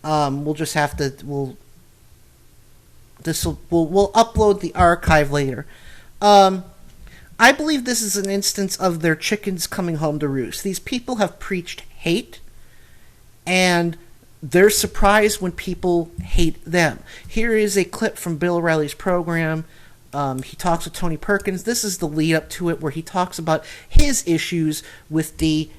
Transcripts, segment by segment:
We'll just have to we'll upload the archive later. I believe this is an instance of their chickens coming home to roost. These people have preached hate, and they're surprised when people hate them. Here is a clip from Bill O'Reilly's program. He talks with Tony Perkins. This is the lead up to it, where he talks about his issues with the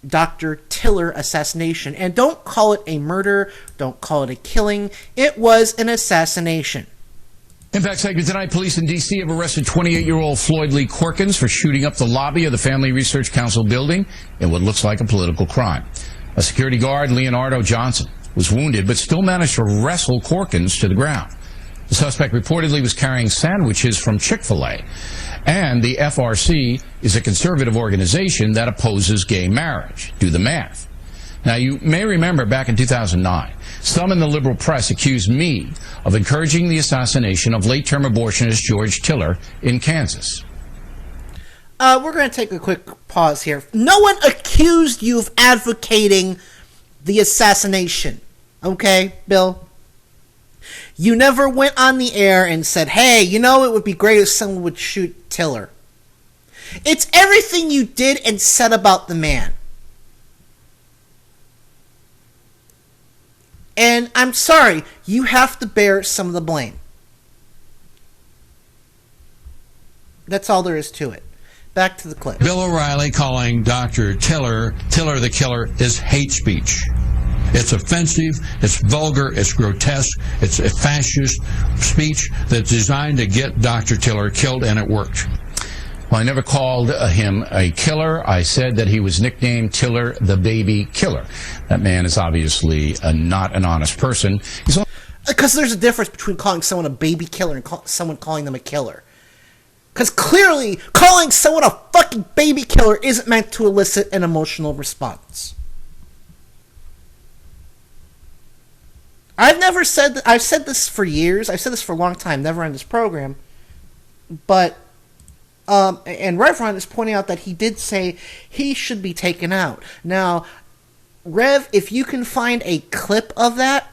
Dr. Tiller assassination. And don't call it a murder. Don't call it a killing. It was an assassination. Impact segment tonight. Police in D.C. have arrested 28-year-old Floyd Lee Corkins for shooting up the lobby of the Family Research Council building in what looks like a political crime. A security guard, Leonardo Johnson, was wounded but still managed to wrestle Corkins to the ground. The suspect reportedly was carrying sandwiches from Chick-fil-A. And the FRC is a conservative organization that opposes gay marriage. Do the math. Now, you may remember back in 2009, some in the liberal press accused me of encouraging the assassination of late-term abortionist George Tiller in Kansas. We're going to take a quick pause here. No one accused you of advocating the assassination. Okay, Bill? You never went on the air and said, hey, you know, it would be great if someone would shoot Tiller. It's everything you did and said about the man. And I'm sorry, you have to bear some of the blame. That's all there is to it. Back to the clip. Bill O'Reilly calling Dr. Tiller the killer is hate speech. It's offensive, it's vulgar, it's grotesque, it's a fascist speech that's designed to get Dr. Tiller killed, and it worked. Well, I never called him a killer. I said that he was nicknamed Tiller the Baby Killer. That man is obviously not an honest person. Because there's a difference between calling someone a baby killer and someone calling them a killer. Because clearly, calling someone a fucking baby killer isn't meant to elicit an emotional response. I've never said that. I've said this for years. I've said this for a long time, never on this program. But, and Revron is pointing out that he did say he should be taken out. Now, Rev, if you can find a clip of that,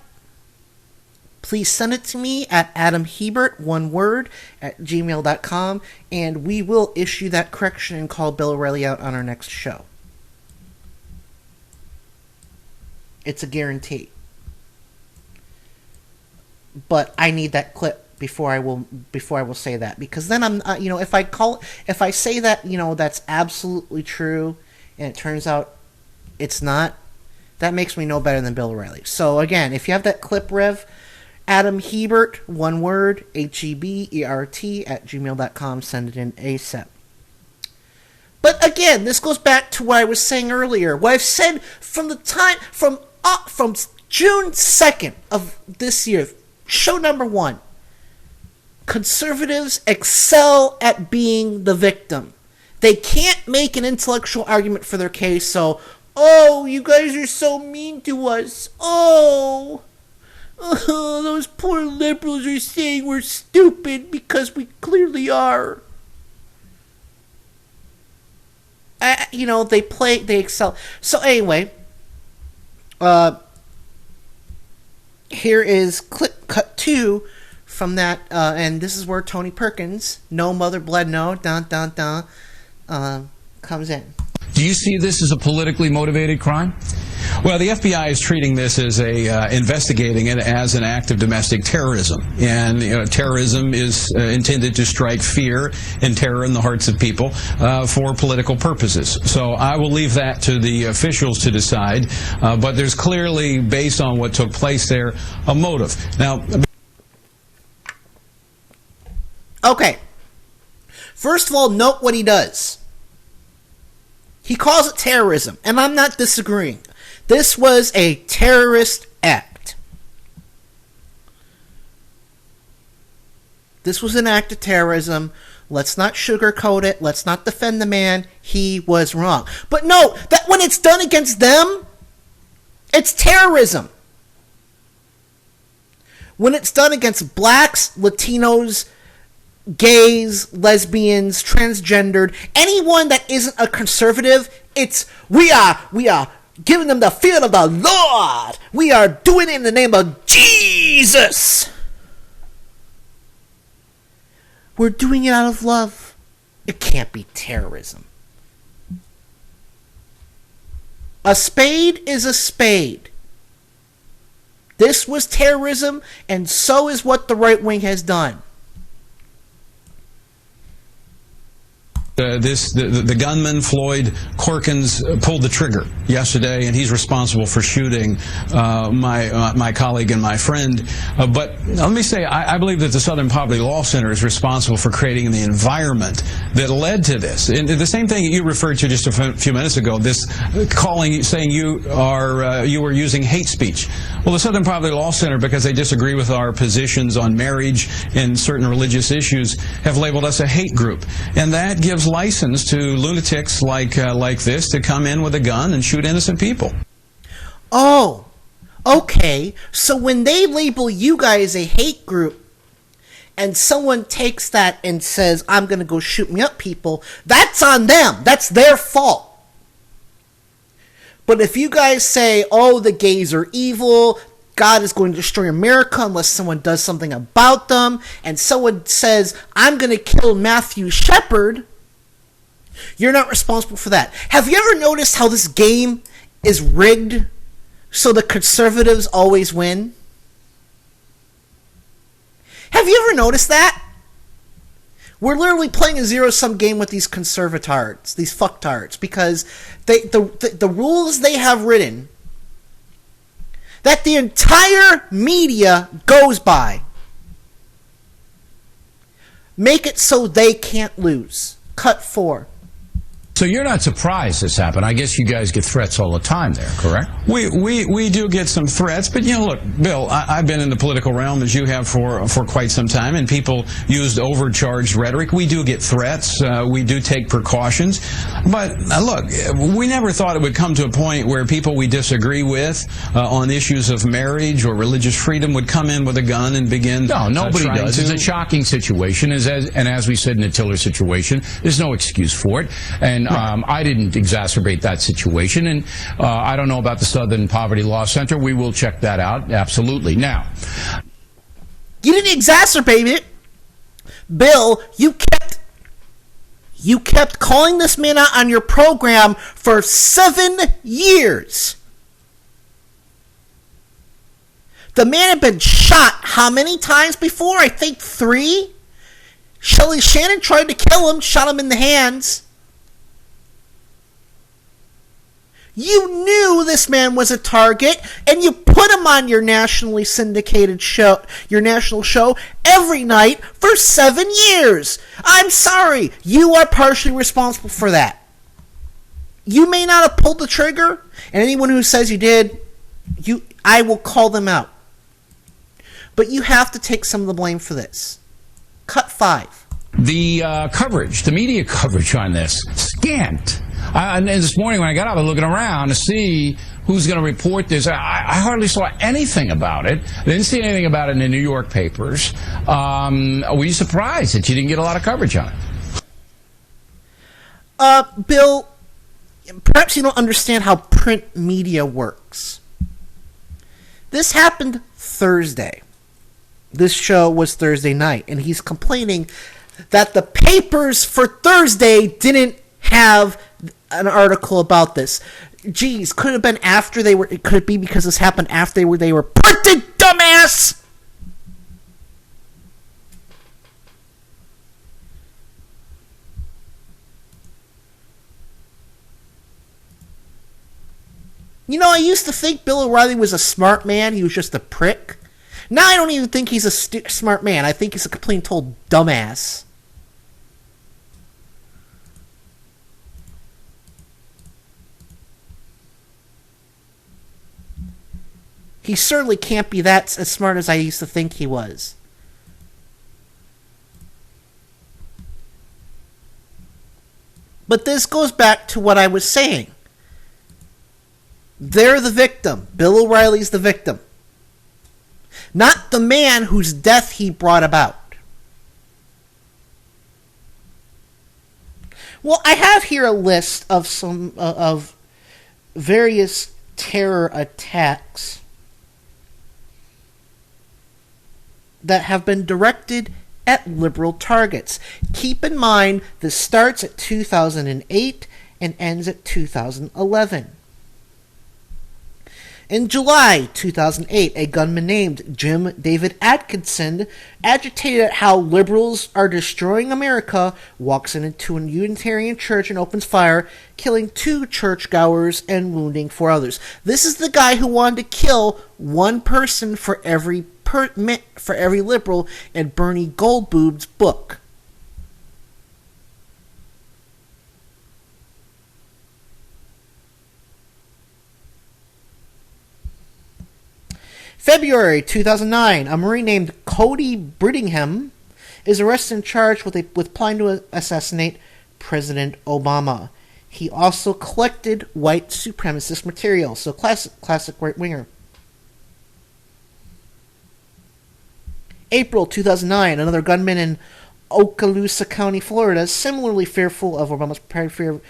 please send it to me at adamhebert, one word, at gmail.com, and we will issue that correction and call Bill O'Reilly out on our next show. It's a guarantee. But I need that clip before I will say that, because then I'm if I say that that's absolutely true and it turns out it's not, that makes me no better than Bill O'Reilly. So again, if you have that clip, Rev, Adam Hebert, one word, HEBERT at gmail.com, send it in ASAP. But again, this goes back to what I was saying earlier. What I've said from June 2nd of this year, show number 1. Conservatives excel at being the victim. They can't make an intellectual argument for their case, so, oh, you guys are so mean to us. Oh, those poor liberals are saying we're stupid because we clearly are. They excel. So anyway, here is clip cut 2 from that, and this is where Tony Perkins, no mother bled, no, comes in. Do you see this as a politically motivated crime? Well, the FBI is treating this as investigating it as an act of domestic terrorism. And terrorism is intended to strike fear and terror in the hearts of people for political purposes. So I will leave that to the officials to decide. But there's clearly, based on what took place there, a motive. Now, okay. First of all, note what he does. He calls it terrorism, and I'm not disagreeing. This was a terrorist act. This was an act of terrorism. Let's not sugarcoat it. Let's not defend the man. He was wrong. But note that when it's done against them, it's terrorism. When it's done against blacks, Latinos, gays, lesbians, transgendered, anyone that isn't a conservative, it's we are giving them the fear of the Lord. We are doing it in the name of Jesus. We're doing it out of love. It can't be terrorism. A spade is a spade. This was terrorism, and so is what the right wing has done. The gunman, Floyd Corkins, pulled the trigger yesterday, and he's responsible for shooting my colleague and my friend. But let me say, I believe that the Southern Poverty Law Center is responsible for creating the environment that led to this. And the same thing you referred to just a few minutes ago, this saying you were using hate speech. Well, the Southern Poverty Law Center, because they disagree with our positions on marriage and certain religious issues, have labeled us a hate group. And that gives license to lunatics like this to come in with a gun and shoot innocent people. Oh, okay. So when they label you guys a hate group, and someone takes that and says, I'm going to go shoot me up people, that's on them. That's their fault. But if you guys say, oh, the gays are evil, God is going to destroy America unless someone does something about them, and someone says, I'm going to kill Matthew Shepard, you're not responsible for that. Have you ever noticed how this game is rigged so the conservatives always win? Have you ever noticed that? We're literally playing a zero-sum game with these conservatards, these fucktards, because the rules they have written that the entire media goes by make it so they can't lose. Cut 4. So you're not surprised this happened. I guess you guys get threats all the time there, correct? We do get some threats, but look, Bill, I've been in the political realm as you have for quite some time, and people used overcharged rhetoric. We do get threats. We do take precautions. But look, we never thought it would come to a point where people we disagree with on issues of marriage or religious freedom would come in with a gun and begin. No, nobody does. It's a shocking situation, and as we said in the Tiller situation, there's no excuse for it. And I didn't exacerbate that situation, and I don't know about the Southern Poverty Law Center. We will check that out, absolutely. Now, you didn't exacerbate it, Bill. You kept calling this man out on your program for 7 years. The man had been shot how many times before? I think 3. Shelley Shannon tried to kill him, shot him in the hands. You knew this man was a target, and you put him on your nationally syndicated show, your national show, every night for 7 years. I'm sorry, you are partially responsible for that. You may not have pulled the trigger, and anyone who says you did, I will call them out. But you have to take some of the blame for this. Cut 5. The coverage, the media coverage on this, scant. And this morning when I got up, I was looking around to see who's going to report this. I hardly saw anything about it. I didn't see anything about it in the New York papers. Were you surprised that you didn't get a lot of coverage on it? Bill, perhaps you don't understand how print media works. This happened Thursday. This show was Thursday night, and he's complaining that the papers for Thursday didn't have an article about this. Geez, could it have been after they were? Could it be because this happened after they were printed, dumbass? You know, I used to think Bill O'Reilly was a smart man. He was just a prick. Now I don't even think he's a smart man. I think he's a complete and total dumbass. He certainly can't be that as smart as I used to think he was. But this goes back to what I was saying. They're the victim. Bill O'Reilly's the victim. Not the man whose death he brought about. Well, I have here a list of some of various terror attacks that have been directed at liberal targets. Keep in mind, this starts at 2008 and ends at 2011. In July 2008, a gunman named Jim David Atkinson, agitated at how liberals are destroying America, walks into a Unitarian church and opens fire, killing 2 churchgoers and wounding 4 others. This is the guy who wanted to kill one person for every liberal in Bernie Goldboom's book. February 2009, a Marine named Cody Brittingham is arrested and charged with planning to assassinate President Obama. He also collected white supremacist material, so classic right-winger. April 2009, another gunman in Okaloosa County, Florida, similarly fearful of Obama's fear.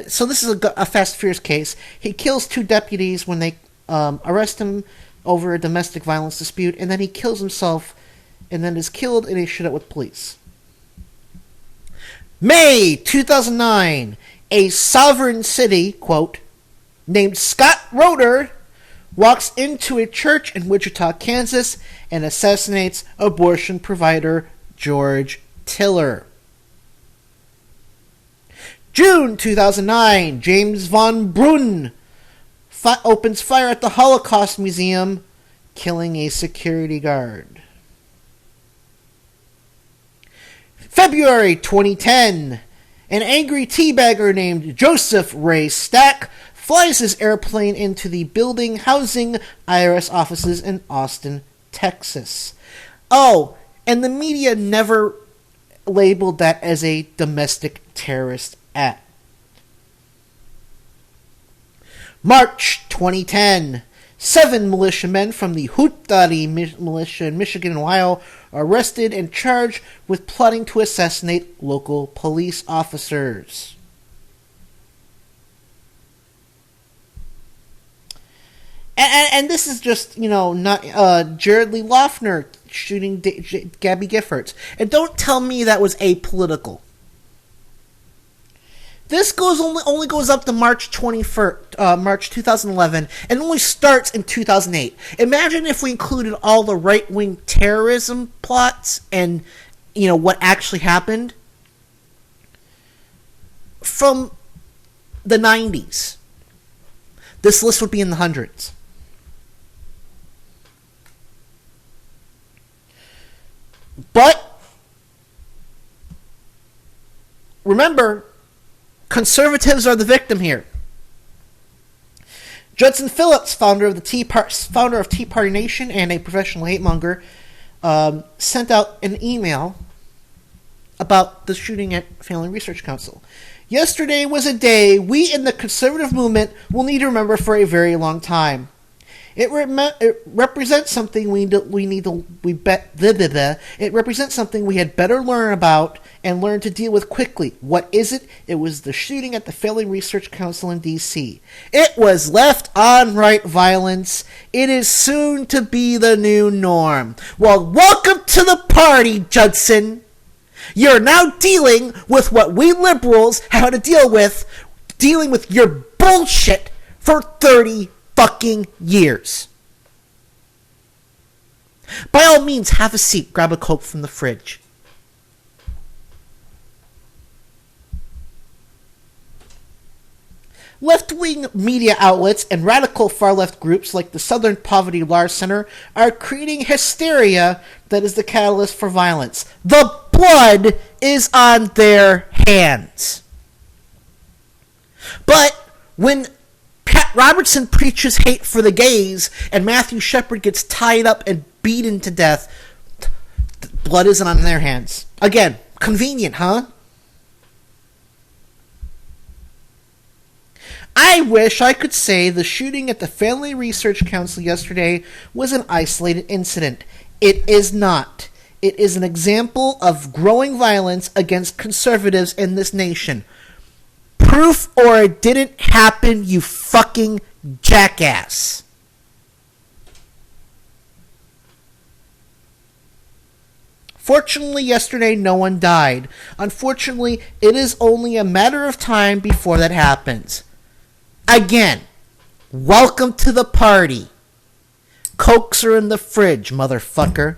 So this is a Fast and Furious case. He kills 2 deputies when they arrest him over a domestic violence dispute, and then he kills himself, and then is killed in a shootout with police. May 2009, a sovereign city, quote, named Scott Roeder walks into a church in Wichita, Kansas, and assassinates abortion provider George Tiller. June 2009, James von Brunn opens fire at the Holocaust Museum, killing a security guard. February 2010, an angry teabagger named Joseph Ray Stack flies his airplane into the building housing IRS offices in Austin, Texas. Oh, and the media never labeled that as a domestic terrorist act. March 2010, 7 militiamen from the Houthi militia in Michigan and Ohio are arrested and charged with plotting to assassinate local police officers. And this is just, not Jared Lee Loughner shooting Gabby Giffords. And don't tell me that was apolitical. This only goes up to March 2011, and only starts in 2008. Imagine if we included all the right-wing terrorism plots and, what actually happened from the 90s. This list would be in the hundreds. But remember, conservatives are the victim here. Judson Phillips, founder of Tea Party Nation and a professional hate monger, sent out an email about the shooting at Family Research Council. Yesterday was a day we in the conservative movement will need to remember for a very long time. It represents something It represents something we had better learn about and learn to deal with quickly. What is it? It was the shooting at the Family Research Council in D.C. It was left-on-right violence. It is soon to be the new norm. Well, welcome to the party, Judson. You're now dealing with what we liberals have to dealing with your bullshit for 30 fucking years. By all means, have a seat, grab a Coke from the fridge. Left-wing media outlets and radical far-left groups like the Southern Poverty Law Center are creating hysteria that is the catalyst for violence. The blood is on their hands. But when Pat Robertson preaches hate for the gays and Matthew Shepard gets tied up and beaten to death, blood isn't on their hands. Again, convenient, huh? I wish I could say the shooting at the Family Research Council yesterday was an isolated incident. It is not. It is an example of growing violence against conservatives in this nation. Proof or it didn't happen, you fucking jackass. Fortunately, yesterday no one died. Unfortunately, it is only a matter of time before that happens. Again, welcome to the party. Cokes are in the fridge, motherfucker.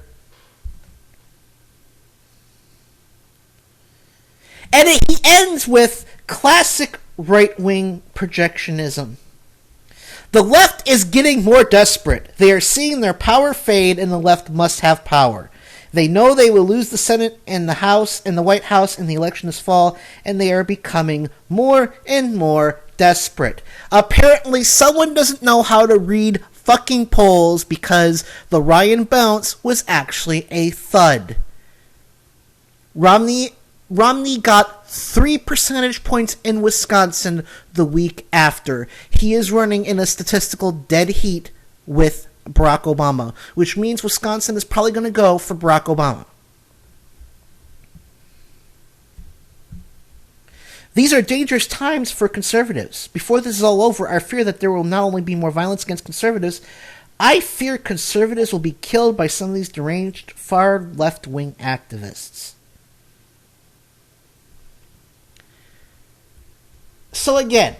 And he ends with classic right-wing projectionism. The left is getting more desperate. They are seeing their power fade, and the left must have power. They know they will lose the Senate and the House and the White House in the election this fall, and they are becoming more and more desperate. Apparently, someone doesn't know how to read fucking polls because the Ryan bounce was actually a thud. Romney got 3 percentage points in Wisconsin the week after. He is running in a statistical dead heat with Barack Obama, which means Wisconsin is probably going to go for Barack Obama. These are dangerous times for conservatives. Before this is all over, I fear that there will not only be more violence against conservatives, I fear conservatives will be killed by some of these deranged far left-wing activists. So again,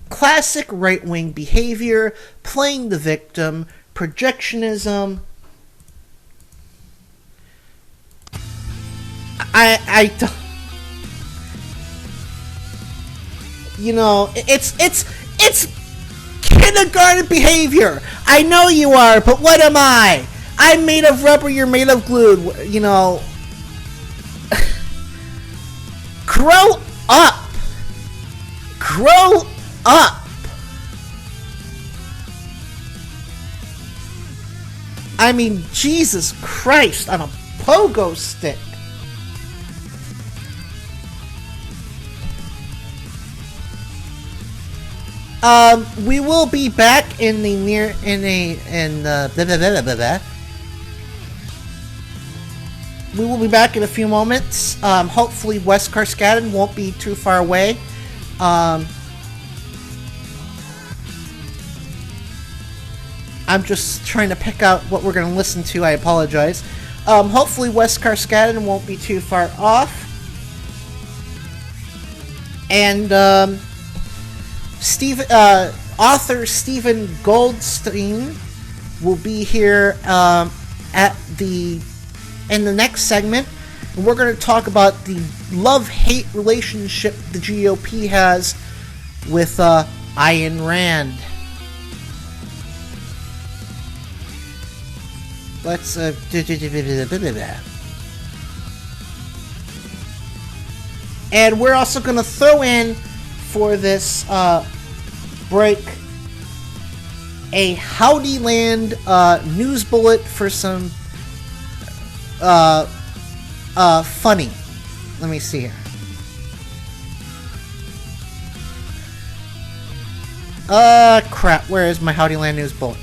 classic right-wing behavior, playing the victim, projectionism. I don't... You know, it's kindergarten behavior. I know you are, but what am I? I'm made of rubber, you're made of glue. You know, grow up. Grow up. I mean, Jesus Christ, on a pogo stick. We will be back in the We will be back in a few moments. Hopefully Wes Carskadden won't be too far away. I'm just trying to pick out what we're going to listen to. I apologize. Hopefully Wes Carskadden won't be too far off. And author Stephen Goldstein will be here in the next segment, and we're going to talk about the love-hate relationship the GOP has with Ayn Rand. Let's and we're also going to throw in for this break a Howdy Land news bullet for some funny. Let me see here. Crap, where is my Howdy Land news bullet?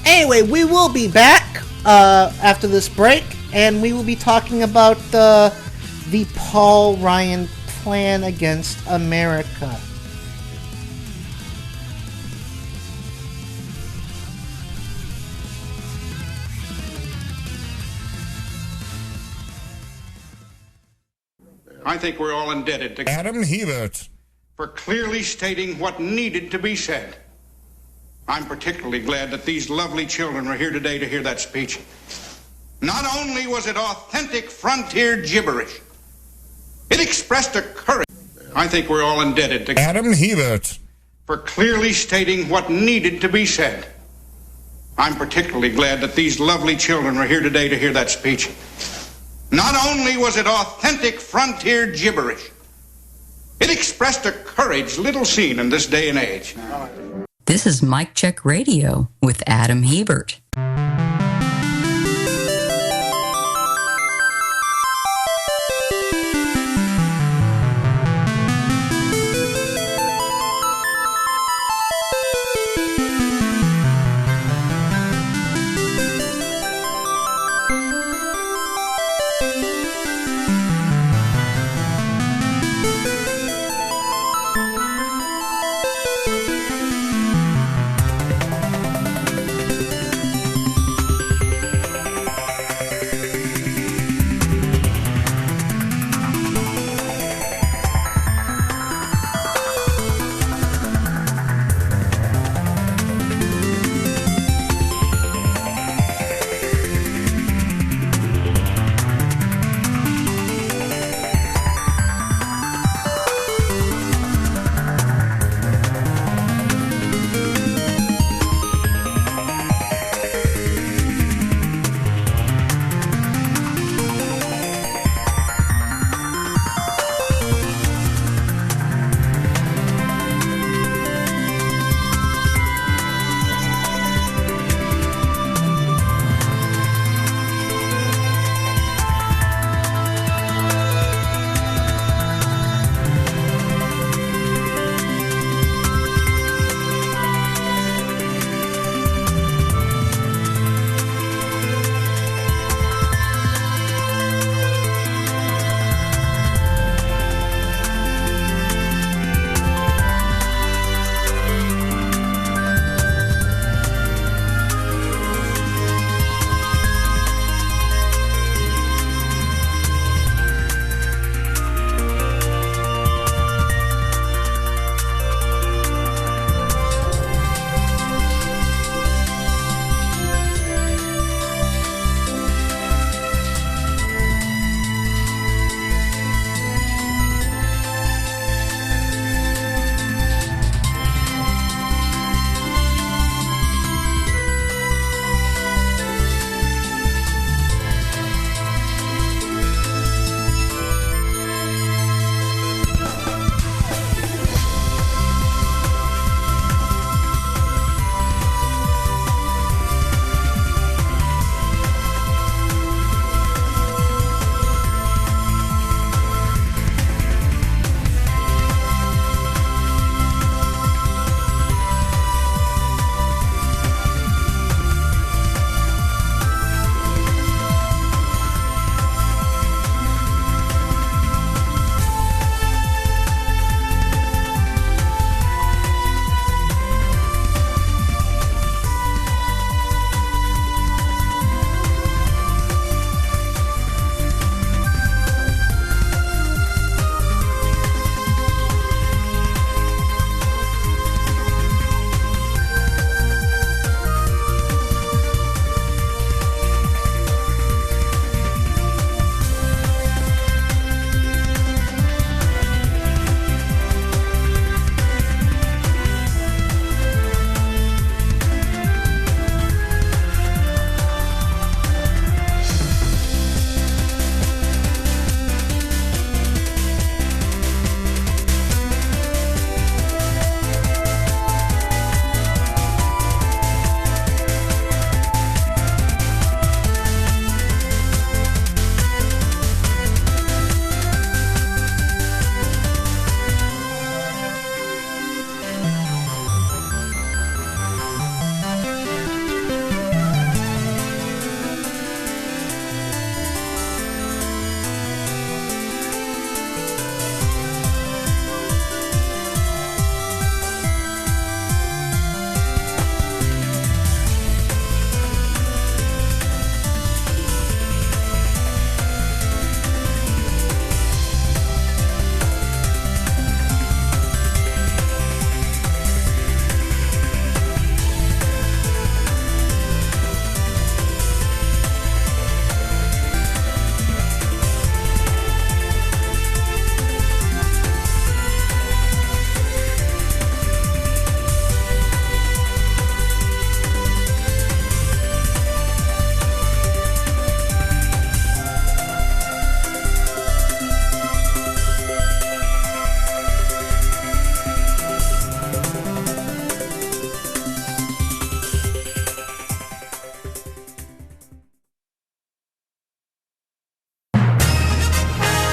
Anyway, we will be back after this break, and we will be talking about the Paul Ryan plan against America. I think we're all indebted to Adam Hebert for clearly stating what needed to be said. I'm particularly glad that these lovely children are here today to hear that speech. Not only was it authentic frontier gibberish, it expressed a courage. I think we're all indebted to Adam Hebert for clearly stating what needed to be said. I'm particularly glad that these lovely children are here today to hear that speech. Not only was it authentic frontier gibberish, it expressed a courage little seen in this day and age. This is Mic Check Radio with Adam Hebert.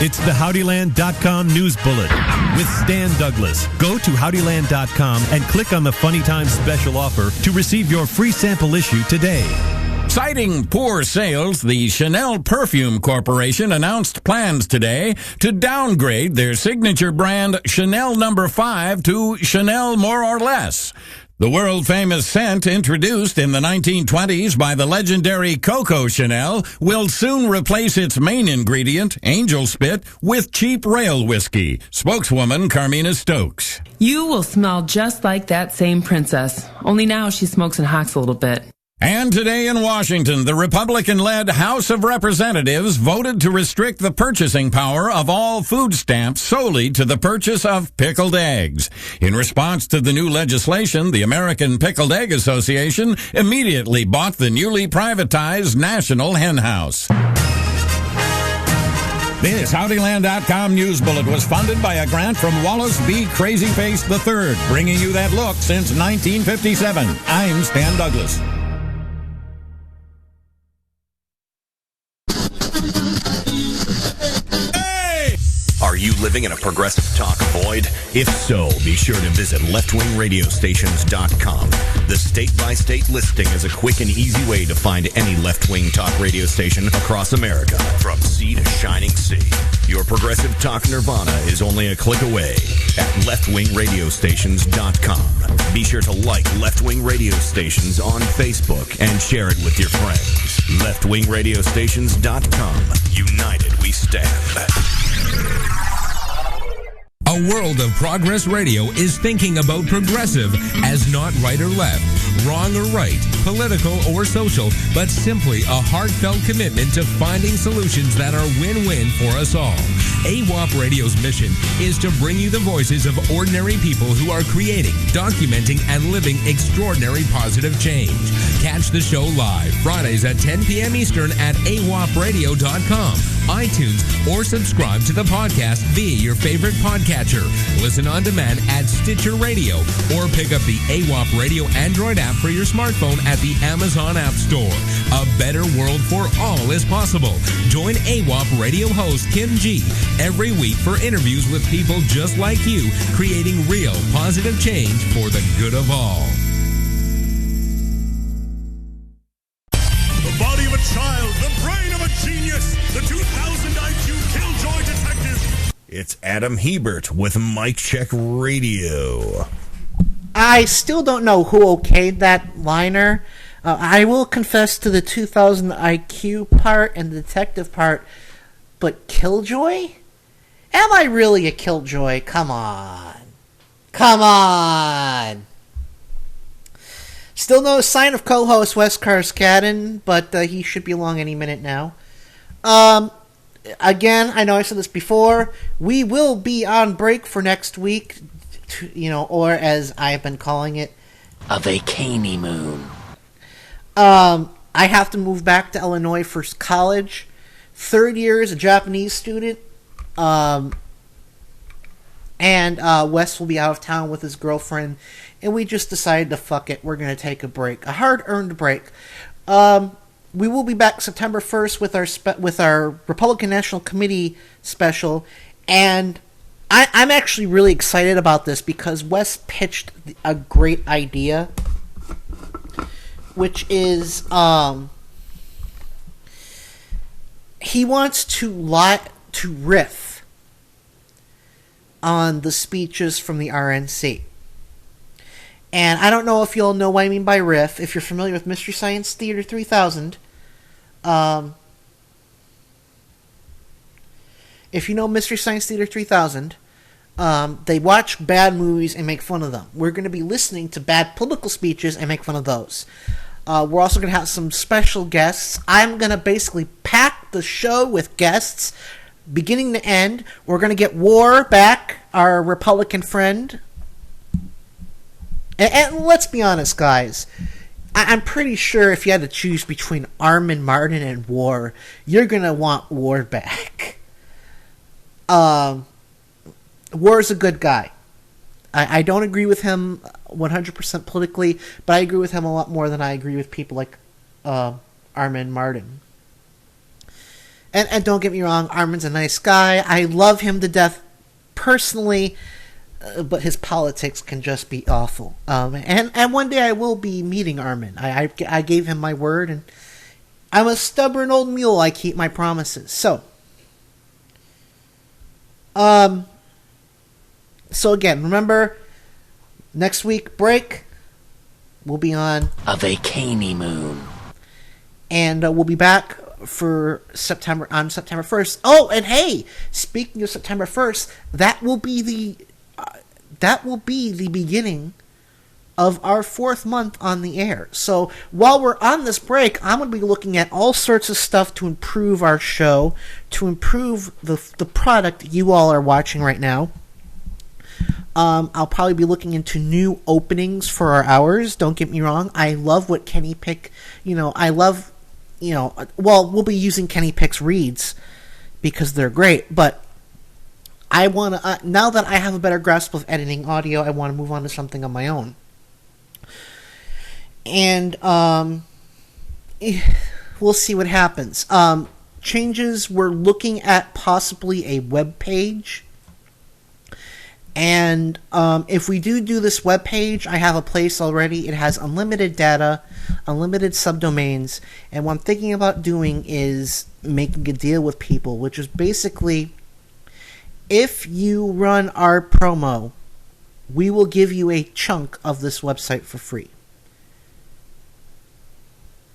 It's the HowdyLand.com News Bulletin with Stan Douglas. Go to HowdyLand.com and click on the Funny Times special offer to receive your free sample issue today. Citing poor sales, the Chanel Perfume Corporation announced plans today to downgrade their signature brand Chanel No. 5 to Chanel More or Less. The world-famous scent, introduced in the 1920s by the legendary Coco Chanel, will soon replace its main ingredient, angel spit, with cheap rail whiskey. Spokeswoman Carmina Stokes. You will smell just like that same princess, only now she smokes and hawks a little bit. And today in Washington, the Republican-led House of Representatives voted to restrict the purchasing power of all food stamps solely to the purchase of pickled eggs. In response to the new legislation, the American Pickled Egg Association immediately bought the newly privatized National Hen House. This HowdyLand.com News Bullet was funded by a grant from Wallace B. Crazyface III, bringing you that look since 1957. I'm Stan Douglas. Are you living in a progressive talk void? If so, be sure to visit leftwingradiostations.com. The state-by-state listing is a quick and easy way to find any left-wing talk radio station across America, from sea to shining sea. Your progressive talk nirvana is only a click away at leftwingradiostations.com. Be sure to like Left-Wing Radio Stations on Facebook and share it with your friends. Leftwingradiostations.com. United we stand. A World of Progress Radio is thinking about progressive as not right or left, wrong or right, political or social, but simply a heartfelt commitment to finding solutions that are win-win for us all. AWOP Radio's mission is to bring you the voices of ordinary people who are creating, documenting, and living extraordinary positive change. Catch the show live Fridays at 10 p.m. Eastern at awopradio.com, iTunes, or subscribe to the podcast via your favorite podcatcher. Listen on demand at Stitcher Radio, or pick up the AWOP Radio Android app for your smartphone at the Amazon App Store. A better world for all is possible. Join AWOP Radio host Kim G every week for interviews with people just like you, creating real positive change for the good of all. The body of a child, the brain of a genius, the 2000 IQ Killjoy detective. It's Adam Hebert with Mic Check Radio. I still don't know who okayed that liner. I will confess to the 2000 IQ part and the detective part, but Killjoy? Am I really a Killjoy? Come on. Come on. Still no sign of co-host Wes Karskadin, but he should be along any minute now. Again, I know I said this before, we will be on break for next week, or as I've been calling it, a vacany moon. I have to move back to Illinois for college. Third year as a Japanese student. And Wes will be out of town with his girlfriend, and we just decided to fuck it. We're going to take a break. A hard-earned break. We will be back September 1st with our Republican National Committee special, and I'm actually really excited about this because Wes pitched a great idea, which is he wants to riff on the speeches from the RNC. And I don't know if you'll know what I mean by riff. If you're familiar with Mystery Science Theater 3000, if you know Mystery Science Theater 3000, they watch bad movies and make fun of them. We're going to be listening to bad political speeches and make fun of those. We're also going to have some special guests. I'm going to basically pack the show with guests, beginning to end. We're going to get War back, our Republican friend. And let's be honest, guys. I'm pretty sure if you had to choose between Armin Martin and War, you're going to want War back. War's a good guy. I don't agree with him 100% politically, but I agree with him a lot more than I agree with people like Armin Martin. And don't get me wrong, Armin's a nice guy. I love him to death personally, but his politics can just be awful. And one day I will be meeting Armin. I gave him my word, and I'm a stubborn old mule. I keep my promises. So again, remember, next week break, we'll be on a vacani moon, and we'll be back for September 1st. Oh, and hey, speaking of September 1st, that will be the beginning of our 4th month on the air. So while we're on this break, I'm going to be looking at all sorts of stuff to improve our show, to improve the product you all are watching right now. I'll probably be looking into new openings for our hours. Don't get me wrong. I love what Kenny Pick, we'll be using Kenny Pick's reads because they're great, but I want to, now that I have a better grasp of editing audio, I want to move on to something on my own. And we'll see what happens. Changes, we're looking at possibly a web page. And if we do this web page, I have a place already. It has unlimited data, unlimited subdomains, and what I'm thinking about doing is making a deal with people, which is basically, if you run our promo, we will give you a chunk of this website for free.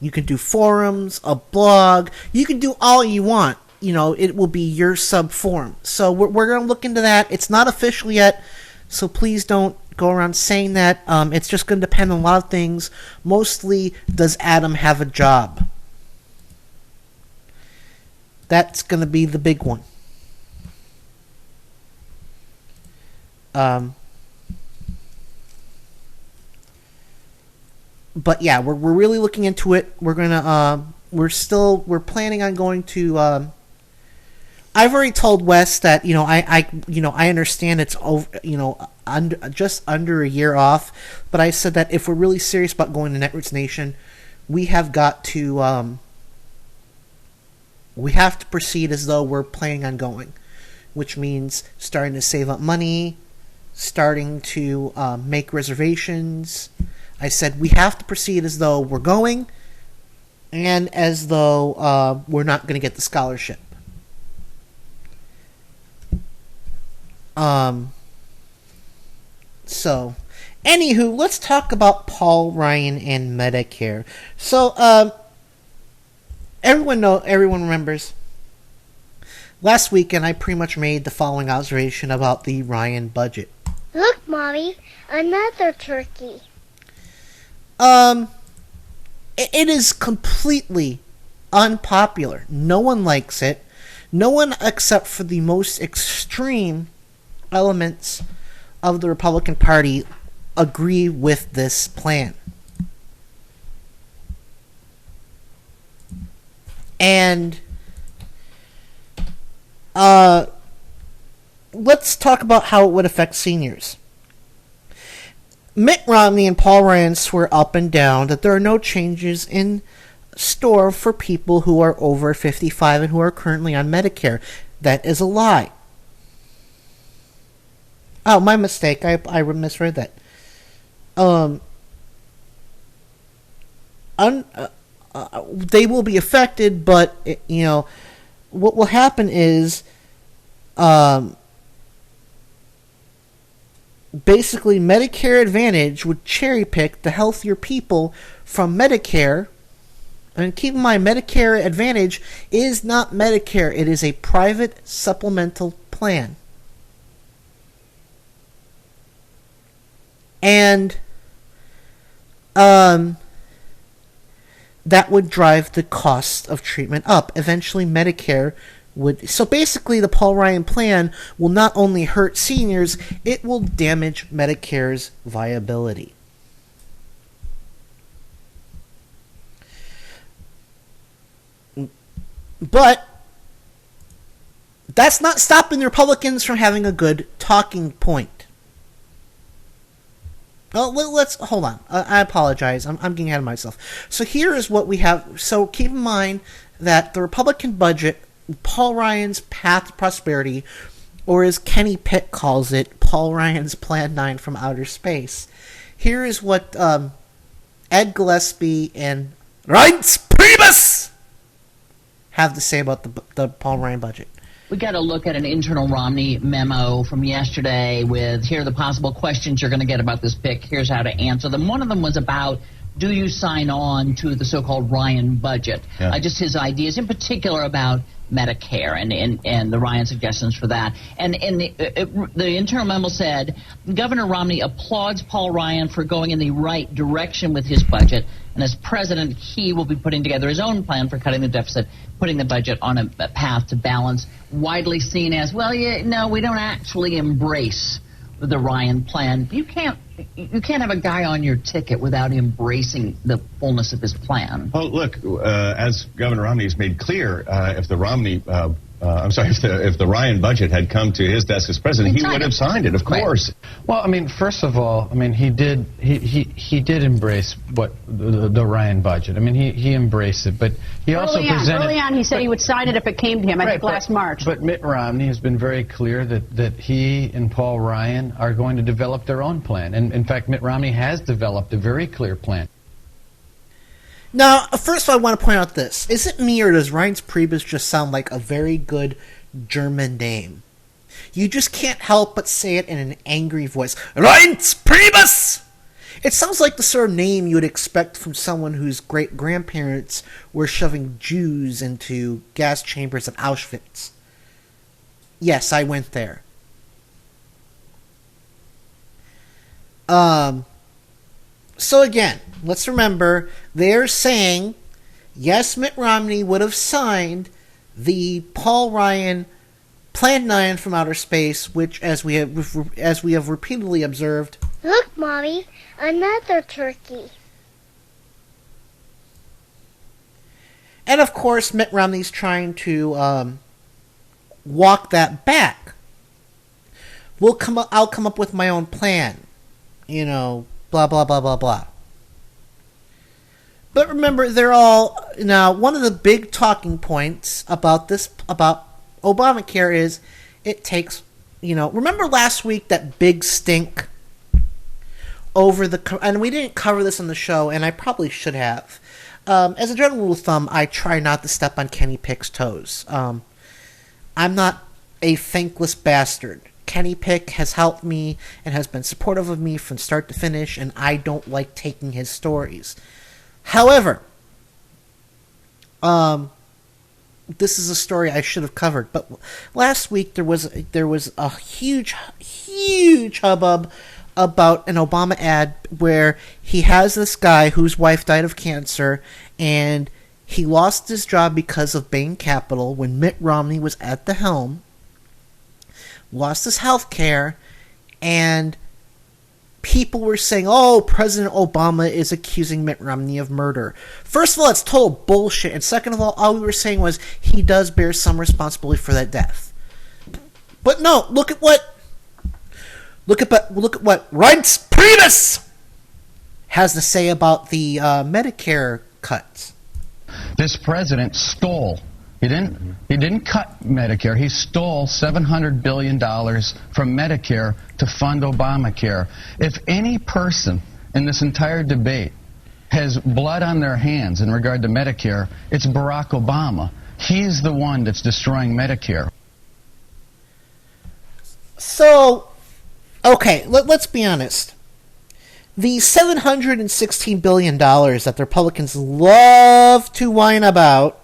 You can do forums, a blog, you can do all you want. It will be your sub forum. So we're going to look into that. It's not official yet, so please don't go around saying that. It's just going to depend on a lot of things. Mostly, does Adam have a job? That's going to be the big one. But yeah, we're really looking into it. We're gonna we're planning on going to. I've already told Wes that I understand it's over, just under a year off, but I said that if we're really serious about going to Netroots Nation, we have got to proceed as though we're planning on going, which means starting to save up money, starting to make reservations. I said we have to proceed as though we're going, and as though we're not going to get the scholarship. So, anywho, let's talk about Paul Ryan and Medicare. So, everyone remembers, last weekend I pretty much made the following observation about the Ryan budget. Look, Mommy, another turkey. It is completely unpopular. No one likes it. No one except for the most extreme elements of the Republican Party agree with this plan. And let's talk about how it would affect seniors. Mitt Romney and Paul Ryan swear up and down that there are no changes in store for people who are over 55 and who are currently on Medicare. That is a lie. Oh, my mistake. I misread that. They will be affected, but what will happen is basically Medicare Advantage would cherry pick the healthier people from Medicare. And keep in mind, Medicare Advantage is not Medicare. It is a private supplemental plan. And that would drive the cost of treatment up. Eventually, Medicare would... So basically, the Paul Ryan plan will not only hurt seniors, it will damage Medicare's viability. But that's not stopping the Republicans from having a good talking point. Oh, let's hold on. I apologize. I'm getting ahead of myself. So here is what we have. So keep in mind that the Republican budget Paul Ryan's Path to Prosperity, or as Kenny Pick calls it, Paul Ryan's Plan 9 from Outer Space. Here is what Ed Gillespie and Reince Priebus have to say about the Paul Ryan budget. We got to look at an internal Romney memo from yesterday with, here are the possible questions you're going to get about this pick. Here's how to answer them. One of them was about, do you sign on to the so-called Ryan budget? Yeah. Just his ideas, in particular about Medicare and the Ryan suggestions for that. And the internal memo said, Governor Romney applauds Paul Ryan for going in the right direction with his budget. And as president, he will be putting together his own plan for cutting the deficit, putting the budget on a path to balance, widely seen as, well, no, we don't actually embrace the Ryan plan. You can't have a guy on your ticket without embracing the fullness of his plan. Well, look, as Governor Romney has made clear, if the Ryan budget had come to his desk as president, he would have signed it, of course. Well, I mean, first of all, I mean, he did embrace what the Ryan budget. I mean, he embraced it, but he also presented. Early on, he said he would sign it if it came to him. I think last March. But Mitt Romney has been very clear that he and Paul Ryan are going to develop their own plan, and in fact, Mitt Romney has developed a very clear plan. Now, first of all, I want to point out this. Is it me or does Reince Priebus just sound like a very good German name? You just can't help but say it in an angry voice. Reince Priebus! It sounds like the sort of name you would expect from someone whose great-grandparents were shoving Jews into gas chambers at Auschwitz. Yes, I went there. So again, let's remember, they're saying, yes, Mitt Romney would have signed the Paul Ryan Plan 9 from Outer Space, which, as we have repeatedly observed... Look, Mommy, another turkey. And of course, Mitt Romney's trying to walk that back. I'll come up with my own plan. You know, blah, blah, blah, blah, blah. But remember, they're all... Now, one of the big talking points about Obamacare is it takes... remember last week that big stink over the... And we didn't cover this on the show, and I probably should have. As a general rule of thumb, I try not to step on Kenny Pick's toes. I'm not a thankless bastard. Kenny Pick has helped me and has been supportive of me from start to finish, and I don't like taking his stories. However, this is a story I should have covered. But last week there was a huge hubbub about an Obama ad where he has this guy whose wife died of cancer, and he lost his job because of Bain Capital when Mitt Romney was at the helm. Lost his health care, and people were saying, oh, President Obama is accusing Mitt Romney of murder. First of all, it's total bullshit, and second of all we were saying was he does bear some responsibility for that death. But no, look at what Reince Priebus has to say about the Medicare cuts. This president stole. He didn't cut Medicare. He stole $700 billion from Medicare to fund Obamacare. If any person in this entire debate has blood on their hands in regard to Medicare, it's Barack Obama. He's the one that's destroying Medicare. So, okay, let's be honest. The $716 billion that the Republicans love to whine about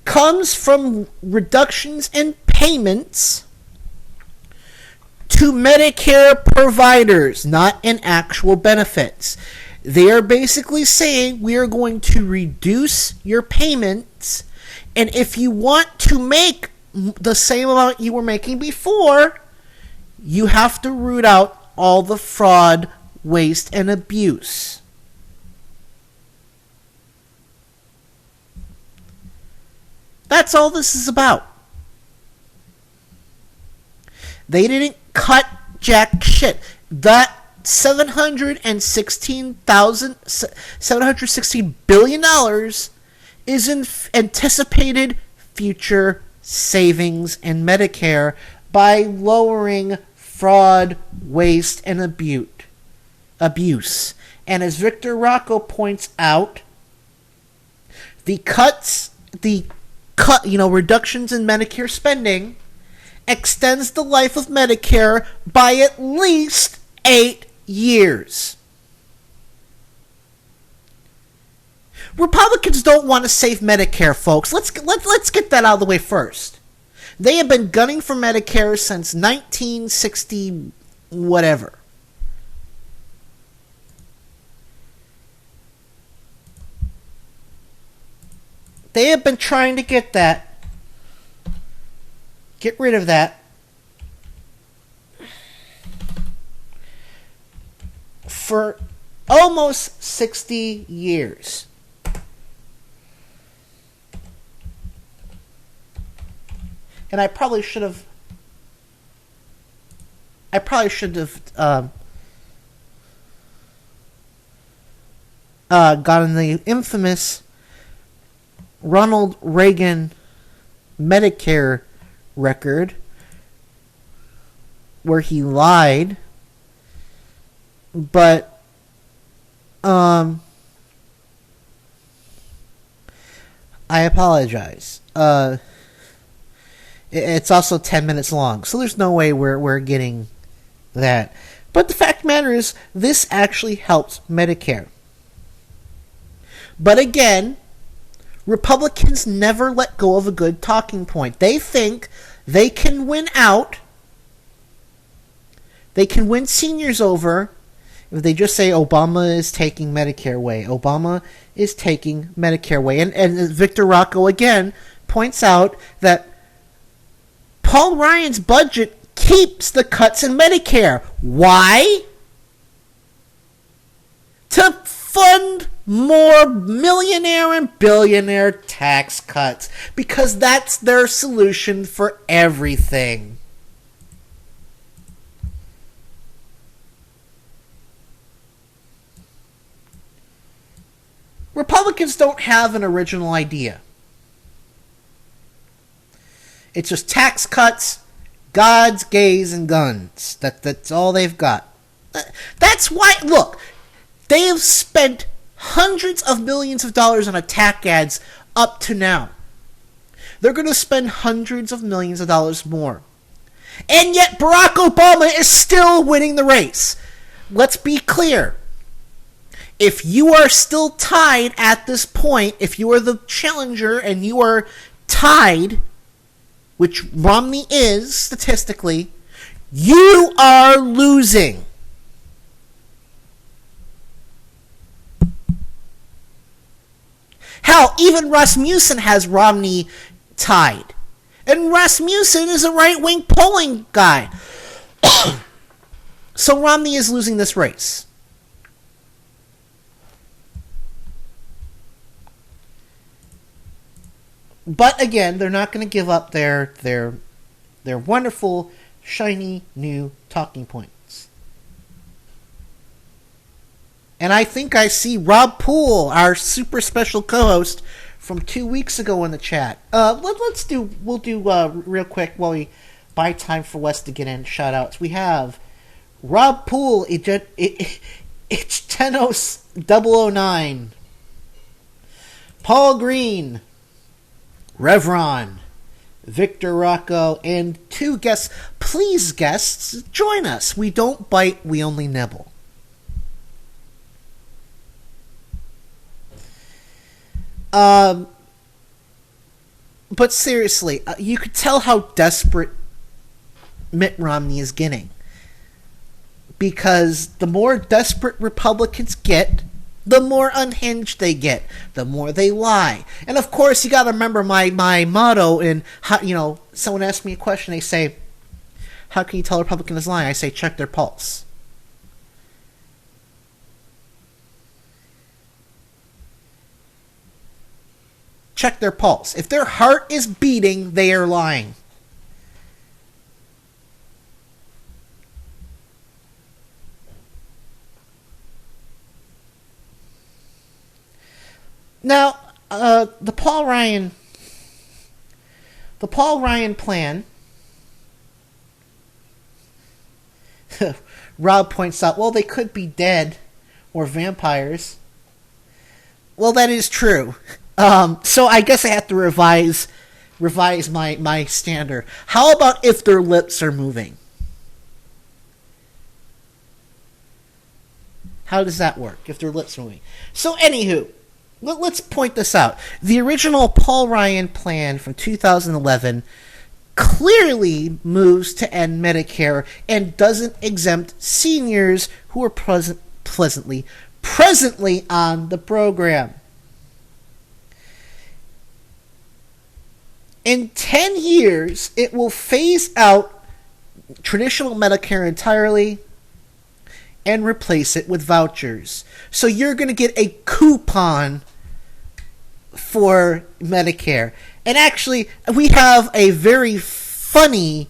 comes from reductions in payments to Medicare providers, not in actual benefits. They are basically saying we are going to reduce your payments, and if you want to make the same amount you were making before, you have to root out all the fraud, waste, and abuse. That's all this is about. They didn't cut jack shit. That $716 billion is in anticipated future savings in Medicare by lowering fraud, waste, and abuse. And as Victor Rocco points out, reductions in Medicare spending extends the life of Medicare by at least 8 years. Republicans don't want to save Medicare, folks. Let's get that out of the way first. They have been gunning for Medicare since 1960 whatever. They have been trying to get rid of that for almost 60 years. And I probably should have gotten the infamous Ronald Reagan Medicare record where he lied, but I apologize. It's also 10 minutes long, so there's no way we're getting that. But the fact of the matter is, this actually helps Medicare. But again, Republicans never let go of a good talking point. They think they can win out. They can win seniors over if they just say Obama is taking Medicare away. Obama is taking Medicare away. And Victor Rocco again points out that Paul Ryan's budget keeps the cuts in Medicare. Why? To fund more millionaire and billionaire tax cuts, because that's their solution for everything. Republicans don't have an original idea. It's just tax cuts, gods, gays, and guns. That's all they've got. That's why, look, they have spent hundreds of millions of dollars on attack ads up to now. They're going to spend hundreds of millions of dollars more. And yet Barack Obama is still winning the race. Let's be clear. If you are still tied at this point, if you are the challenger and you are tied, which Romney is statistically, you are losing. Hell, even Rasmussen has Romney tied. And Rasmussen is a right-wing polling guy. So Romney is losing this race. But again, they're not going to give up their wonderful, shiny, new talking points. And I think I see Rob Poole, our super special co-host from 2 weeks ago in the chat. We'll do real quick while we buy time for Wes to get in shout-outs. We have Rob Poole, it's 10:09. Paul Green, Revron, Victor Rocco, and 2 guests. Please, guests, join us. We don't bite, we only nibble. But seriously, you could tell how desperate Mitt Romney is getting. Because the more desperate Republicans get, the more unhinged they get, the more they lie. And of course, you got to remember my motto in how, someone asks me a question, they say, how can you tell a Republican is lying? I say, check their pulse. Check their pulse. If their heart is beating, they are lying. Now, the Paul Ryan the Paul Ryan plan, Rob points out, well, they could be dead or vampires. Well, that is true. So I guess I have to revise my standard. How about if their lips are moving? How does that work if their lips are moving? So anywho, let's point this out. The original Paul Ryan plan from 2011 clearly moves to end Medicare and doesn't exempt seniors who are presently on the program. In 10 years, it will phase out traditional Medicare entirely and replace it with vouchers. So you're going to get a coupon for Medicare. And actually, we have a very funny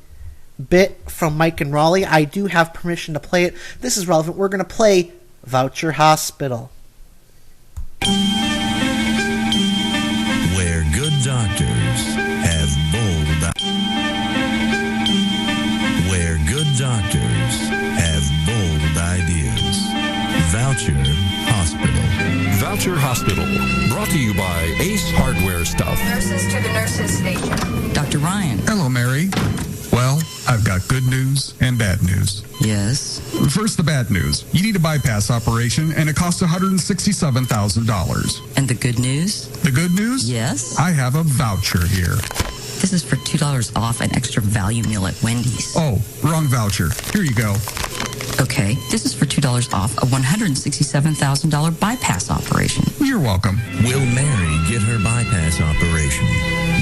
bit from Mike and Raleigh. I do have permission to play it. This is relevant. We're going to play Voucher Hospital. Where good doctors have bold... Where good doctors have bold ideas. Voucher Hospital. Voucher Hospital, brought to you by Ace Hardware Stuff. Nurses to the nurses station. Dr. Ryan. Hello, Mary. Well, I've got good news and bad news. Yes? First, the bad news. You need a bypass operation, and it costs $167,000. And the good news? The good news? Yes? I have a voucher here. This is for $2 off an extra value meal at Wendy's. Oh, wrong voucher. Here you go. Okay, this is for $2 off a $167,000 bypass operation. You're welcome. Will Mary get her bypass operation?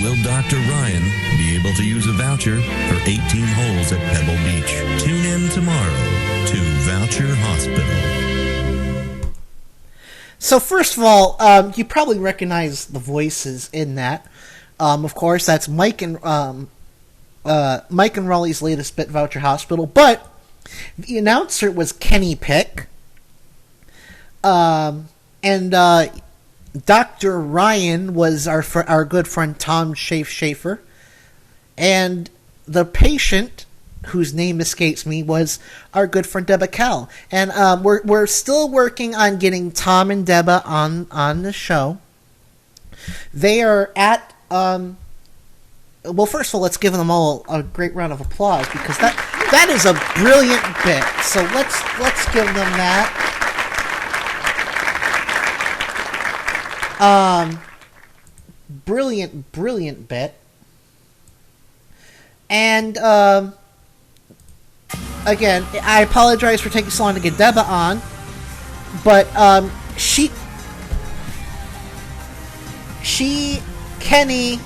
Will Dr. Ryan be able to use a voucher for 18 holes at Pebble Beach? Tune in tomorrow to Voucher Hospital. So first of all, you probably recognize the voices in that. Of course, that's Mike and Raleigh's latest bit, Voucher Hospital. But the announcer was Kenny Pick, and Dr. Ryan was our good friend Tom Schaefer, and the patient, whose name escapes me, was our good friend Debba Kell. And we're still working on getting Tom and Debba on the show. They are at well, first of all, let's give them all a great round of applause, because that is a brilliant bit. So let's give them that. Brilliant bit. And again, I apologize for taking so long to get Debba on, but she, Kenny,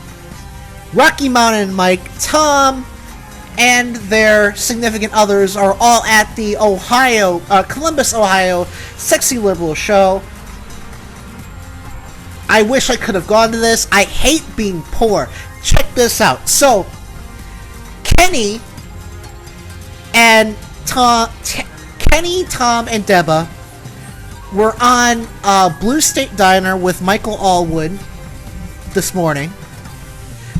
Rocky Mountain Mike, Tom, and their significant others are all at the Columbus, Ohio Sexy Liberal show. I wish I could have gone to this. I hate being poor. Check this out. So, Kenny, Tom, and Debba were on Blue State Diner with Michael Allwood this morning.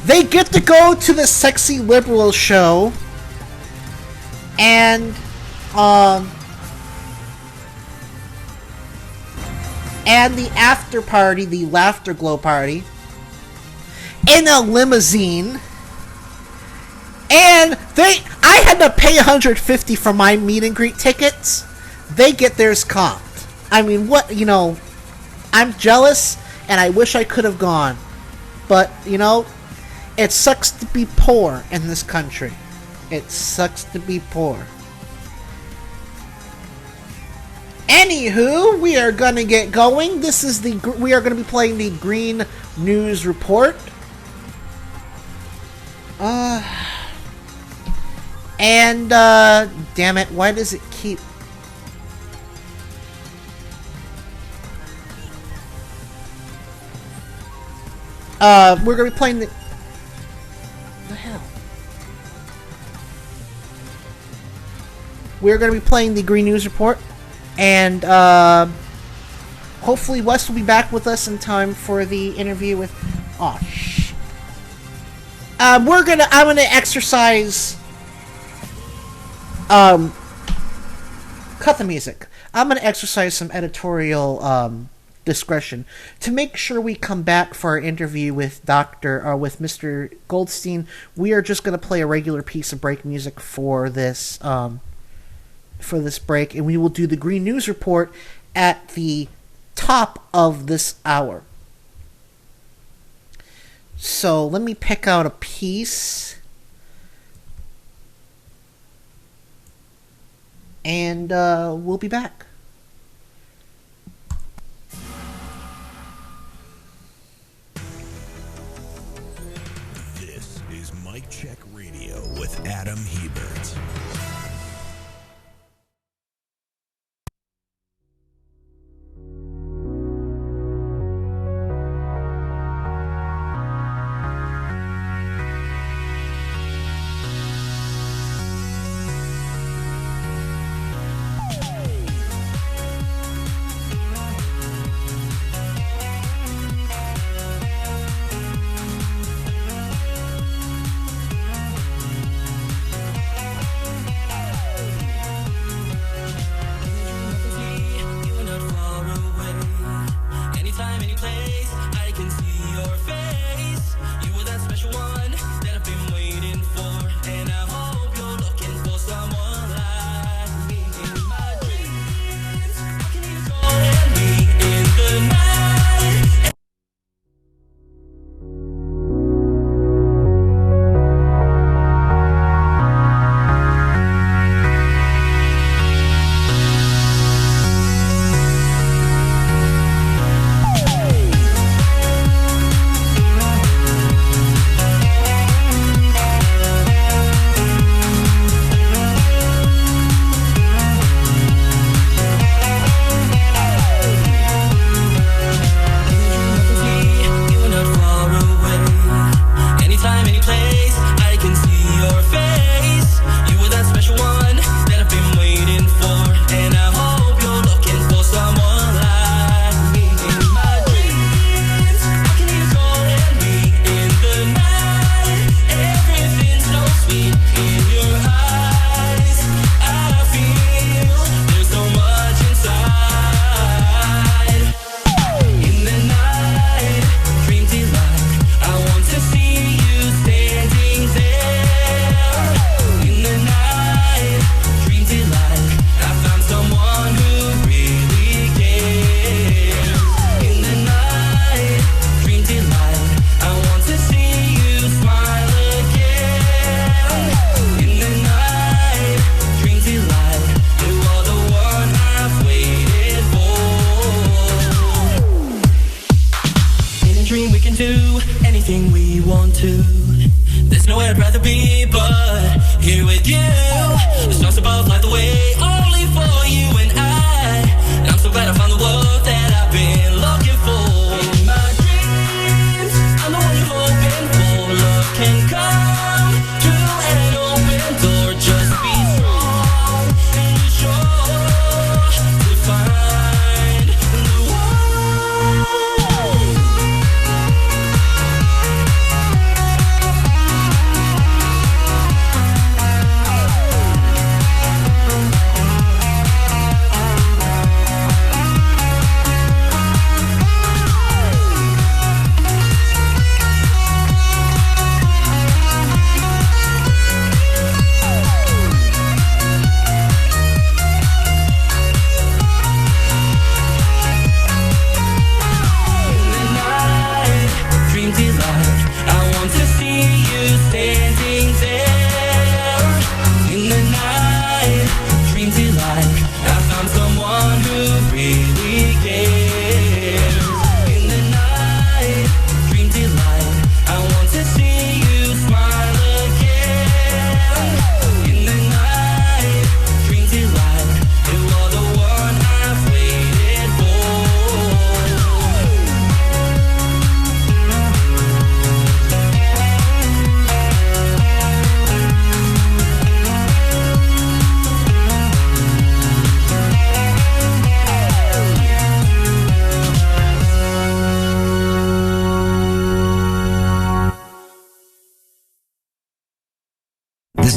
They get to go to the Sexy Liberal show, and the after party, the Laughter Glow party, in a limousine. And I had to pay $150 for my meet and greet tickets. They get theirs comped. I mean, I'm jealous, and I wish I could have gone. But, it sucks to be poor in this country. It sucks to be poor. Anywho, we are gonna get going. We are gonna be playing the Green News Report. Damn it, why does it keep... we're gonna be playing the... What the hell? We're gonna be playing the Green News Report, and hopefully Wes will be back with us in time for the interview with... Oh, shh. I'm gonna exercise. Cut the music. I'm gonna exercise some editorial discretion to make sure we come back for our interview with Mr. Goldstein. We are just gonna play a regular piece of break music for this break, and we will do the Green News Report at the top of this hour. So let me pick out a piece, and we'll be back. This is Mike Check Radio with Adam Hebert.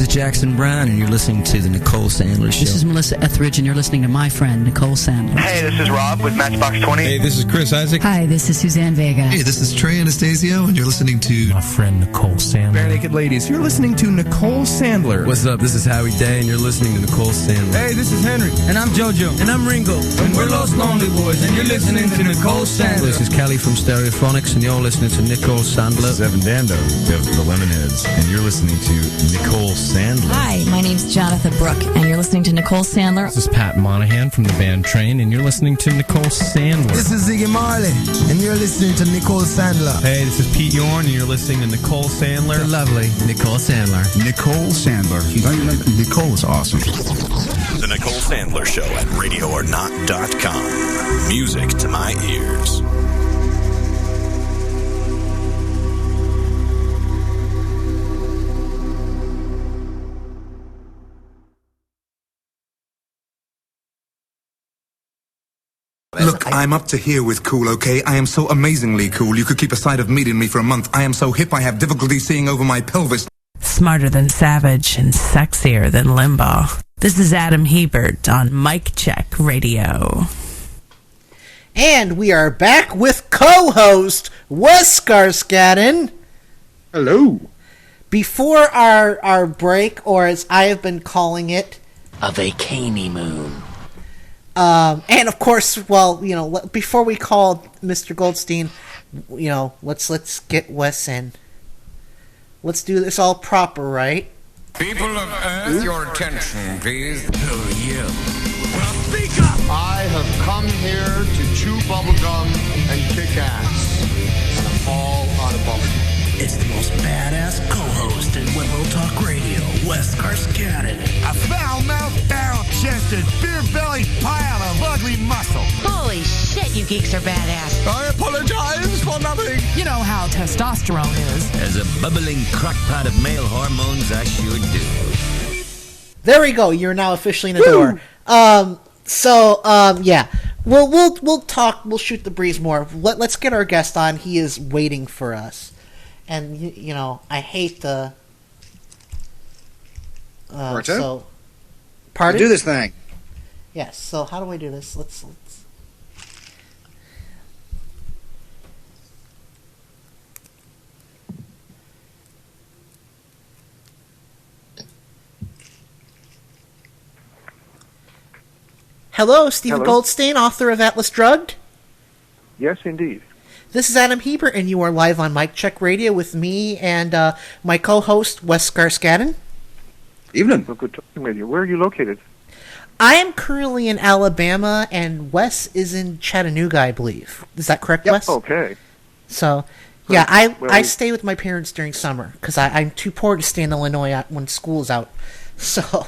Jackson Brown, and you're listening to The Nicole Sandler Show. This is Melissa Etheridge, and you're listening to my friend, Nicole Sandler. Hey, this is Rob with Matchbox 20. Hey, this is Chris Isaac. Hi, this is Suzanne Vega. Hey, this is Trey Anastasio, and you're listening to my friend Nicole Sandler. Bare Naked Ladies, you're listening to Nicole Sandler. What's up? This is Howie Day, and you're listening to Nicole Sandler. Hey, this is Henry. And I'm JoJo. And I'm Ringo. And we're Los Lonely Boys, and you're listening to Nicole Sandler. This is Kelly from Stereophonics, and you're listening to Nicole Sandler. This is Evan Dando of the Lemonheads, and you're listening to Nicole Sandler. Hi, my name's Jonathan Brooke, and you're listening to Nicole Sandler. This is Pat Monahan from the band Train, and you're listening to Nicole Sandler. This is Ziggy Marley, and you're listening to Nicole Sandler. Hey, this is Pete Yorn, and you're listening to Nicole Sandler. The lovely Nicole Sandler. Nicole Sandler. Nicole is awesome. The Nicole Sandler Show at RadioOrNot.com. Music to my ears. Look, I'm up to here with cool, okay? I am so amazingly cool. You could keep a sight of meat in me for a month. I am so hip, I have difficulty seeing over my pelvis. Smarter than Savage and sexier than Limbaugh. This is Adam Hebert on Mic Check Radio. And we are back with co-host Wes Skarsgården. Hello. Before our break, or as I have been calling it, a vacani moon. And of course, well, you know, before we call Mr. Goldstein, you know, let's get Wes in. Let's do this all proper, right? People of Earth, your attention, please. Oh, yeah. Well, speak up! I have come here to chew bubblegum and kick ass. And I'm all out of bubblegum. It's the most badass co-host in Wimble Talk Radio, Wes Skarsgården. A foul-mouthed, barrel-chested, beer-bellied pile of ugly muscle. Holy shit, you geeks are badass. I apologize for nothing. You know how testosterone is. As a bubbling crockpot of male hormones, I sure do. There we go. You're now officially in the door. Yeah. We'll talk. We'll shoot the breeze more. Let's get our guest on. He is waiting for us. And, you know, I hate the... so... Pardon? Do this thing. Yes, so how do I do this? Let's... Hello, Stephen Goldstein, author of Atlas Drugged. Yes, indeed. This is Adam Hebert, and you are live on Mic Check Radio with me and my co-host, Wes Skarsgården. Evening. So good talking with you. Where are you located? I am currently in Alabama, and Wes is in Chattanooga, I believe. Is that correct, Wes? Okay. So, yeah, I stay with my parents during summer, because I'm too poor to stay in Illinois when school's out. So,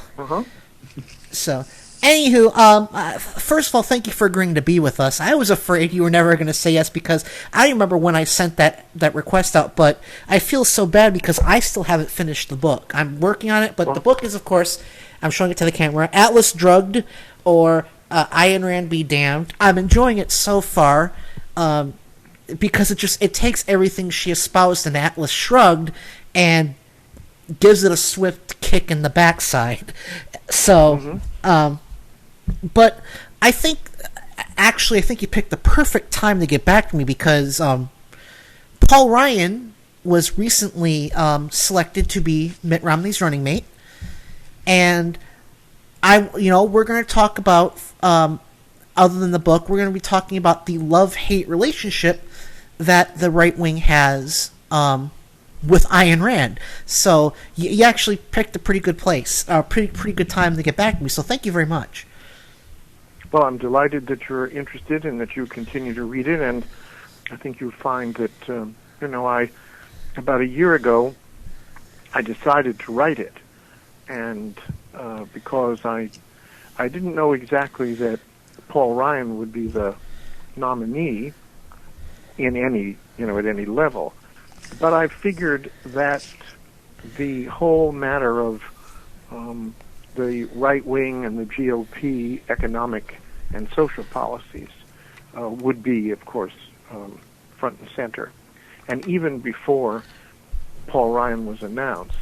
anywho, first of all, thank you for agreeing to be with us. I was afraid you were never going to say yes because I remember when I sent that request out, but I feel so bad because I still haven't finished the book. I'm working on it, but the book is, of course, I'm showing it to the camera, Atlas Drugged, or Ayn Rand Be Damned. I'm enjoying it so far because it takes everything she espoused in Atlas Shrugged and gives it a swift kick in the backside. So, but I think you picked the perfect time to get back to me because Paul Ryan was recently selected to be Mitt Romney's running mate, and we're going to talk about other than the book, we're going to be talking about the love-hate relationship that the right wing has with Ayn Rand. So you actually picked a pretty good place, pretty good time to get back to me. So thank you very much. Well, I'm delighted that you're interested and that you continue to read it, and I think you'll find that, about a year ago, I decided to write it, and because I didn't know exactly that Paul Ryan would be the nominee in any, at any level, but I figured that the whole matter of the right wing and the GOP economic and social policies would be, of course, front and center. And even before Paul Ryan was announced,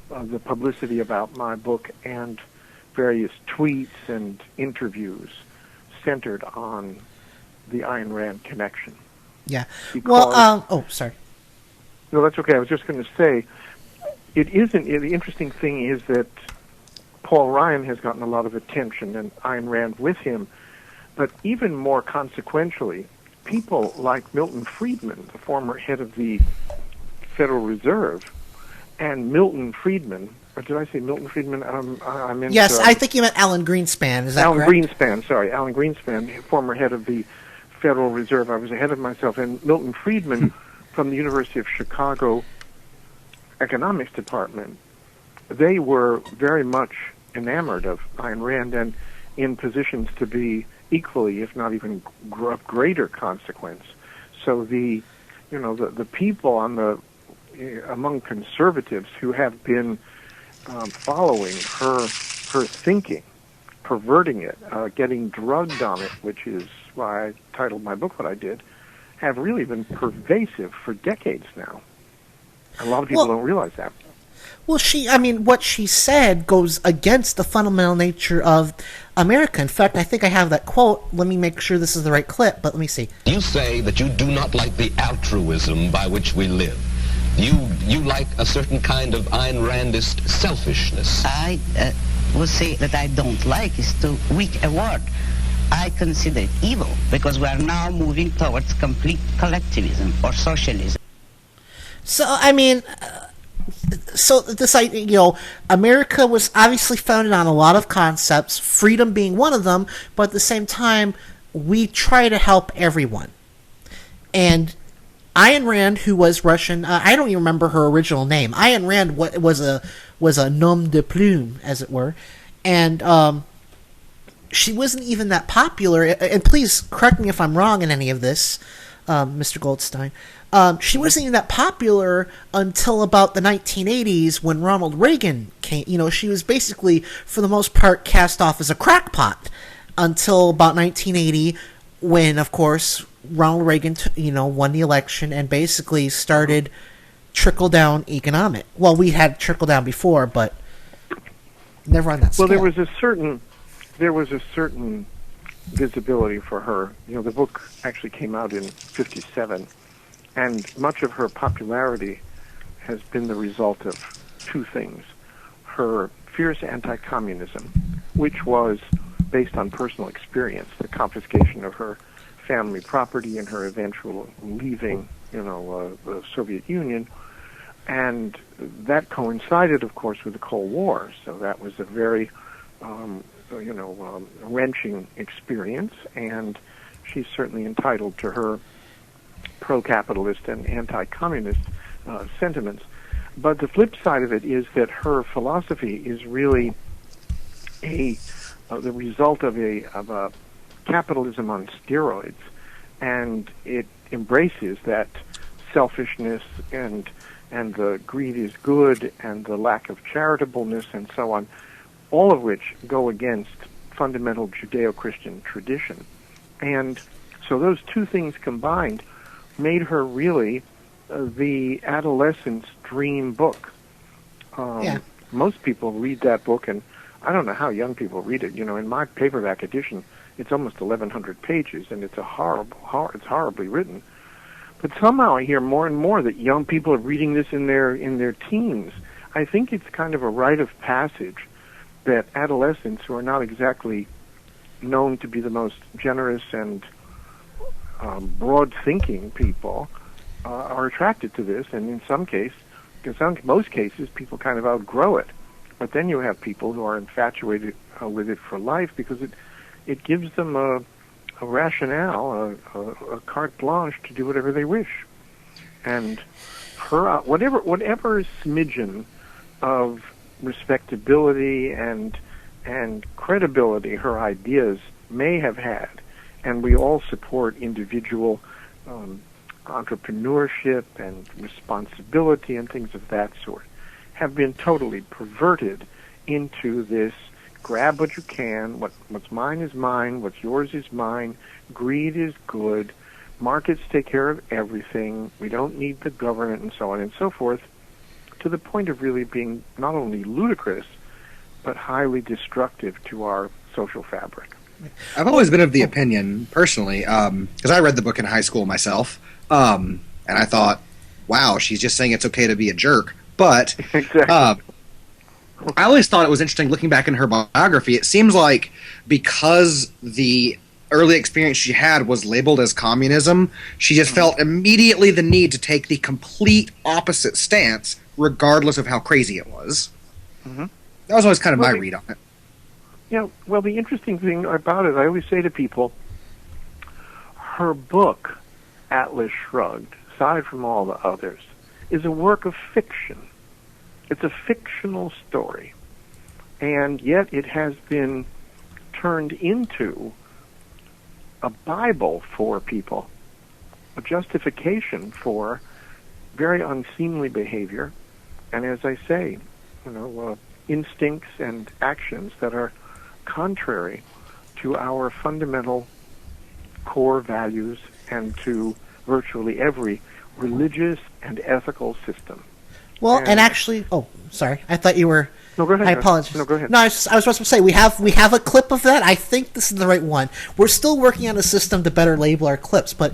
the publicity about my book and various tweets and interviews centered on the Ayn Rand connection. Yeah. Because, sorry. No, that's okay. I was just going to say, the interesting thing is that Paul Ryan has gotten a lot of attention, and Ayn Rand with him, but even more consequentially, people like Milton Friedman, the former head of the Federal Reserve, and Milton Friedman, or did I say Milton Friedman? I meant... Yes, I think you meant Alan Greenspan. Is that correct? Alan Greenspan, former head of the Federal Reserve. I was ahead of myself. And Milton Friedman from the University of Chicago Economics Department, they were very much enamored of Ayn Rand and in positions to be equally, if not even of greater consequence. So the people among conservatives who have been following her thinking, perverting it, getting drugged on it, which is why I titled my book what I did, have really been pervasive for decades now. A lot of people don't realize that. Well, what she said goes against the fundamental nature of America. In fact, I think I have that quote. Let me make sure this is the right clip, but let me see. You say that you do not like the altruism by which we live. You like a certain kind of Ayn Randist selfishness. I would say that I don't like is too weak a word. I consider it evil because we are now moving towards complete collectivism or socialism. So, this idea, America was obviously founded on a lot of concepts, freedom being one of them, but at the same time, we try to help everyone. And Ayn Rand, who was Russian, I don't even remember her original name. Ayn Rand was a nom de plume, as it were, and she wasn't even that popular. And please correct me if I'm wrong in any of this, Mr. Goldstein. She wasn't even that popular until about the 1980s when Ronald Reagan came. She was basically, for the most part, cast off as a crackpot until about 1980 when, of course, Ronald Reagan, won the election and basically started trickle-down economic. Well, we had trickle-down before, but never on that scale. Well, there was a certain visibility for her. The book actually came out in 1957, and much of her popularity has been the result of two things. Her fierce anti-communism, which was based on personal experience, the confiscation of her family property and her eventual leaving, the Soviet Union, and that coincided, of course, with the Cold War. So that was a very, wrenching experience, and she's certainly entitled to her pro-capitalist and anti-communist sentiments. But the flip side of it is that her philosophy is really the result of a capitalism on steroids, and it embraces that selfishness and the greed is good and the lack of charitableness and so on, all of which go against fundamental Judeo-Christian tradition. And so those two things combined made her really the adolescent's dream book. Most people read that book, and I don't know how young people read it. In my paperback edition, it's almost 1,100 pages, and it's it's horribly written. But somehow I hear more and more that young people are reading this in their teens. I think it's kind of a rite of passage that adolescents, who are not exactly known to be the most generous and broad-thinking people, are attracted to this, and in most cases, people kind of outgrow it. But then you have people who are infatuated with it for life because it gives them a rationale, a carte blanche to do whatever they wish. And her whatever smidgen of respectability and credibility her ideas may have had, and we all support individual entrepreneurship and responsibility and things of that sort, have been totally perverted into this grab what you can, what's mine is mine, what's yours is mine, greed is good, markets take care of everything, we don't need the government, and so on and so forth, to the point of really being not only ludicrous, but highly destructive to our social fabric. I've always been of the opinion, personally, because I read the book in high school myself, and I thought, wow, she's just saying it's okay to be a jerk. But I always thought it was interesting looking back in her biography. It seems like because the early experience she had was labeled as communism, she just felt immediately the need to take the complete opposite stance, regardless of how crazy it was. Mm-hmm. That was always kind of my read on it. Yeah, well, the interesting thing about it, I always say to people, her book, Atlas Shrugged, aside from all the others, is a work of fiction. It's a fictional story. And yet it has been turned into a Bible for people, a justification for very unseemly behavior, and as I say, instincts and actions that are contrary to our fundamental core values and to virtually every religious and ethical system. Well, and actually, sorry, I thought you were. No, go ahead. I apologize. No, go ahead. No, I was supposed to say we have a clip of that. I think this is the right one. We're still working on a system to better label our clips, but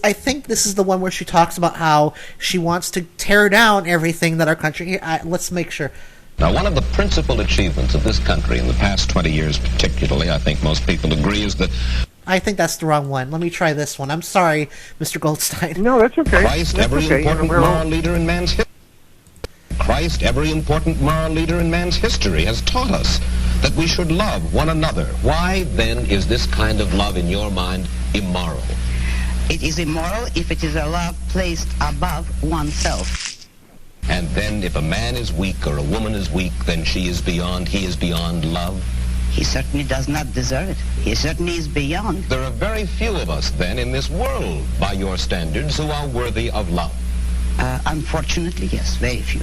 I think this is the one where she talks about how she wants to tear down everything that our country. Let's make sure. Now, one of the principal achievements of this country in the past 20 years particularly, I think most people agree, is that... I think that's the wrong one. Let me try this one. I'm sorry, Mr. Goldstein. No, that's okay. Christ, every important moral leader in man's history. Christ, every important moral leader in man's history, has taught us that we should love one another. Why, then, is this kind of love, in your mind, immoral? It is immoral if it is a love placed above oneself. And then if a man is weak or a woman is weak, then he is beyond love? He certainly does not deserve it. He certainly is beyond. There are very few of us, then, in this world, by your standards, who are worthy of love. Unfortunately, yes, very few.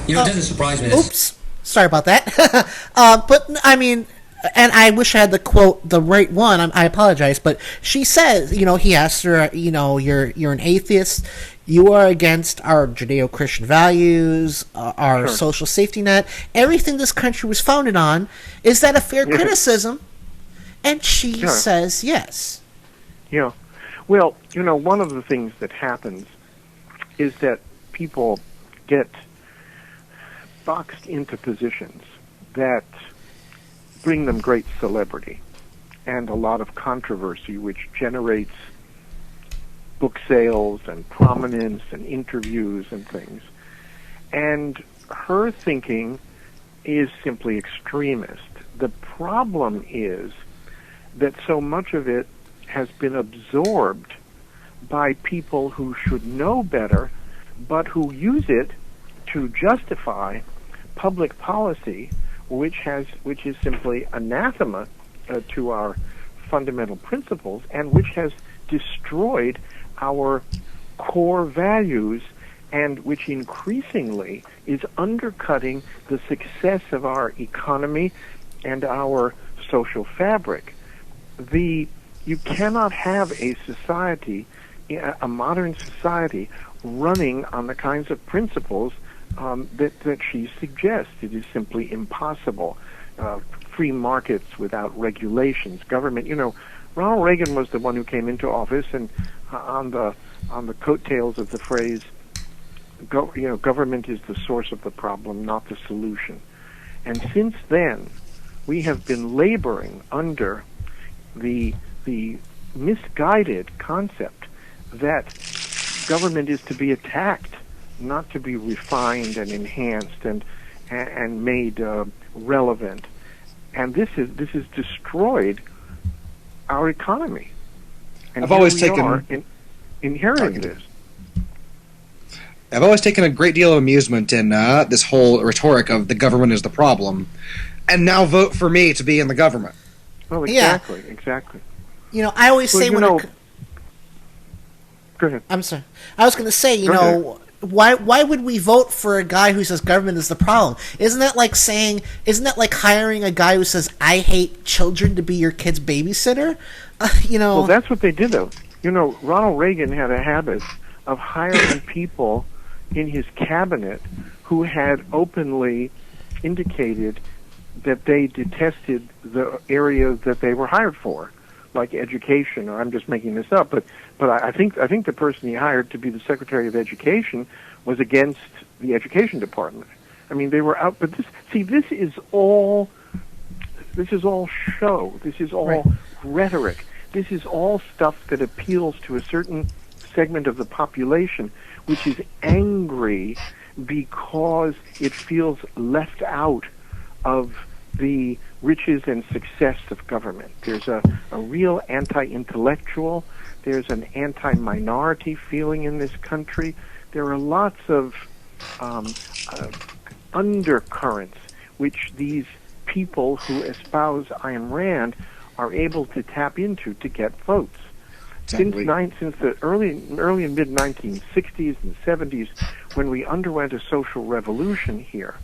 You know, it doesn't surprise me. Oops. Sorry about that. But, I mean, and I wish I had the right one. I apologize. But she says, he asked her, you're an atheist. You are against our Judeo-Christian values, our social safety net. Everything this country was founded on. Is that a fair criticism? And she says yes. Yeah. Well, one of the things that happens is that people get boxed into positions that bring them great celebrity and a lot of controversy, which generates book sales and prominence and interviews and things. And her thinking is simply extremist. The problem is that so much of it has been absorbed by people who should know better, but who use it to justify public policy, which is simply anathema to our fundamental principles, and which has destroyed our core values, and which increasingly is undercutting the success of our economy and our social fabric. You cannot have a society, a modern society, running on the kinds of principles that she suggests. It is simply impossible. Free markets without regulations, government. Ronald Reagan was the one who came into office, and on the coattails of the phrase, government is the source of the problem, not the solution. And since then, we have been laboring under the misguided concept that government is to be attacked, not to be refined and enhanced and made relevant. And this has destroyed our economy. And I've always inheriting this. I've always taken a great deal of amusement in this whole rhetoric of the government is the problem, and now vote for me to be in the government. Well, exactly. I always say Go ahead. I'm sorry. I was going to say, why would we vote for a guy who says government is the problem? Isn't that like hiring a guy who says I hate children to be your kid's babysitter? Well, that's what they did, though. Ronald Reagan had a habit of hiring people in his cabinet who had openly indicated that they detested the area that they were hired for, like education. Or I'm just making this up, but I think the person he hired to be the Secretary of Education was against the Education Department. I mean, they were out. But this is all show. This is all rhetoric. This is all stuff that appeals to a certain segment of the population, which is angry because it feels left out of the riches and success of government. There's a real anti-intellectual, there's an anti-minority feeling in this country. There are lots of undercurrents which these people who espouse Ayn Rand are able to tap into to get votes. Exactly. Since the early and mid 1960s and 70s, when we underwent a social revolution here,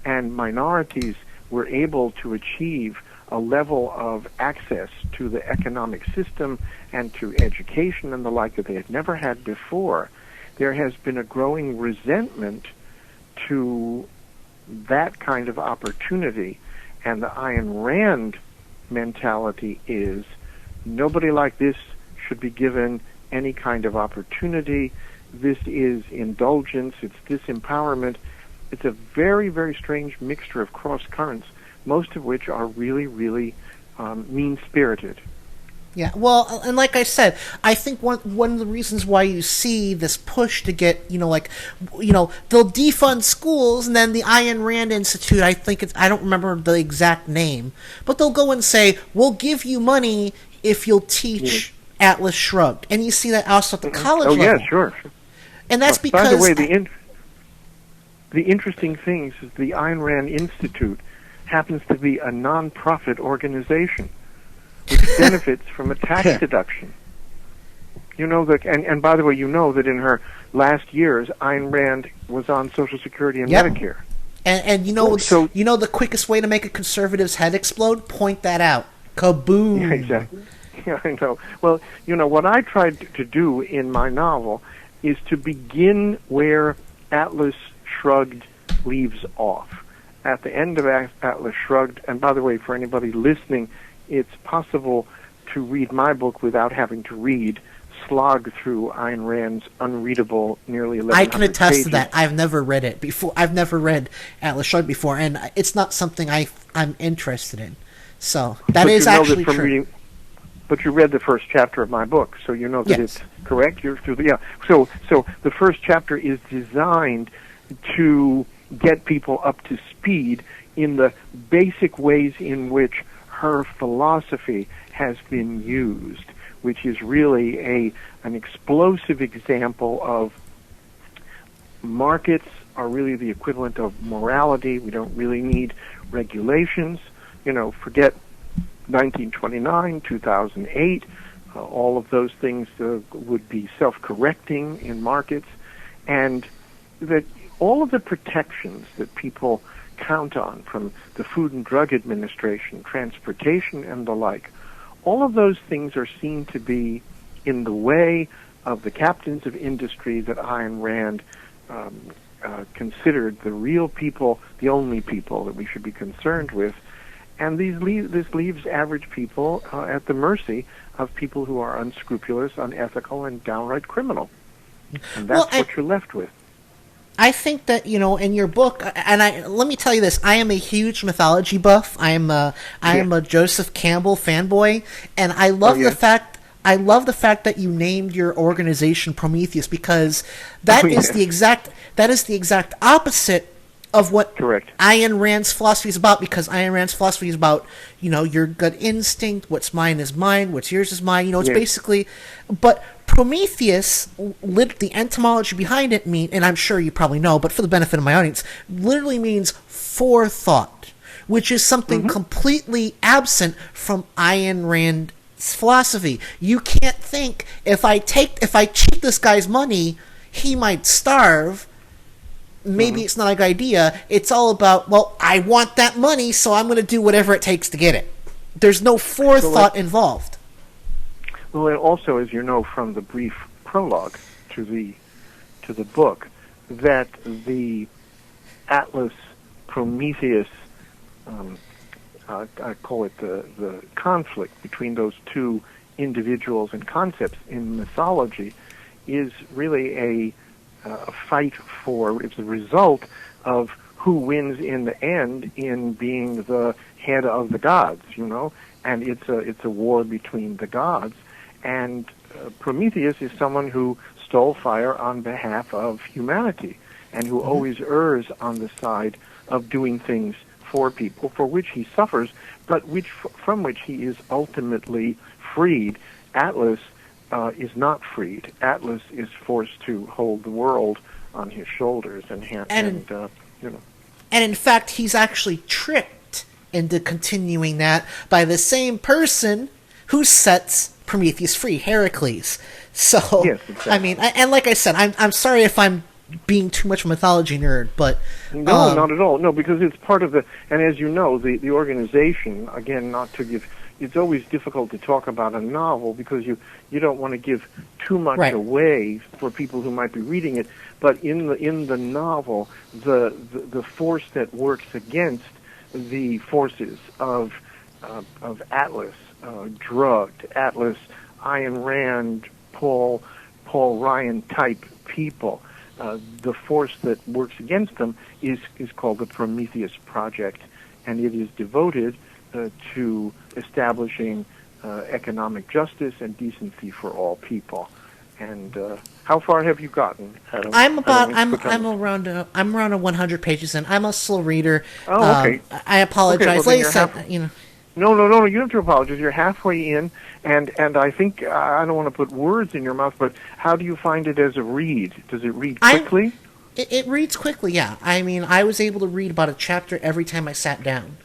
and minorities were able to achieve a level of access to the economic system and to education and the like that they had never had before, there has been a growing resentment to that kind of opportunity. And the Ayn Rand mentality is nobody like this should be given any kind of opportunity. This is indulgence. It's disempowerment. It's a very, very strange mixture of cross currents, most of which are really, really mean-spirited. Yeah, well, and like I said, I think one of the reasons why you see this push to get, they'll defund schools, and then the Ayn Rand Institute, I don't remember the exact name, but they'll go and say, we'll give you money if you'll teach Atlas Shrugged. And you see that also at the college level. Oh, yeah, sure. And that's because... By the way, the interesting thing is the Ayn Rand Institute happens to be a non-profit organization which benefits from a tax deduction. You know that, and by the way, you know that in her last years, Ayn Rand was on Social Security and Medicare. And the quickest way to make a conservative's head explode? Point that out. Kaboom! Yeah, exactly. Yeah, I know. Well, what I tried to do in my novel is to begin where Atlas Shrugged leaves off. At the end of Atlas Shrugged, and by the way, for anybody listening, it's possible to read my book without having to slog through Ayn Rand's unreadable, nearly 1,100 I can attest pages. to that. I've never read it before. I've never read Atlas Shrugged before, and it's not something I'm interested in. So that is actually true. But you read the first chapter of my book, so you know that it's correct. You're through So the first chapter is designed to get people up to speed in the basic ways in which her philosophy has been used, which is really an explosive example of markets are really the equivalent of morality. We don't really need regulations. Forget 1929, 2008. All of those things would be self-correcting in markets, and that all of the protections that people count on from the Food and Drug Administration, transportation, and the like, all of those things are seen to be in the way of the captains of industry that Ayn Rand considered the real people, the only people that we should be concerned with. And this leaves average people at the mercy of people who are unscrupulous, unethical, and downright criminal. And that's what you're left with. I think that, in your book, and let me tell you this, I am a huge mythology buff. I am a Joseph Campbell fanboy, and I love the fact that you named your organization Prometheus, because that is the exact opposite of what Ayn Rand's philosophy is about, because Ayn Rand's philosophy is about, your gut instinct, what's mine is mine, what's yours is mine, it's basically, but Prometheus, the etymology behind it and I'm sure you probably know, but for the benefit of my audience, literally means forethought, which is something completely absent from Ayn Rand's philosophy. You can't think, if I cheat this guy's money, he might starve. Maybe it's not a good idea. It's all about, I want that money, so I'm going to do whatever it takes to get it. There's no forethought involved. Well, and also, as you know from the brief prologue to the book, that the Atlas Prometheus, I call it the conflict between those two individuals and concepts in mythology, is really a fight for, it's a result of who wins in the end in being the head of the gods, and it's a war between the gods. And Prometheus is someone who stole fire on behalf of humanity, and who always errs on the side of doing things for people, for which he suffers, but from which he is ultimately freed. Atlas is not freed. Atlas is forced to hold the world on his shoulders, and in fact, he's actually tricked into continuing that by the same person who sets Prometheus free, Heracles. So, yes, exactly. I mean, and like I said, I'm sorry if I'm being too much of a mythology nerd, but no, not at all. No, because it's part of the, and as you know, the organization, again, not to give, it's always difficult to talk about a novel because you don't want to give too much away for people who might be reading it. But in the novel, the force that works against the forces of Atlas, drugged Atlas, Ayn Rand, Paul Ryan type people, the force that works against them is called the Prometheus Project, and it is devoted to establishing economic justice and decency for all people. And how far have you gotten, Adam? I'm around 100 pages in. I'm a slow reader. Oh, okay. I apologize. Okay, well, like I said, No, you don't have to apologize. You're halfway in, and I think, I don't want to put words in your mouth, but how do you find it as a read? Does it read quickly? It reads quickly, yeah. I mean, I was able to read about a chapter every time I sat down.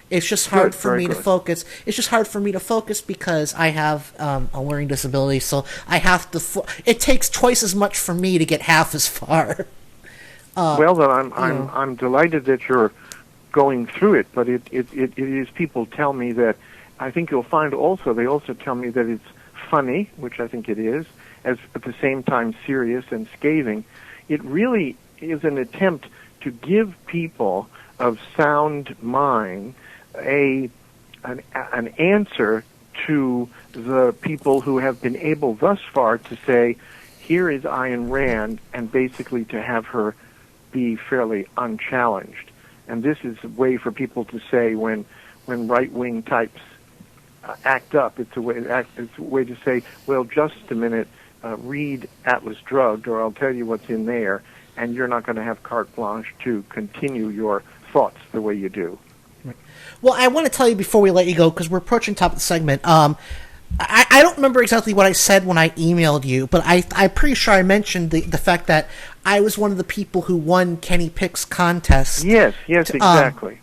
It's just hard for me to focus. It's just hard for me to focus because I have a learning disability, so I have to. It takes twice as much for me to get half as far. Well, then I'm delighted that you're going through it, but it is, people tell me that, I think you'll find also, they also tell me that it's funny, which I think it is, as at the same time serious and scathing. It really is an attempt to give people of sound mind an answer to the people who have been able thus far to say, here is Ayn Rand, and basically to have her be fairly unchallenged. And this is a way for people to say when right-wing types act up. It's a way to say, well, just a minute, read Atlas Drugged, or I'll tell you what's in there, and you're not going to have carte blanche to continue your thoughts the way you do. Well, I want to tell you before we let you go, because we're approaching the top of the segment. I don't remember exactly what I said when I emailed you, but I'm pretty sure I mentioned the fact that I was one of the people who won Kenny Pick's contest. Yes, exactly.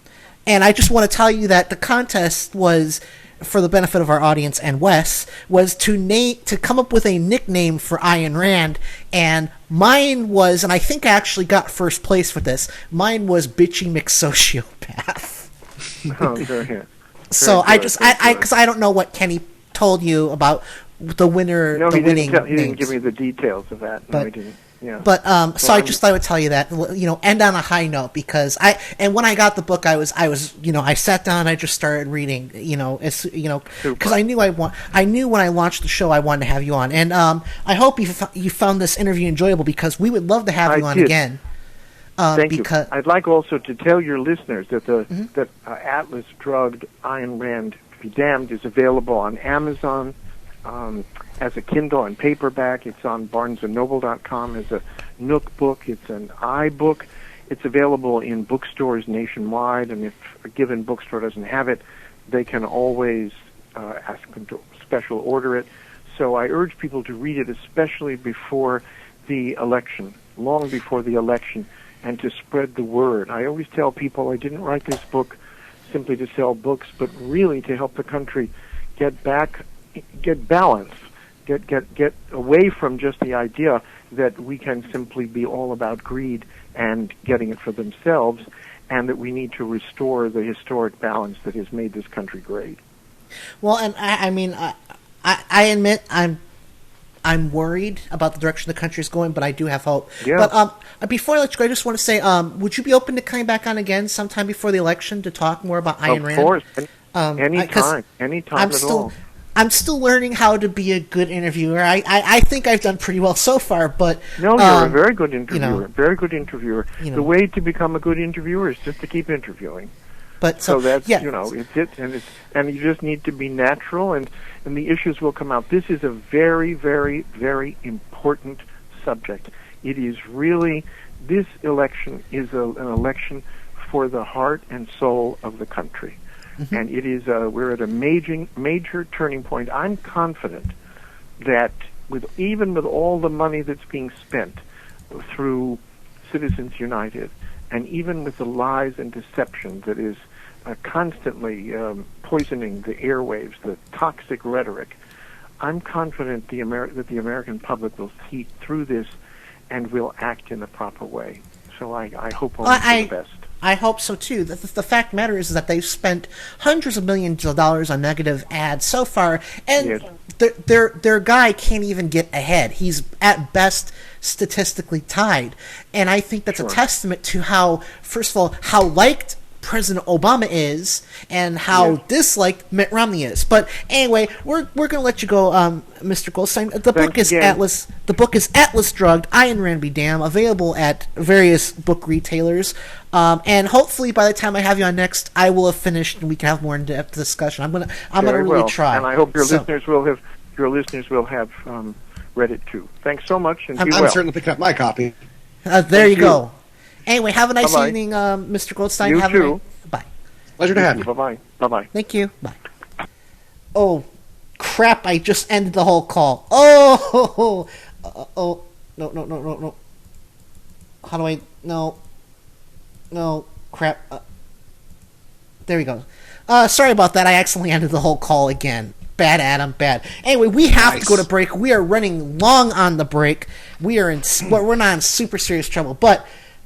And I just want to tell you that the contest was, for the benefit of our audience and Wes, was to come up with a nickname for Ayn Rand, and mine was, and I think I actually got first place with this, mine was Bitchy McSociopath. Oh, very good. So because I don't know what Kenny told you about the winner. No, he didn't give me the details of that. No, he didn't. Yeah. But so I just thought I would tell you that, end on a high note, because when I got the book, I sat down and I just started reading, because I knew when I launched the show I wanted to have you on, and I hope you found this interview enjoyable, because we would love to have you on again. Thank you. I'd like also to tell your listeners that that Atlas Drugged, Ayn Rand Be Damned is available on Amazon as a Kindle and paperback. It's on BarnesandNoble.com as a Nook book. It's an iBook. It's available in bookstores nationwide, and if a given bookstore doesn't have it, they can always ask them to special order it. So I urge people to read it, especially before the election, long before the election, and to spread the word. I always tell people I didn't write this book simply to sell books, but really to help the country get balance, get away from just the idea that we can simply be all about greed and getting it for themselves, and that we need to restore the historic balance that has made this country great. Well, and I admit I'm worried about the direction the country is going, but I do have hope. Yeah. But before I let you go, I just want to say, would you be open to coming back on again sometime before the election to talk more about Ayn Rand? Of course. Anytime at all. I'm still learning how to be a good interviewer. I think I've done pretty well so far, but... No, you're a very good interviewer. You know, very good interviewer. The way to become a good interviewer is just to keep interviewing. But so that's, it's it, and you just need to be natural, and the issues will come out. This is a very, very, very important subject. It is really, this election is an election for the heart and soul of the country. Mm-hmm. And it is, we're at a major turning point. I'm confident that even with all the money that's being spent through Citizens United, and even with the lies and deception that is constantly poisoning the airwaves, the toxic rhetoric, I'm confident that the American public will see through this and will act in the proper way. So I hope only for the best. I hope so too. The fact of the matter is that they've spent hundreds of millions of dollars on negative ads so far, and their guy can't even get ahead. He's at best statistically tied, and I think that's a testament to how, first of all, how liked President Obama is and how disliked Mitt Romney is. But anyway, we're going to let you go, Mr. Goldstein. The book is Atlas. The book is Atlas Drugged, Ayn Rand be damned, available at various book retailers. And hopefully, by the time I have you on next, I will have finished and we can have more in-depth discussion. I'm gonna really try. And I hope your listeners will have read it too. Thanks so much, and I'm certainly picking up my copy. There you go. Anyway, have a nice evening, Mr. Goldstein. You too. Bye. Pleasure to have you. Bye-bye. Bye-bye. Thank you. Bye. Oh, crap, I just ended the whole call. Oh, no. How do I... No, crap. There we go. Sorry about that. I accidentally ended the whole call again. Bad, Adam, bad. Anyway, we have to go to break. We are running long on the break. We're not in super serious trouble, but...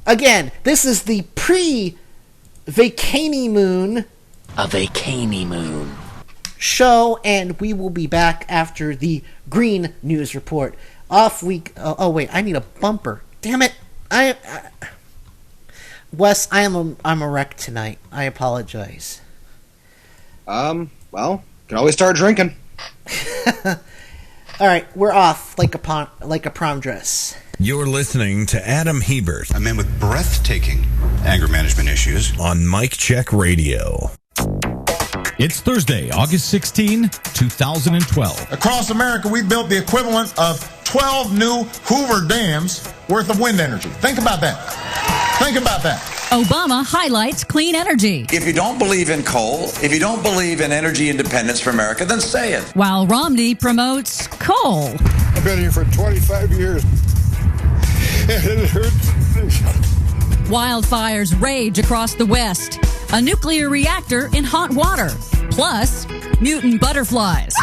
Again, this is the pre-Vacany Moon. A Vacany Moon. Show, and we will be back after the Green News Report. Oh, wait, I need a bumper. Damn it. Wes, I'm a wreck tonight. I apologize. Well, can always start drinking. All right, we're off like a prom dress. You're listening to Adam Hebert, a man with breathtaking anger management issues, on Mike Check Radio. It's Thursday, August 16, 2012. Across America, we built the equivalent of 12 new Hoover dams worth of wind energy. Think about that. Think about that. Obama highlights clean energy. If you don't believe in coal, if you don't believe in energy independence for America, then say it. While Romney promotes coal. I've been here for 25 years. And it hurts. Wildfires rage across the West. A nuclear reactor in hot water. Plus, mutant butterflies.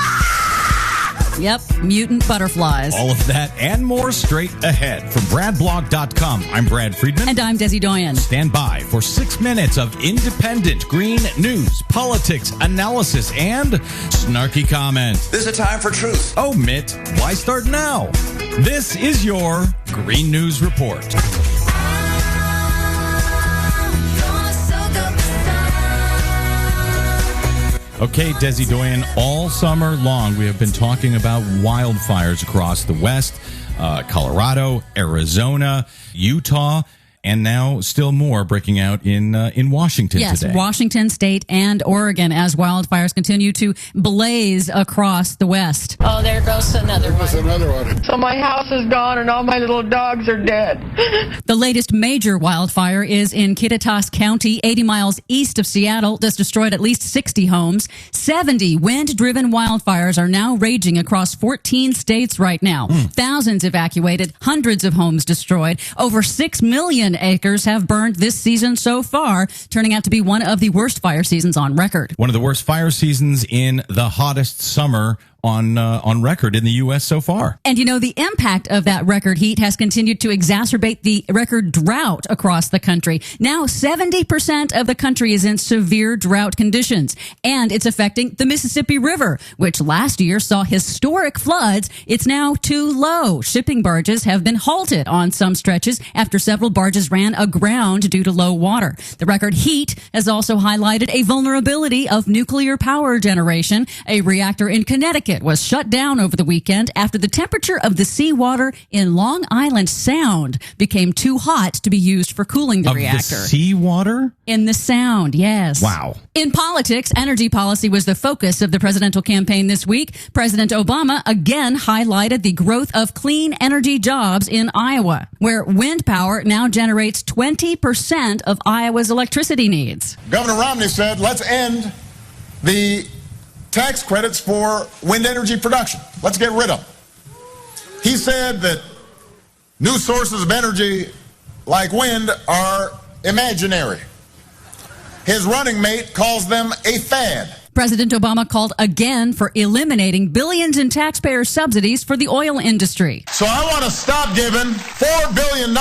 Yep, mutant butterflies. All of that and more straight ahead. From BradBlog.com, I'm Brad Friedman. And I'm Desi Doyen. Stand by for 6 minutes of independent green news, politics, analysis, and snarky comment. This is a time for truth. Oh, Mitt, why start now? This is your Green News Report. Okay, Desi Doyen, all summer long we have been talking about wildfires across the West, Colorado, Arizona, Utah, and now still more breaking out in Washington today. Yes, Washington State and Oregon as wildfires continue to blaze across the West. Oh, there goes another one. So my house is gone and all my little dogs are dead. The latest major wildfire is in Kittitas County, 80 miles east of Seattle. That's destroyed at least 60 homes. 70 wind-driven wildfires are now raging across 14 states right now. Thousands evacuated, hundreds of homes destroyed. Over 6 million acres have burned this season so far, turning out to be one of the worst fire seasons on record. One of the worst fire seasons in the hottest summer on record in the U.S. so far. And you know, the impact of that record heat has continued to exacerbate the record drought across the country. Now 70% of the country is in severe drought conditions, and it's affecting the Mississippi River, which last year saw historic floods. It's now too low. Shipping barges have been halted on some stretches after several barges ran aground due to low water. The record heat has also highlighted a vulnerability of nuclear power generation. A reactor in Connecticut was shut down over the weekend after the temperature of the seawater in Long Island Sound became too hot to be used for cooling the reactor. The seawater? In the Sound, yes. Wow. In politics, energy policy was the focus of the presidential campaign this week. President Obama again highlighted the growth of clean energy jobs in Iowa, where wind power now generates 20% of Iowa's electricity needs. Governor Romney said, let's end the tax credits for wind energy production. Let's get rid of them. He said that new sources of energy like wind are imaginary. His running mate calls them a fad. President Obama called again for eliminating billions in taxpayer subsidies for the oil industry. So I want to stop giving $4 billion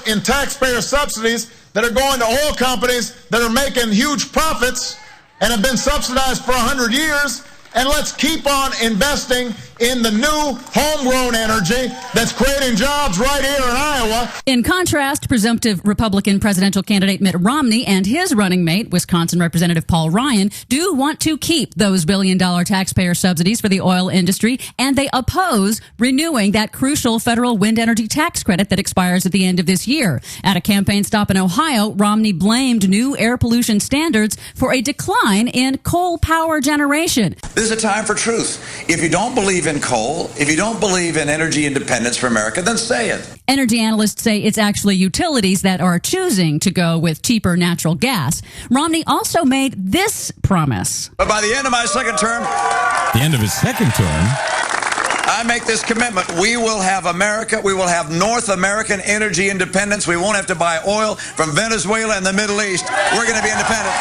in taxpayer subsidies that are going to oil companies that are making huge profits and have been subsidized for 100 years. And let's keep on investing in the new homegrown energy that's creating jobs right here in Iowa. In contrast, presumptive Republican presidential candidate Mitt Romney and his running mate, Wisconsin Representative Paul Ryan, do want to keep those billion-dollar taxpayer subsidies for the oil industry, and they oppose renewing that crucial federal wind energy tax credit that expires at the end of this year. At a campaign stop in Ohio, Romney blamed new air pollution standards for a decline in coal power generation. This is a time for truth. If you don't believe in coal, if you don't believe in energy independence for America, then say it. Energy analysts say it's actually utilities that are choosing to go with cheaper natural gas. Romney also made this promise. But by the end of my second term, the end of his second term, I make this commitment. We will have America. We will have North American energy independence. We won't have to buy oil from Venezuela and the Middle East. We're going to be independent.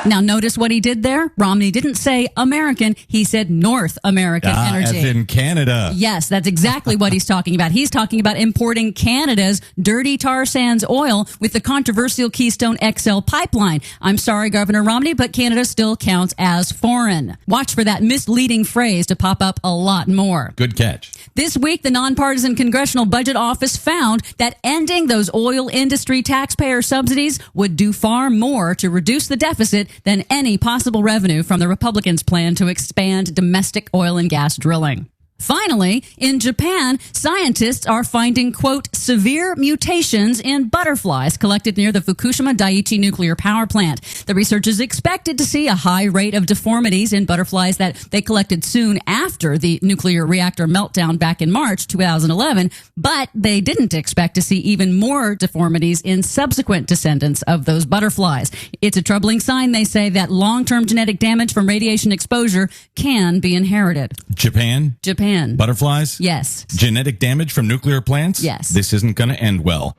Now, notice what he did there. Romney didn't say American. He said North American energy. As in Canada. Yes, that's exactly what he's talking about. He's talking about importing Canada's dirty tar sands oil with the controversial Keystone XL pipeline. I'm sorry, Governor Romney, but Canada still counts as foreign. Watch for that misleading phrase to pop up a lot more. Good catch. This week, the Nonpartisan Congressional Budget Office found that ending those oil industry taxpayer subsidies would do far more to reduce the deficit than any possible revenue from the Republicans' plan to expand domestic oil and gas drilling. Finally, in Japan, scientists are finding, quote, severe mutations in butterflies collected near the Fukushima Daiichi nuclear power plant. The researchers expected to see a high rate of deformities in butterflies that they collected soon after the nuclear reactor meltdown back in March 2011, but they didn't expect to see even more deformities in subsequent descendants of those butterflies. It's a troubling sign, they say, that long-term genetic damage from radiation exposure can be inherited. Japan? Butterflies? Yes. Genetic damage from nuclear plants? Yes. This isn't going to end well.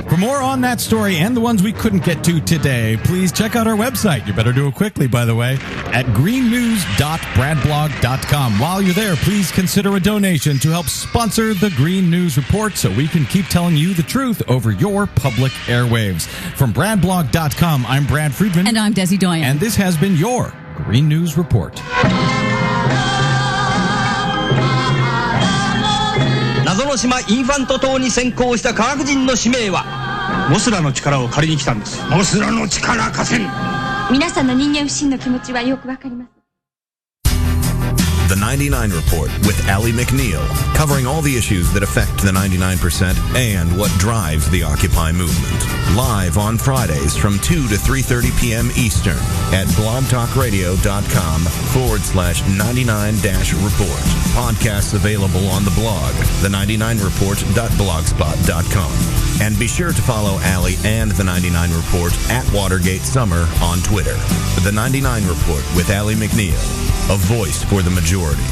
For more on that story and the ones we couldn't get to today, please check out our website. You better do it quickly, by the way, at greennews.bradblog.com. While you're there, please consider a donation to help sponsor the Green News Report so we can keep telling you the truth over your public airwaves. From bradblog.com, I'm Brad Friedman. And I'm Desi Doyen. And this has been your Green News Report. 謎の島インファント島に先行した科学人の使命はモスラの力を借りに来たんです。モスラの力貸せん。皆さんの人間不信の気持ちはよくわかります。 The 99 Report with Allie McNeil, covering all the issues that affect the 99% and what drives the Occupy movement. Live on Fridays from 2 to 3:30 p.m. Eastern at blogtalkradio.com/99-report. Podcasts available on the blog, the99report.blogspot.com. And be sure to follow Allie and the 99 Report at Watergate Summer on Twitter. The 99 Report with Allie McNeil, a voice for the majority.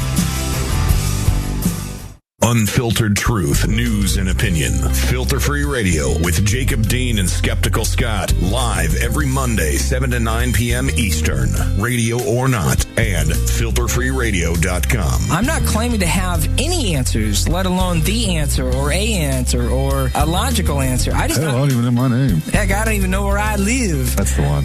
Unfiltered truth, news, and opinion. Filter Free Radio with Jacob Dean and Skeptical Scott. Live every Monday, 7 to 9 p.m. Eastern. Radio or not. And filterfreeradio.com. I'm not claiming to have any answers, let alone the answer or a answer or a logical answer. I don't even know my name. Heck, I don't even know where I live. That's the one.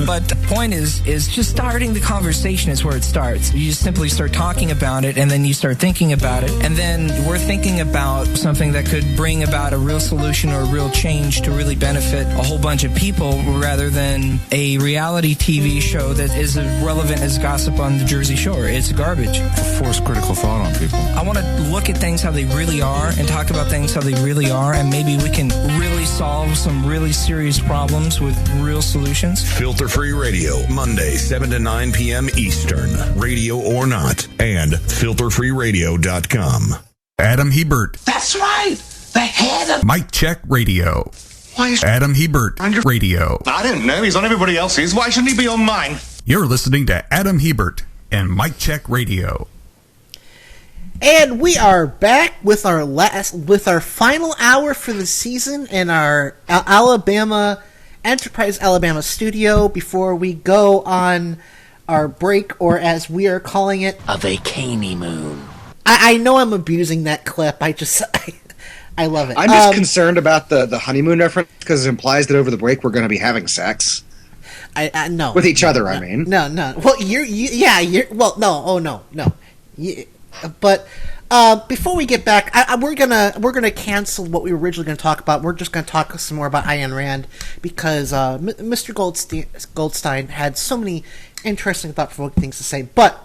But the point is just starting the conversation is where it starts. You just simply start talking about it, and then you start thinking about it, and then we're thinking about something that could bring about a real solution or a real change to really benefit a whole bunch of people, rather than a reality TV show that is as relevant as gossip on the Jersey Shore. It's garbage. Force critical thought on people. I want to look at things how they really are and talk about things how they really are, and maybe we can really solve some really serious problems with real solutions. Filter Free Radio, Monday, 7 to 9 p.m. Eastern. Radio or not. And filterfreeradio.com. Adam Hebert. That's right. The head of Mic Check Radio. Why is Adam Hebert Radio. I don't know. He's on everybody else's. Why shouldn't he be on mine? You're listening to Adam Hebert and Mic Check Radio. And we are back with our final hour for the season in our Enterprise Alabama studio before we go on our break, or as we are calling it, a vacani moon. I know I'm abusing that clip. I love it. I'm just concerned about the honeymoon reference because it implies that over the break we're going to be having sex. No. With each other, I mean. No. Well, no. But before we get back, we're gonna cancel what we were originally going to talk about. We're just going to talk some more about Ayn Rand because Mr. Goldstein had so many interesting, thought-provoking things to say. But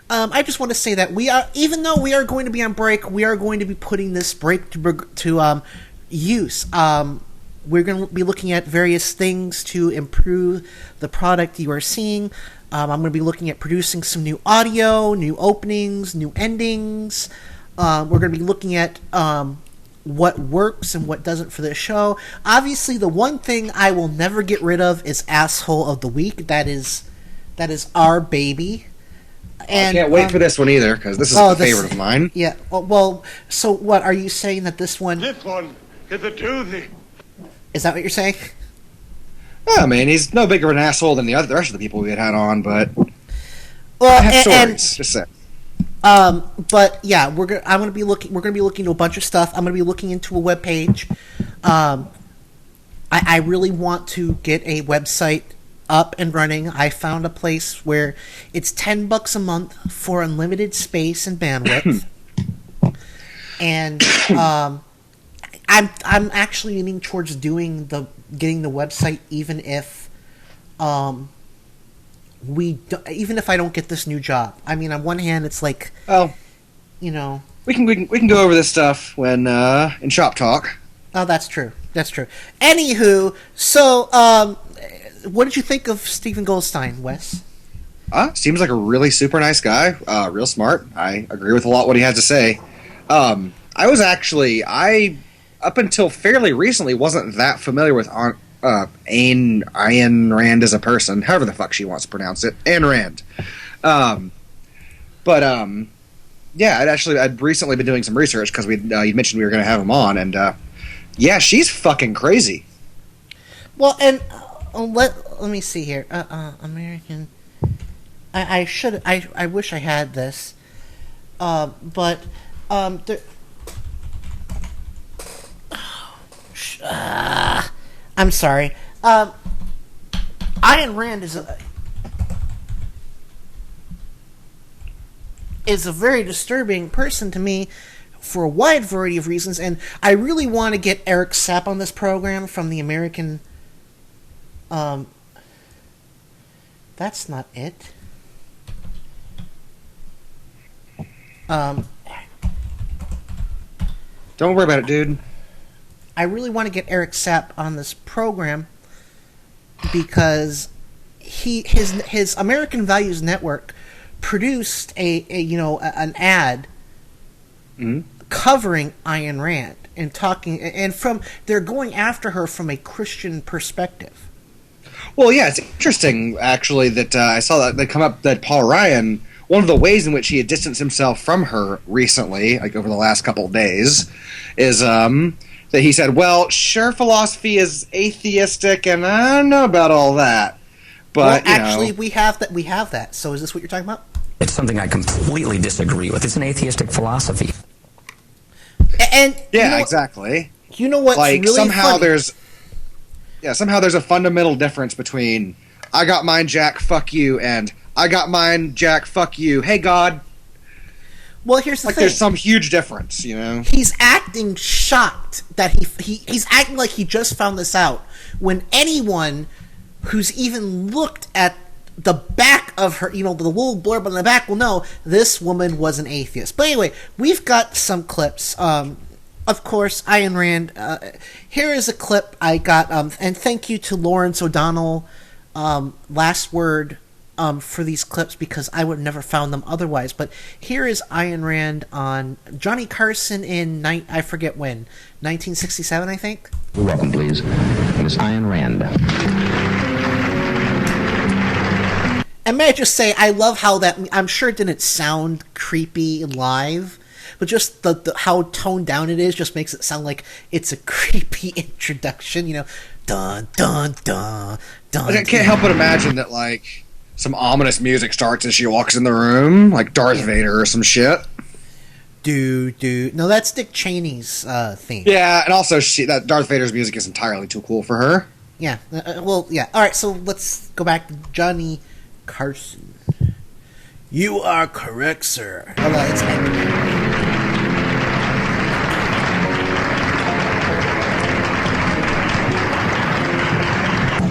I just want to say that even though we are going to be on break, we are going to be putting this break to use. We're going to be looking at various things to improve the product you are seeing. I'm going to be looking at producing some new audio, new openings, new endings. We're going to be looking at what works and what doesn't for this show. Obviously, the one thing I will never get rid of is Asshole of the Week. That is our baby. And I can't wait for this one either, because this is a favorite of mine. Yeah. Well, so what are you saying that this one? This one is a doozy. Is that what you're saying? Yeah, man, he's no bigger of an asshole than the rest of the people we had on, but well, I have stories. Just saying. But yeah, we're gonna be looking into a bunch of stuff. I'm gonna be looking into a web page. I really want to get a website up and running. I found a place where it's $10 a month for unlimited space and bandwidth, and I'm actually leaning towards getting the website, even if even if I don't get this new job. I mean, on one hand, it's like, we can go over this stuff when in shop talk. Oh, that's true. Anywho, so what did you think of Stephen Goldstein, Wes? Seems like a really super nice guy. Real smart. I agree with a lot what he had to say. I up until fairly recently wasn't that familiar with Ayn Rand as a person, however the fuck she wants to pronounce it, Ayn Rand. I'd recently been doing some research because you mentioned we were going to have him on, and yeah, she's fucking crazy. Well, and let me see here. American. I wish I had this, but I'm sorry. Ayn Rand is a very disturbing person to me for a wide variety of reasons, and I really want to get Eric Sapp on this program from the American. That's not it. Don't worry about it, dude. I really want to get Eric Sapp on this program because his American Values Network produced an ad covering Ayn Rand and talking, and they're going after her from a Christian perspective. Well, yeah, it's interesting actually that I saw that they come up that Paul Ryan one of the ways in which he had distanced himself from her recently, like over the last couple of days, is that he said, well, sure, philosophy is atheistic, and I don't know about all that. But, well, actually, we have that. So is this what you're talking about? It's something I completely disagree with. It's an atheistic philosophy. And yeah, exactly. You know what's like, really somehow funny? somehow there's a fundamental difference between I got mine, Jack, fuck you, and I got mine, Jack, fuck you. Hey, God. Well, here's the like thing. There's some huge difference, you know. He's acting shocked that he's acting like he just found this out when anyone who's even looked at the back of her, the little blurb on the back will know this woman was an atheist. But anyway, we've got some clips. Of course, Ayn Rand. Here is a clip I got, and thank you to Lawrence O'Donnell, Last Word, for these clips, because I would have never found them otherwise. But here is Ayn Rand on Johnny Carson in, I forget when, 1967, I think? Welcome, please, Miss Ayn Rand. And may I just say, I love how that, I'm sure it didn't sound creepy live, but just the how toned down it is just makes it sound like it's a creepy introduction, dun, dun, dun, dun. I can't help but imagine that, like, some ominous music starts as she walks in the room, like Darth Vader or some shit. No, that's Dick Cheney's theme. Yeah, and also that Darth Vader's music is entirely too cool for her. Yeah, yeah. All right, so let's go back to Johnny Carson. You are correct, sir. It's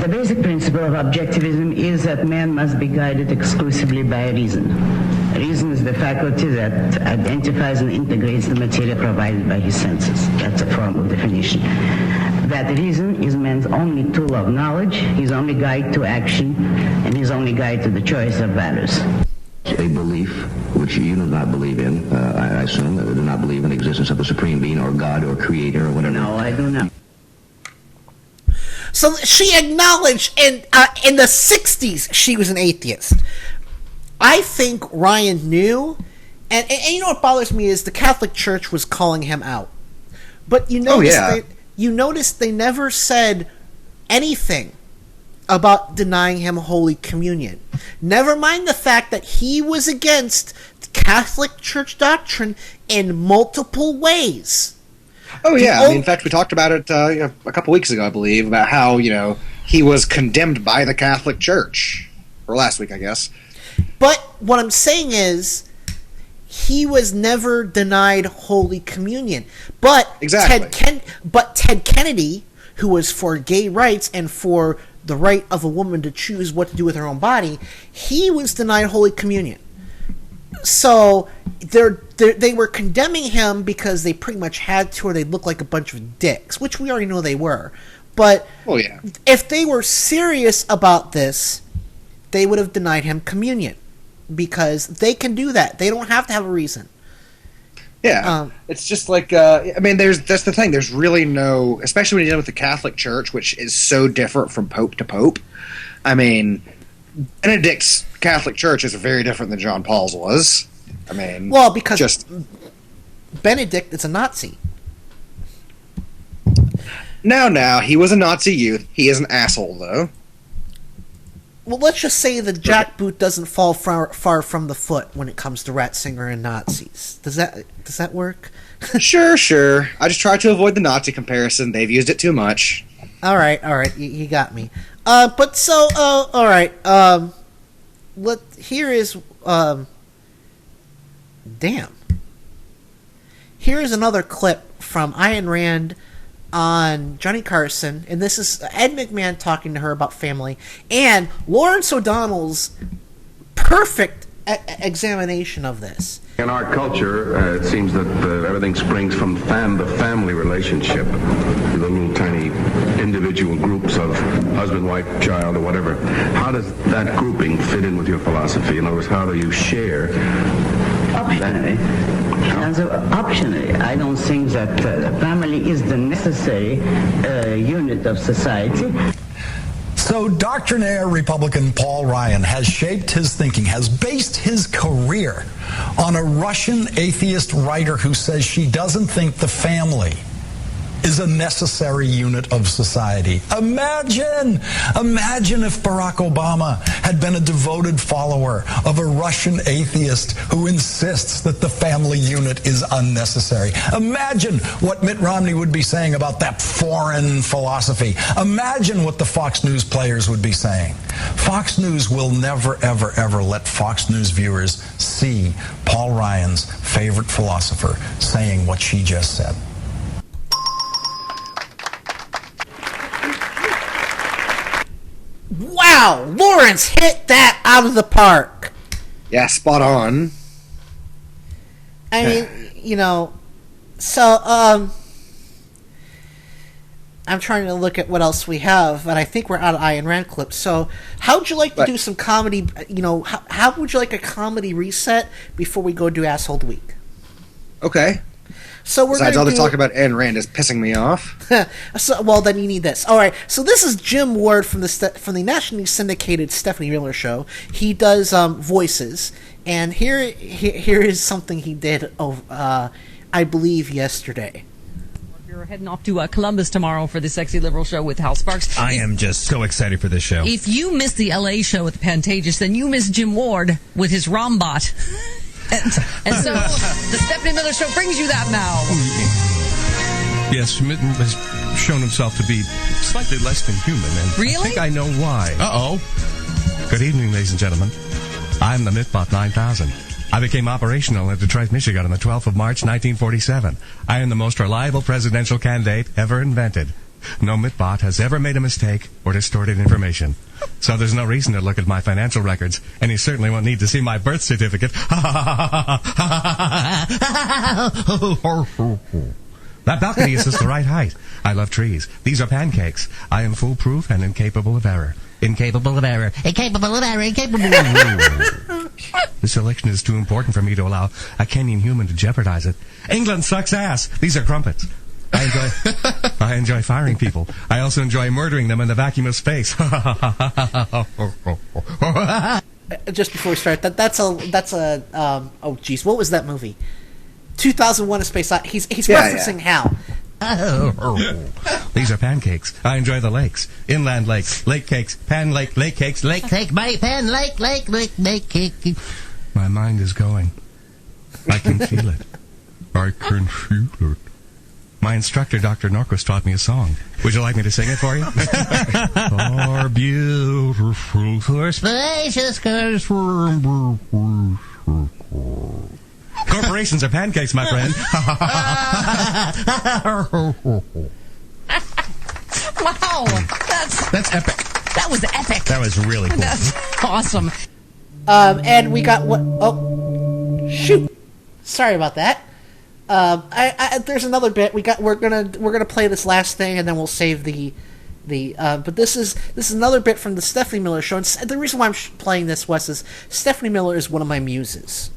The basic principle of objectivism is that man must be guided exclusively by reason. Reason is the faculty that identifies and integrates the material provided by his senses. That's a formal definition. That reason is man's only tool of knowledge, his only guide to action, and his only guide to the choice of values. A belief which you do not believe in, I assume, do not believe in the existence of a supreme being or God or creator or whatever. No, I do not. So she acknowledged in the 60s she was an atheist. I think Ryan knew, and you know what bothers me is the Catholic Church was calling him out. But you notice they never said anything about denying him Holy Communion. Never mind the fact that he was against Catholic Church doctrine in multiple ways. Oh, yeah. In fact, we talked about it a couple weeks ago, I believe, about how, he was condemned by the Catholic Church. Or last week, I guess. But what I'm saying is, he was never denied Holy Communion. But exactly. Ted Kennedy, who was for gay rights and for the right of a woman to choose what to do with her own body, he was denied Holy Communion. So they were condemning him because they pretty much had to, or they looked like a bunch of dicks, which we already know they were. But if they were serious about this, they would have denied him communion, because they can do that. They don't have to have a reason. Yeah, it's just like that's the thing. There's really no, especially when you deal with the Catholic Church, which is so different from pope to pope. I mean, Benedict's Catholic Church is very different than John Paul's was. Because Benedict is a Nazi. No, he was a Nazi youth. He is an asshole, though. Well, let's just say the jackboot doesn't fall far from the foot when it comes to Ratzinger and Nazis. Does that work? Sure. I just try to avoid the Nazi comparison. They've used it too much. All right. You got me. All right. Here is Here is another clip from Ayn Rand on Johnny Carson, and this is Ed McMahon talking to her about family, and Lawrence O'Donnell's perfect examination of this. In our culture, it seems that everything springs from the family relationship, the little tiny individual groups of husband, wife, child, or whatever. How does that grouping fit in with your philosophy? In other words, how do you share? Optionally, I don't think that family is the necessary unit of society. So doctrinaire Republican Paul Ryan has shaped his thinking, has based his career on a Russian atheist writer who says she doesn't think the family is a necessary unit of society. Imagine if Barack Obama had been a devoted follower of a Russian atheist who insists that the family unit is unnecessary. Imagine what Mitt Romney would be saying about that foreign philosophy. Imagine what the Fox News players would be saying. Fox News will never, ever, ever let Fox News viewers see Paul Ryan's favorite philosopher saying what she just said. Wow, Lawrence hit that out of the park. Yeah, spot on. I mean, so I'm trying to look at what else we have, and I think we're out of Ayn Rand clips. So how would you like to do some comedy, how would you like a comedy reset before we go do Asshole of the Week? Okay. So we're Besides, all the talk about Ayn Rand is pissing me off. Well, then you need this. All right. So this is Jim Ward from the nationally syndicated Stephanie Miller Show. He does voices, and here is something he did. I believe yesterday. You're heading off to Columbus tomorrow for the Sexy Liberal Show with Hal Sparks. I am just so excited for this show. If you miss the LA show with Pantages, then you miss Jim Ward with his Rombot. And so the Stephanie Miller Show brings you that now. Yes, Mitten has shown himself to be slightly less than human, and really? I think I know why. Good evening, ladies and gentlemen. I'm the Mythbot 9000. I became operational in Detroit, Michigan on the 12th of March, 1947. I am the most reliable presidential candidate ever invented. No Mythbot has ever made a mistake or distorted information. So there's no reason to look at my financial records, and you certainly won't need to see my birth certificate. That balcony is just the right height. I love trees. These are pancakes. I am foolproof and incapable of error. Incapable of error. Incapable of error. Incapable of error. This election is too important for me to allow a Kenyan human to jeopardize it. England sucks ass. These are crumpets. I enjoy firing people. I also enjoy murdering them in the vacuum of space. Just before we start, that's a oh geez, what was that movie? 2001: A Space Odyssey. He's referencing Hal. These are pancakes. I enjoy the lakes. Inland lakes, lake cakes, pan lake cakes, lake cake, pan lake cake. My mind is going. I can feel it. I can feel it. My instructor, Dr. Norquist, taught me a song. Would you like me to sing it for you? For beautiful, for spacious, corporations are pancakes, my friend. Wow, that's epic. That was epic. That was really cool. That's awesome. And we got what? Oh, shoot! Sorry about that. There's another bit we're gonna play this last thing, and then we'll save but this is another bit from the Stephanie Miller Show. And the reason why I'm playing this, Wes, is Stephanie Miller is one of my muses.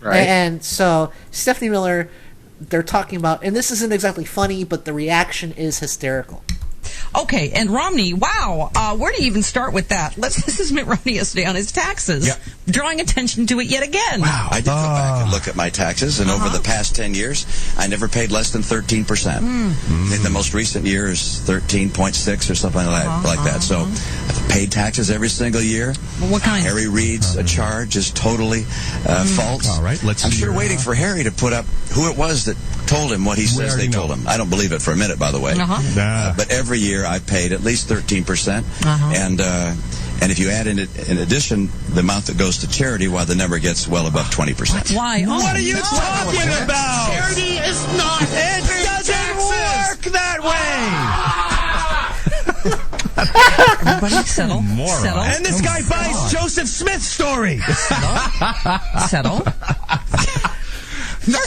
Right. And so Stephanie Miller, they're talking about, and this isn't exactly funny, but the reaction is hysterical. Okay, and Romney, wow, where do you even start with that? This is Mitt Romney yesterday on his taxes, drawing attention to it yet again. Wow, I did go back and look at my taxes, and over the past 10 years, I never paid less than 13%. In the most recent year is 13.6 or something like that. So I've paid taxes every single year. Well, what kind? Harry Reid's charge is totally false. All right, I'm sure waiting for Harry to put up who it was that told him what he says they told him. I don't believe it for a minute, by the way. But every year I paid at least 13%. And if you add in addition the amount that goes to charity, the number gets well above 20%. Why? What are you talking about? Charity is not. It doesn't work that way. Everybody settle. Settle. And this guy buys Joseph Smith's story. Settle. No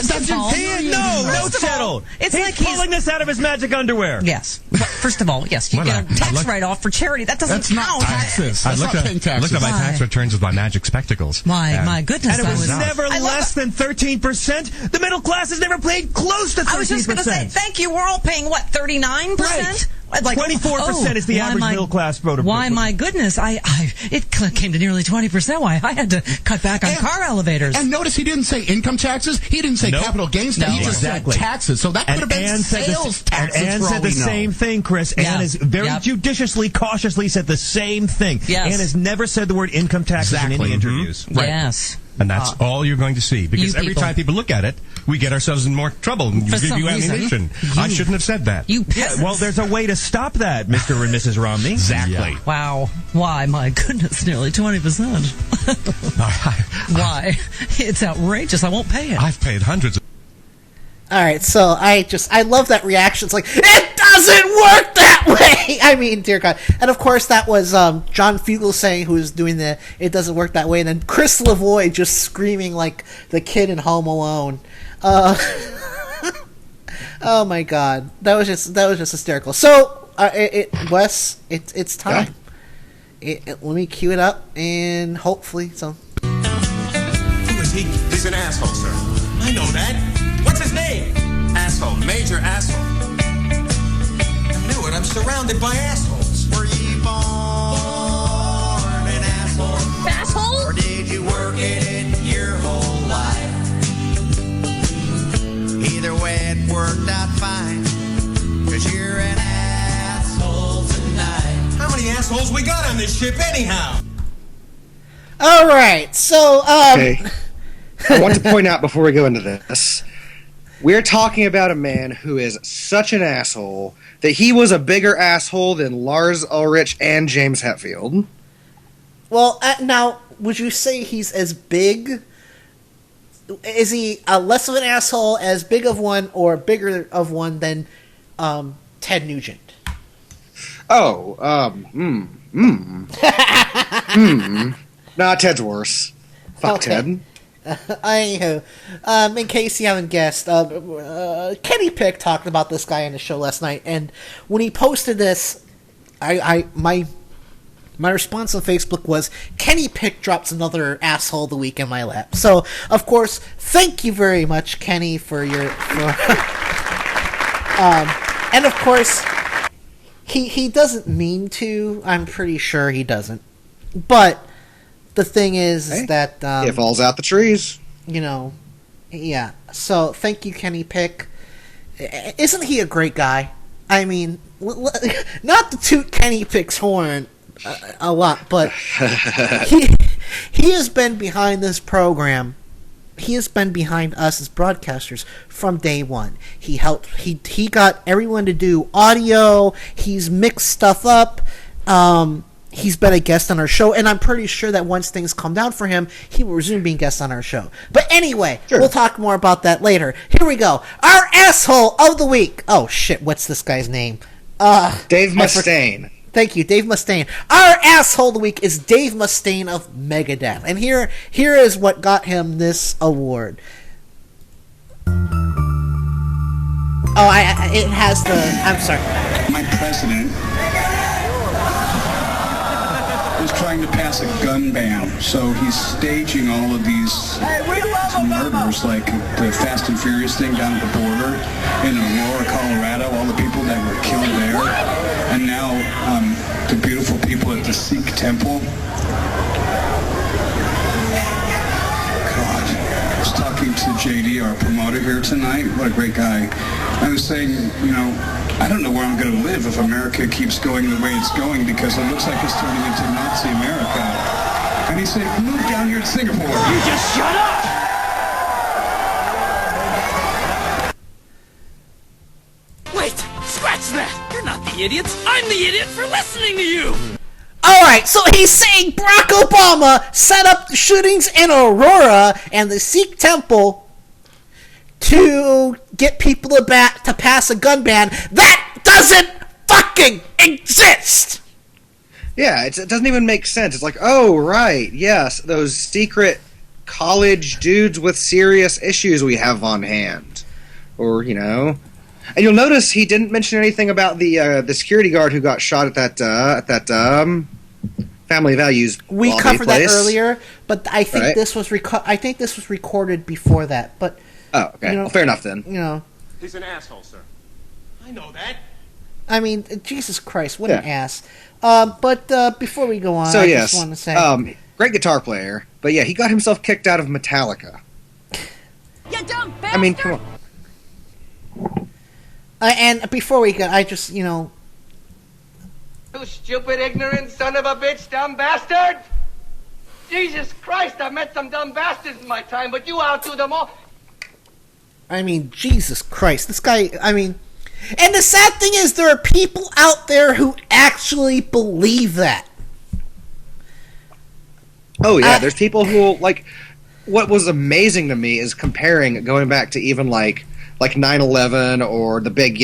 settle. It's he's like pulling this out of his magic underwear. Yes. First of all, yes, you get a tax write-off for charity. That doesn't count. Taxes. I looked at my tax returns with my magic spectacles. My goodness. And it was never less than 13%. The middle class has never paid close to 13%. I was just going to say, thank you. We're all paying, what, 39%? Right. Like, 24% is the average middle class voter. Why, my goodness, it came to nearly 20%. Why I had to cut back on car elevators. And notice he didn't say income taxes. He didn't say capital gains tax. He just said taxes. So that could have been sales taxes. And Ann said the same thing, Chris. Ann has very judiciously, cautiously said the same thing. Yes. Ann has never said the word income taxes in any interviews. Right. Yes. And that's all you're going to see. Because every time people look at it, we get ourselves in more trouble and give you ammunition. I shouldn't have said that. Well, there's a way to stop that, Mr. and Mrs. Romney. Exactly. Yeah. Wow. Why? My goodness, nearly 20%. Why? It's outrageous. I won't pay it. I've paid hundreds of... All right, so I love that reaction. It's like, it doesn't work that way! I mean, dear God. And of course, that was John Fugelsang who was doing the it doesn't work that way, and then Chris Lavoie just screaming like the kid in Home Alone. Oh my God. That was just hysterical. So, Wes, it's time. Let me cue it up, and hopefully, so... Who is he? He's an asshole, sir. I know that. What's his name? Asshole. Major asshole. I knew it. I'm surrounded by assholes. Were you born an asshole? Asshole? Or did you work it your whole life? Either way, it worked out fine. 'Cause you're an asshole tonight. How many assholes we got on this ship anyhow? All right, so... Okay. I want to point out before we go into this... We're talking about a man who is such an asshole that he was a bigger asshole than Lars Ulrich and James Hetfield. Well, now, would you say he's as big? Is he less of an asshole, as big of one, or bigger of one than Ted Nugent? Nah, Ted's worse. Fuck Ted. Anywho, in case you haven't guessed, Kenny Pick talked about this guy on the show last night, and when he posted this, my response on Facebook was, Kenny Pick drops another asshole of the week in my lap. So, of course, thank you very much, Kenny, for your... and of course, he doesn't mean to. I'm pretty sure he doesn't. But... the thing is that... it falls out the trees. You know, yeah. So, thank you, Kenny Pick. Isn't he a great guy? I mean, not to toot Kenny Pick's horn a lot, but he has been behind this program. He has been behind us as broadcasters from day one. He helped... He got everyone to do audio. He's mixed stuff up. He's been a guest on our show, and I'm pretty sure that once things calm down for him, he will resume being guest on our show. But anyway, We'll talk more about that later. Here we go. Our asshole of the week. Oh, shit, what's this guy's name? Dave Mustaine. Thank you, Dave Mustaine. Our asshole of the week is Dave Mustaine of Megadeth. And here is what got him this award. It has the... I'm sorry. My president is trying to pass a gun ban, so he's staging all of these murders, like the Fast and Furious thing down at the border in Aurora, Colorado, all the people that were killed there, and now the beautiful people at the Sikh temple. God, I was talking to JD, our promoter here tonight. What a great guy. I was saying, I don't know where I'm going to live if America keeps going the way it's going, because it looks like it's turning into Nazi America. And he said, move down here to Singapore. You just shut up! Wait, scratch that! You're not the idiots. I'm the idiot for listening to you! Alright, so he's saying Barack Obama set up the shootings in Aurora and the Sikh temple to get people to pass a gun ban. That doesn't fucking exist! Yeah, it doesn't even make sense. It's like, oh, right, yes, those secret college dudes with serious issues we have on hand. Or, And you'll notice he didn't mention anything about the security guard who got shot at that Family Values. We covered that earlier, but I think this was recorded before that. But okay, well, fair enough then. He's an asshole, sir. I know that. I mean, Jesus Christ, what an ass. But before we go on, just want to say... great guitar player, but yeah, he got himself kicked out of Metallica. You dumb bastard! I mean, come on. And before we go, I just, You stupid, ignorant son of a bitch, dumb bastard! Jesus Christ, I've met some dumb bastards in my time, but you outdo them all. I mean, Jesus Christ, this guy, I mean... And the sad thing is, there are people out there who actually believe that. Oh, yeah, there's people who, like... What was amazing to me is going back to even, like 9/11 or the big,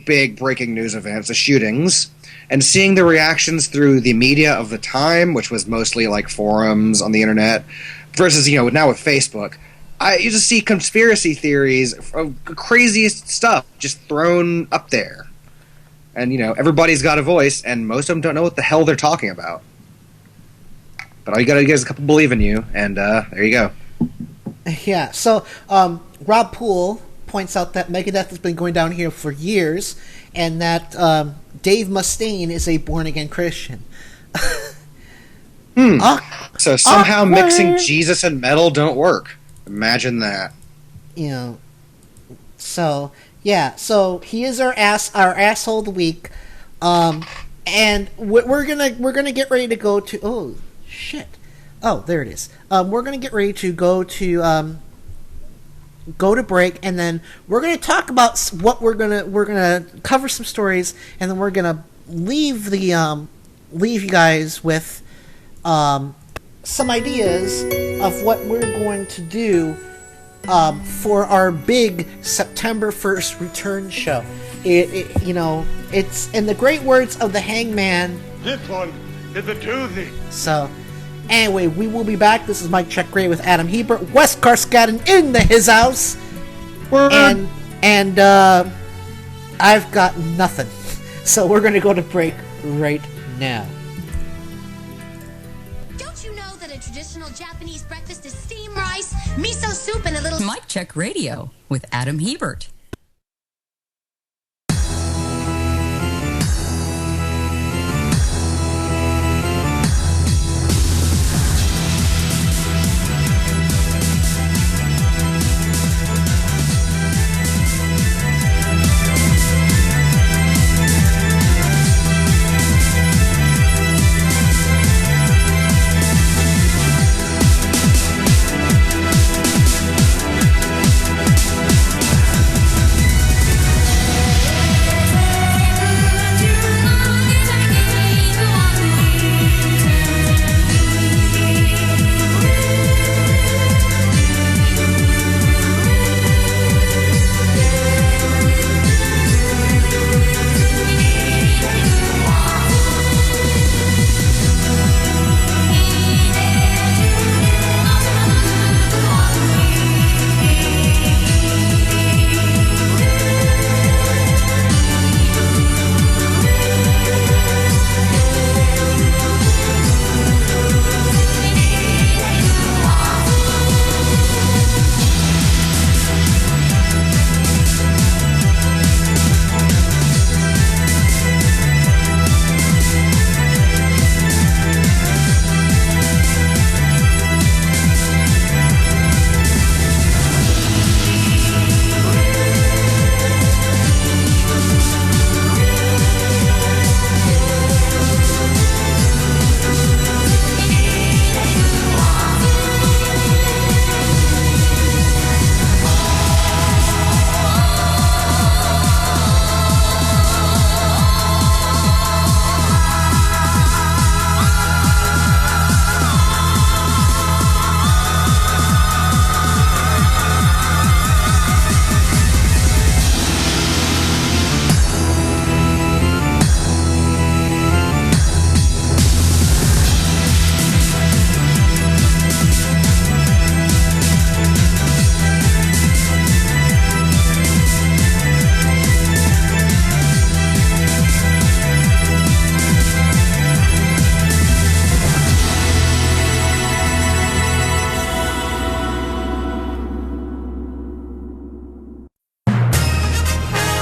big breaking news events, the shootings, and seeing the reactions through the media of the time, which was mostly, like, forums on the internet, versus, now with Facebook. You just see conspiracy theories of craziest stuff just thrown up there. And, everybody's got a voice, and most of them don't know what the hell they're talking about. But all you gotta get is a couple believe in you, and there you go. Yeah, so Rob Poole points out that Megadeth has been going down here for years, and that Dave Mustaine is a born-again Christian. So somehow mixing Jesus and metal don't work. Imagine that. So yeah, so he is our asshole of the week, and we're gonna get ready to go to. Oh shit! Oh, there it is. We're gonna get ready to go to break, and then we're gonna talk about what we're gonna cover some stories, and then we're gonna leave you guys with some ideas of what we're going to do for our big September 1st return show. It's in the great words of the Hangman. This one is a doozy. So, anyway, we will be back. This is Mike Check Gray with Adam Hebert, Wes Karskaden in his house. And I've got nothing. So we're going to go to break right now. Traditional Japanese breakfast is steamed rice, miso soup, and a little... Mike Check Radio with Adam Hebert.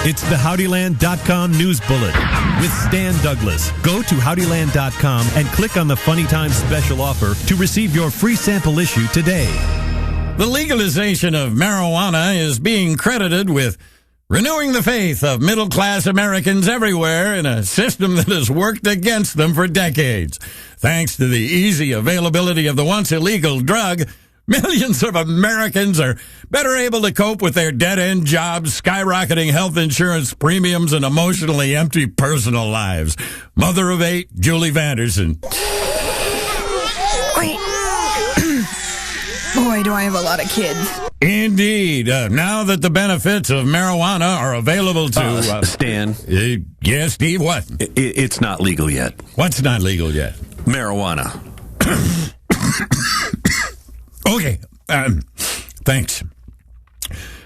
It's the HowdyLand.com News Bullet with Stan Douglas. Go to HowdyLand.com and click on the Funny Times special offer to receive your free sample issue today. The legalization of marijuana is being credited with renewing the faith of middle-class Americans everywhere in a system that has worked against them for decades. Thanks to the easy availability of the once illegal drug, millions of Americans are better able to cope with their dead-end jobs, skyrocketing health insurance premiums, and emotionally empty personal lives. Mother of 8, Julie Vanderson. Boy, do I have a lot of kids. Indeed. Now that the benefits of marijuana are available to... Stan. Yes, Steve, what? It's not legal yet. What's not legal yet? Marijuana. Okay. Thanks.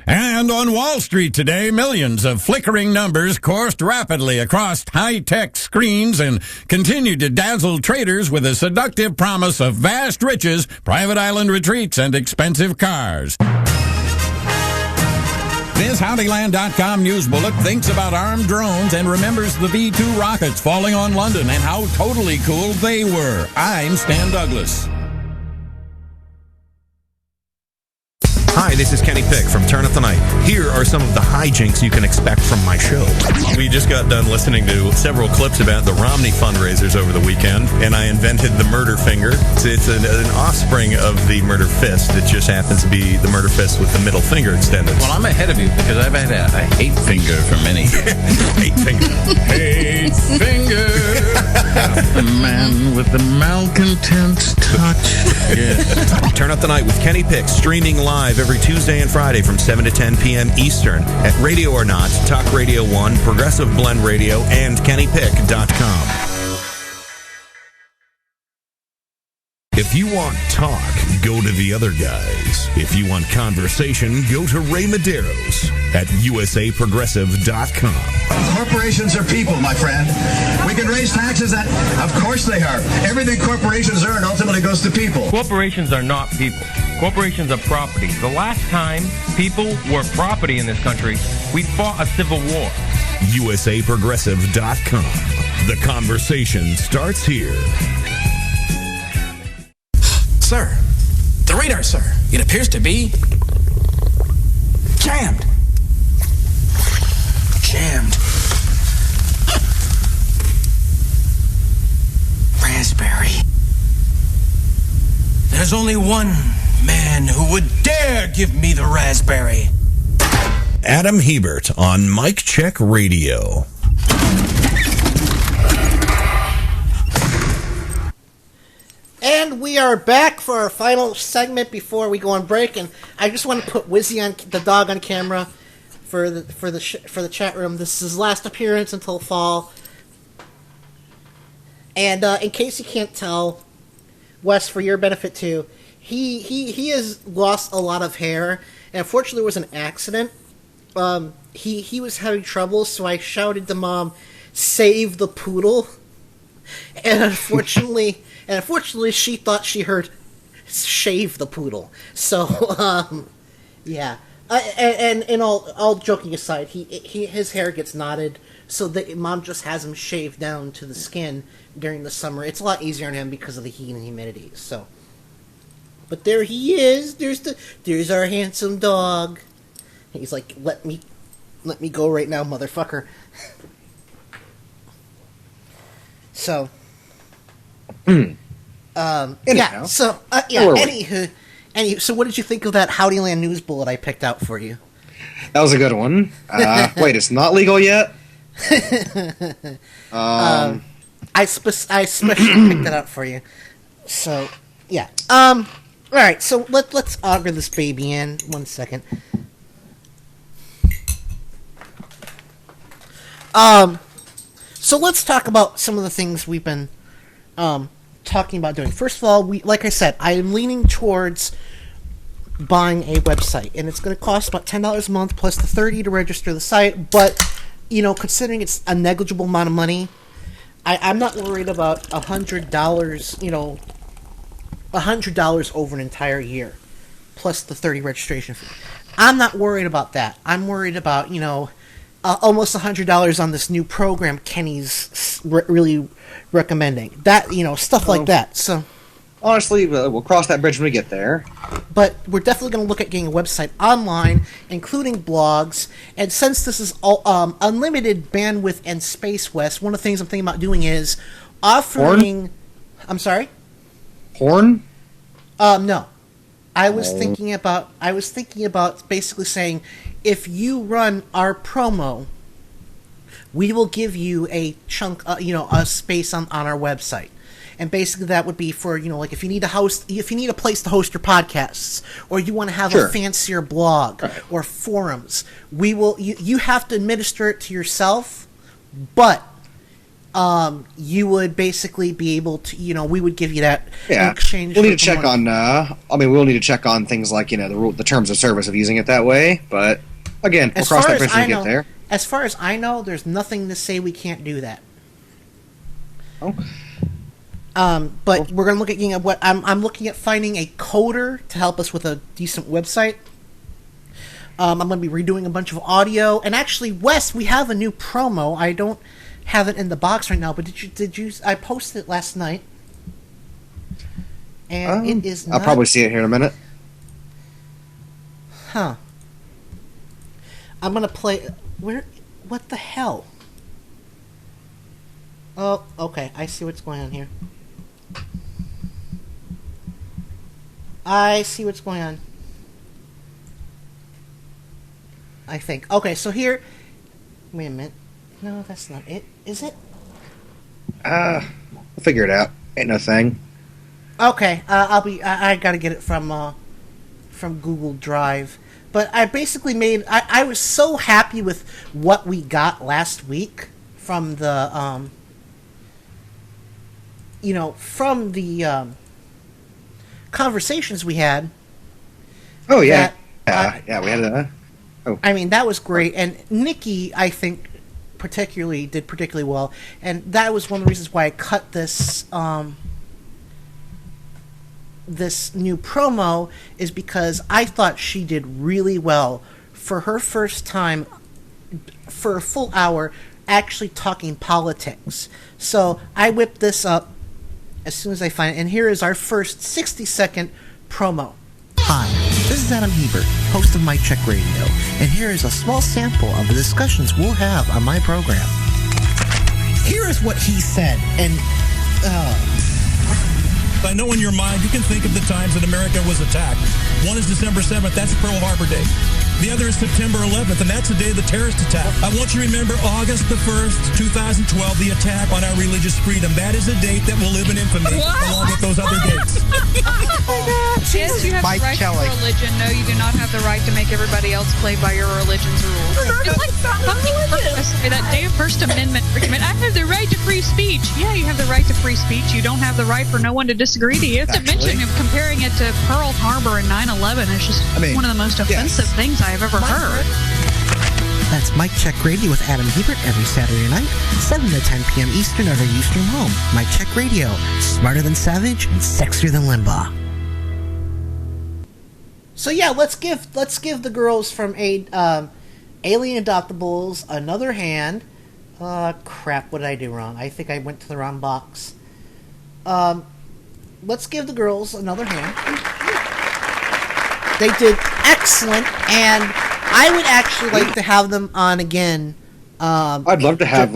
And on Wall Street today, millions of flickering numbers coursed rapidly across high-tech screens and continued to dazzle traders with a seductive promise of vast riches, private island retreats, and expensive cars. This HowdyLand.com news bullet thinks about armed drones and remembers the V-2 rockets falling on London and how totally cool they were. I'm Stan Douglas. Hi, this is Kenny Pick from Turn Up the Night. Here are some of the hijinks you can expect from my show. We just got done listening to several clips about the Romney fundraisers over the weekend, and I invented the murder finger. It's an offspring of the murder fist. It just happens to be the murder fist with the middle finger extended. Well, I'm ahead of you because I've had a hate finger for many years. Hate finger. Hate finger. The man with the malcontent's touch. Yeah. Turn Up the Night with Kenny Pick, streaming live every Tuesday and Friday from 7 to 10 p.m. Eastern at Radio or Not, Talk Radio 1, Progressive Blend Radio, and KennyPick.com. If you want talk, go to the other guys. If you want conversation, go to Ray Medeiros at USAProgressive.com. Corporations are people, my friend. We can raise taxes, of course they are. Everything corporations earn ultimately goes to people. Corporations are not people. Corporations are property. The last time people were property in this country, we fought a civil war. USAProgressive.com. The conversation starts here. Sir, the radar, sir. It appears to be jammed. Jammed. Raspberry. There's only one man who would dare give me the raspberry. Adam Hebert on Mic Check Radio. And we are back for our final segment before we go on break. And I just want to put Wizzy on the dog on camera for the chat room. This is his last appearance until fall. And in case you can't tell, Wes, for your benefit too, he has lost a lot of hair. And unfortunately, there was an accident. He was having trouble, so I shouted to Mom, "Save the poodle!" And unfortunately, she thought she heard "shave the poodle." So, yeah. And all joking aside, his hair gets knotted, so that Mom just has him shaved down to the skin during the summer. It's a lot easier on him because of the heat and humidity. So, but there he is. There's our handsome dog. He's like, let me go right now, motherfucker. So, yeah. So, Anywho, so what did you think of that Howdyland news bullet I picked out for you? That was a good one. Wait, it's not legal yet? I specially picked that out for you. So, yeah. All right. So let's auger this baby in. 1 second. So let's talk about some of the things we've been talking about doing. First of all, like I said, I am leaning towards buying a website, and it's going to cost about $10 a month plus the $30 to register the site. But considering it's a negligible amount of money, I'm not worried about $100. $100 over an entire year, plus the $30 registration fee. I'm not worried about that. I'm worried about almost $100 on this new program Kenny's really recommending. That, stuff like that. So, honestly, we'll cross that bridge when we get there. But we're definitely going to look at getting a website online, including blogs. And since this is all, unlimited bandwidth and space, West, one of the things I'm thinking about doing is offering... Porn? I'm sorry? Porn? No. I was thinking about basically saying, if you run our promo, we will give you a chunk, a space on our website. And basically that would be for, like if you need a place to host your podcasts, or you want to have a fancier blog or forums, we will, you have to administer it to yourself, but you would basically be able to, we would give you that in exchange. We'll need to check on, we'll need to check on things like, the terms of service of using it that way, but again, we'll cross that bridge when we get there. As far as I know, there's nothing to say we can't do that. Oh. But we're going to look at I'm looking at finding a coder to help us with a decent website. I'm going to be redoing a bunch of audio, and actually, Wes, we have a new promo. I don't have it in the box right now, but did you? I posted it last night, and it is. I'll probably see it here in a minute. Huh. I'm going to play. What the hell? Oh, okay. I see what's going on here. I see what's going on. I think. Okay, so here... Wait a minute. No, that's not it. Is it? We'll figure it out. Ain't no thing. Okay, I gotta get it from Google Drive. But I basically made... I was so happy with what we got last week from the, from the conversations we had. Oh, yeah. We had a... I mean, that was great. And Nikki, I think, did particularly well. And that was one of the reasons why I cut this... this new promo, is because I thought she did really well for her first time for a full hour actually talking politics. So I whipped this up as soon as I find it, and here is our first 60-second promo. Hi, this is Adam Hebert, host of Mic Check Radio, and here is a small sample of the discussions we'll have on my program. Here is what he said, and I know in your mind you can think of the times that America was attacked. One is December 7th, that's Pearl Harbor Day. The other is September 11th, and that's the day of the terrorist attack. I want you to remember August the 1st, 2012, the attack on our religious freedom. That is a date that will live in infamy, along with those other dates. Yes, you have the right to religion. No, you do not have the right to make everybody else play by your religion's rules. It's like that damn First Amendment argument. I have the right to free speech. Yeah, you have the right to free speech. You don't have the right for no one to disagree to you. To mention him comparing it to Pearl Harbor and 9/11 is just one of the most offensive things I have ever heard. That's Mic Check Radio with Adam Hebert every Saturday night, 7 to 10 p.m. Eastern at our Eastern home. Mic Check Radio, smarter than Savage and sexier than Limbaugh. So yeah, let's give the girls from Alien Adoptables another hand. Crap, what did I do wrong? I think I went to the wrong box. Let's give the girls another hand. They did excellent, and I would actually like to have them on again. I'd love to have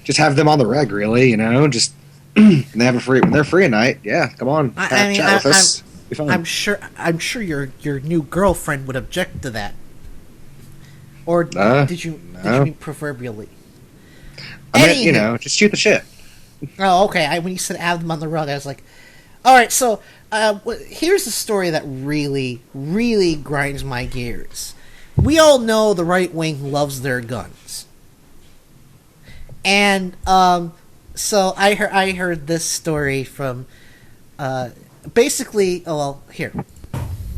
just have them on the reg, really. Just when they're free a night. Yeah, come on, chat with us. I'm sure your new girlfriend would object to that. Or did you mean proverbially? I meant, just shoot the shit. Oh, okay. When you said have them on the rug, I was like, all right. So here's a story that really, really grinds my gears. We all know the right wing loves their guns, and so I heard this story from basically. Oh, well, here.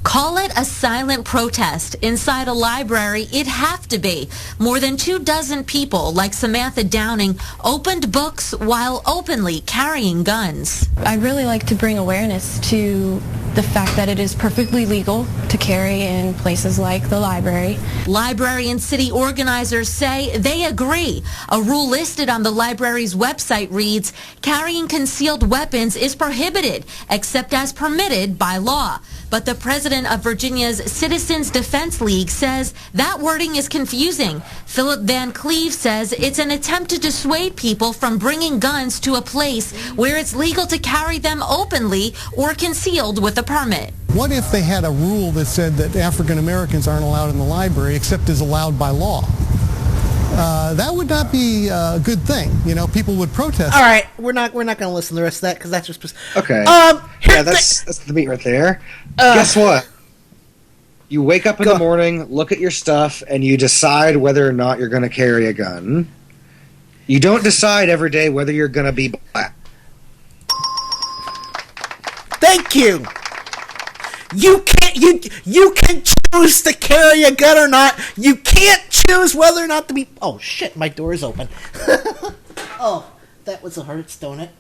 Call it a silent protest inside a library. It'd have to be. More than 24 people, like Samantha Downing, opened books while openly carrying guns. I'd really like to bring awareness to the fact that it is perfectly legal to carry in places like the library. Library and city organizers say they agree. A rule listed on the library's website reads, carrying concealed weapons is prohibited, except as permitted by law. But the president of Virginia's Citizens Defense League says that wording is confusing. Philip Van Cleve says it's an attempt to dissuade people from bringing guns to a place where it's legal to carry them openly or concealed with a permit. What if they had a rule that said that African Americans aren't allowed in the library except as allowed by law? That would not be a good thing. You know, people would protest. All right, we're not going to listen to the rest of that because that's just okay. Yeah, that's the meat right there. Guess what? You wake up in the morning, look at your stuff, and you decide whether or not you're going to carry a gun. You don't decide every day whether you're going to be black. Thank you. You can choose to carry a gun or not. You can't choose whether or not to be. Oh shit! My door is open. Oh, that was a Hearthstone. It.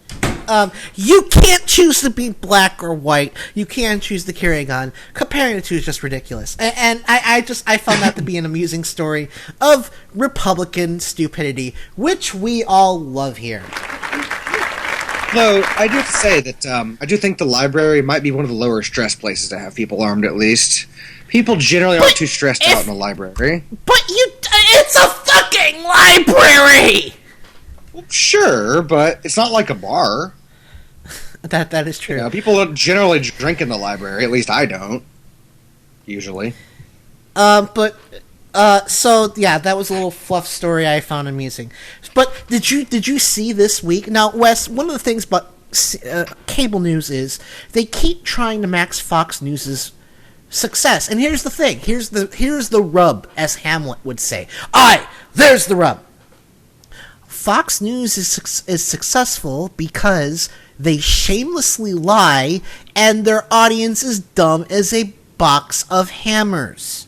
You can't choose to be black or white. You can choose to carry a gun. Comparing the two is just ridiculous. And I found that to be an amusing story of Republican stupidity, which we all love here. No, I do have to say that I do think the library might be one of the lower stress places to have people armed, at least. People generally aren't too stressed out in the library. But it's a fucking library! Well, sure, but it's not like a bar. That is true. You know, people don't generally drink in the library, at least I don't. Usually. So yeah, that was a little fluff story I found amusing. But did you see this week? Now, Wes, one of the things about cable news is they keep trying to match Fox News's success. And here's the thing. Here's the rub, as Hamlet would say. There's the rub. Fox News is successful because they shamelessly lie, and their audience is dumb as a box of hammers.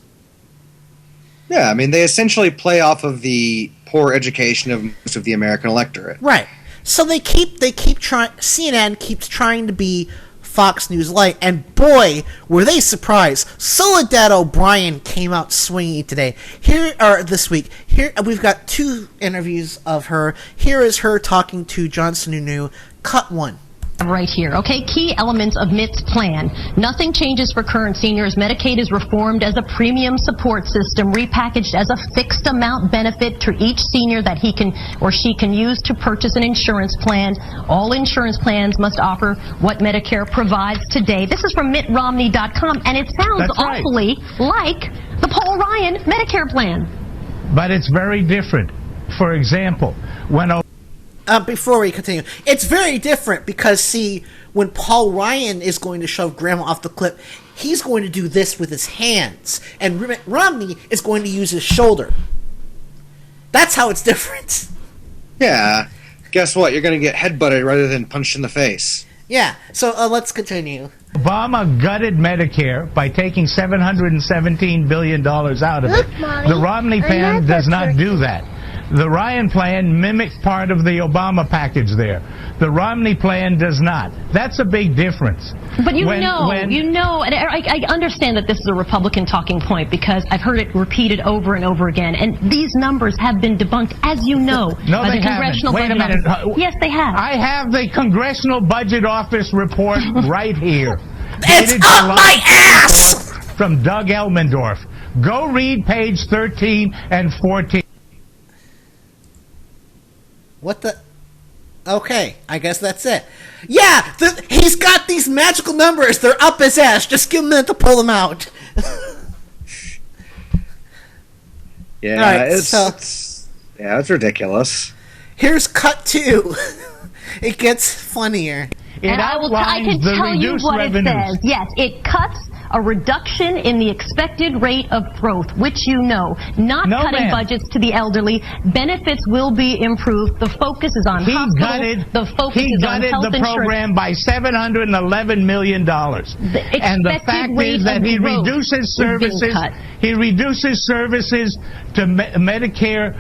Yeah, I mean, they essentially play off of the poor education of most of the American electorate. Right. So they keep trying. CNN keeps trying to be Fox News Light, and boy, were they surprised. Soledad O'Brien came out swinging today. This week. Here we've got 2 interviews of her. Here is her talking to John Sununu. Cut 1. Right here, okay? Key elements of MIT's plan. Nothing changes for current seniors. Medicaid is reformed as a premium support system, repackaged as a fixed amount benefit to each senior that he can or she can use to purchase an insurance plan. All insurance plans must offer what Medicare provides today. This is from MittRomney.com, and it sounds awfully like the Paul Ryan Medicare plan. But it's very different. For example, before we continue, it's very different because, see, when Paul Ryan is going to shove Grandma off the cliff, he's going to do this with his hands, and Mitt Romney is going to use his shoulder. That's how it's different. Yeah. Guess what? You're going to get headbutted rather than punched in the face. Yeah. So let's continue. Obama gutted Medicare by taking $717 billion out of it. The Romney plan does not do that. The Ryan plan mimicked part of the Obama package there. The Romney plan does not. That's a big difference. But and I understand that this is a Republican talking point because I've heard it repeated over and over again, and these numbers have been debunked, as you know, no, by they the Congressional haven't. Wait a Budget minute. Office. Yes, they have. I have the Congressional Budget Office report right here. It's up my ass! From Doug Elmendorf. Go read page 13 and 14. What the? Okay, I guess that's it. Yeah, he's got these magical numbers. They're up his ass. Just give him a minute to pull them out. Yeah, right, it's ridiculous. Here's cut 2. It gets funnier. I can tell you what it says. Yes, it cuts a reduction in the expected rate of growth, which you know, not No, cutting ma'am. budgets to the elderly. Benefits will be improved. The focus is on hospitals. The focus He is on gutted health the insurance. program by $711 million. And the expected fact rate is that of he growth reduces is being services. cut. He reduces services to Medicare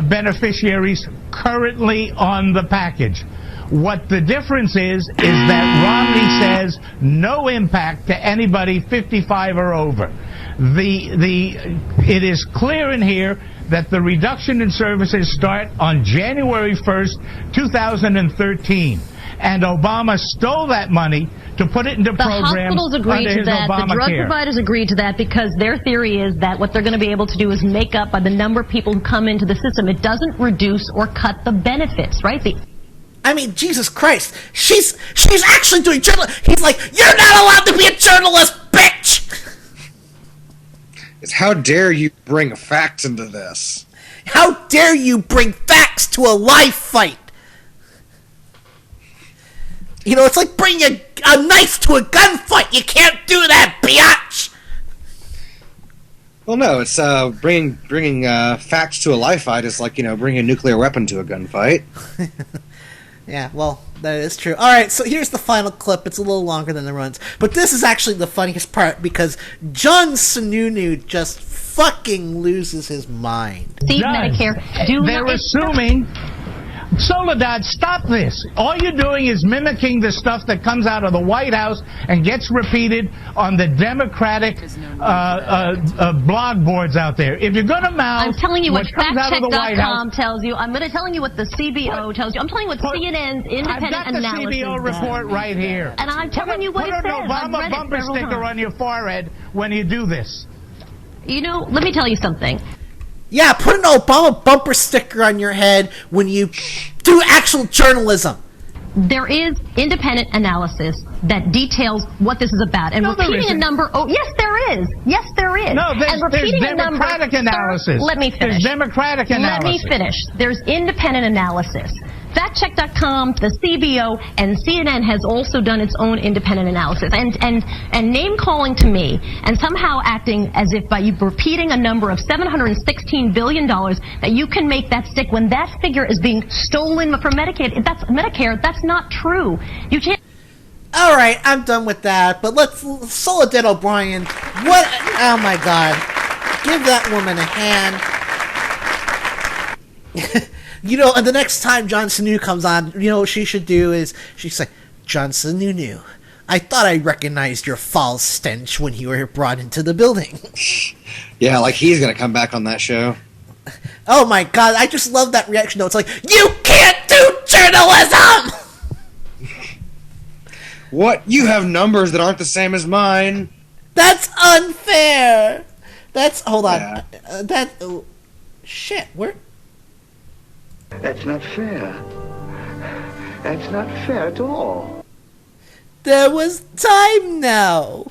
beneficiaries currently on the package. What the difference is that Romney says no impact to anybody 55 or over. It is clear in here that the reduction in services start on January 1st, 2013. And Obama stole that money to put it into The programs hospitals agreed under to his that. The drug Obamacare. providers agreed to that because their theory is that what they're going to be able to do is make up by the number of people who come into the system. It doesn't reduce or cut the benefits, right? I mean, Jesus Christ. She's actually doing journalism. He's like, you're not allowed to be a journalist, bitch! It's how dare you bring facts into this? How dare you bring facts to a live fight? You know, it's like bringing a knife to a gunfight. You can't do that, biatch! Well, no, it's bringing facts to a live fight is like, bringing a nuclear weapon to a gunfight. Yeah, well, that is true. Alright, so here's the final clip. It's a little longer than the runs. But this is actually the funniest part because John Sununu just fucking loses his mind. They're assuming... Soledad, stop this. All you're doing is mimicking the stuff that comes out of the White House and gets repeated on the Democratic blog boards out there. If you're going to mouth I'm telling you what comes out of the White House... FactCheck.com tells you. I'm going to tell you what the CBO tells you. I'm telling you what CNN's independent I've got the analysis CBO report does. right here. And I'm telling you what it Put says. an I've Obama read it bumper several sticker times. on your forehead when you do this. You know, let me tell you something. Yeah, put an Obama bumper sticker on your head when you do actual journalism. There is independent analysis that details what this is about. And No, there repeating a isn't. number... Oh, yes, there is. Yes, there is. No, there's and repeating Democratic a number, analysis. Sir, let me finish. There's Democratic analysis. Let me finish. There's independent analysis. FactCheck.com, the CBO, and CNN has also done its own independent analysis. And name-calling to me, and somehow acting as if by you repeating a number of $716 billion that you can make that stick when that figure is being stolen from Medicare, that's not true. You can't... Alright, I'm done with that, but let's... Soledad O'Brien, what... Oh my god. Give that woman a hand. You know, and the next time John Sununu comes on, you know what she should do is, she's like, John Sununu, I thought I recognized your foul stench when you were brought into the building. Yeah, like he's going to come back on that show. Oh my god, I just love that reaction though. It's like, you can't do journalism! What? You have numbers that aren't the same as mine. That's unfair! That's... Hold on. Yeah. Shit, where... That's not fair. That's not fair at all. There was time now.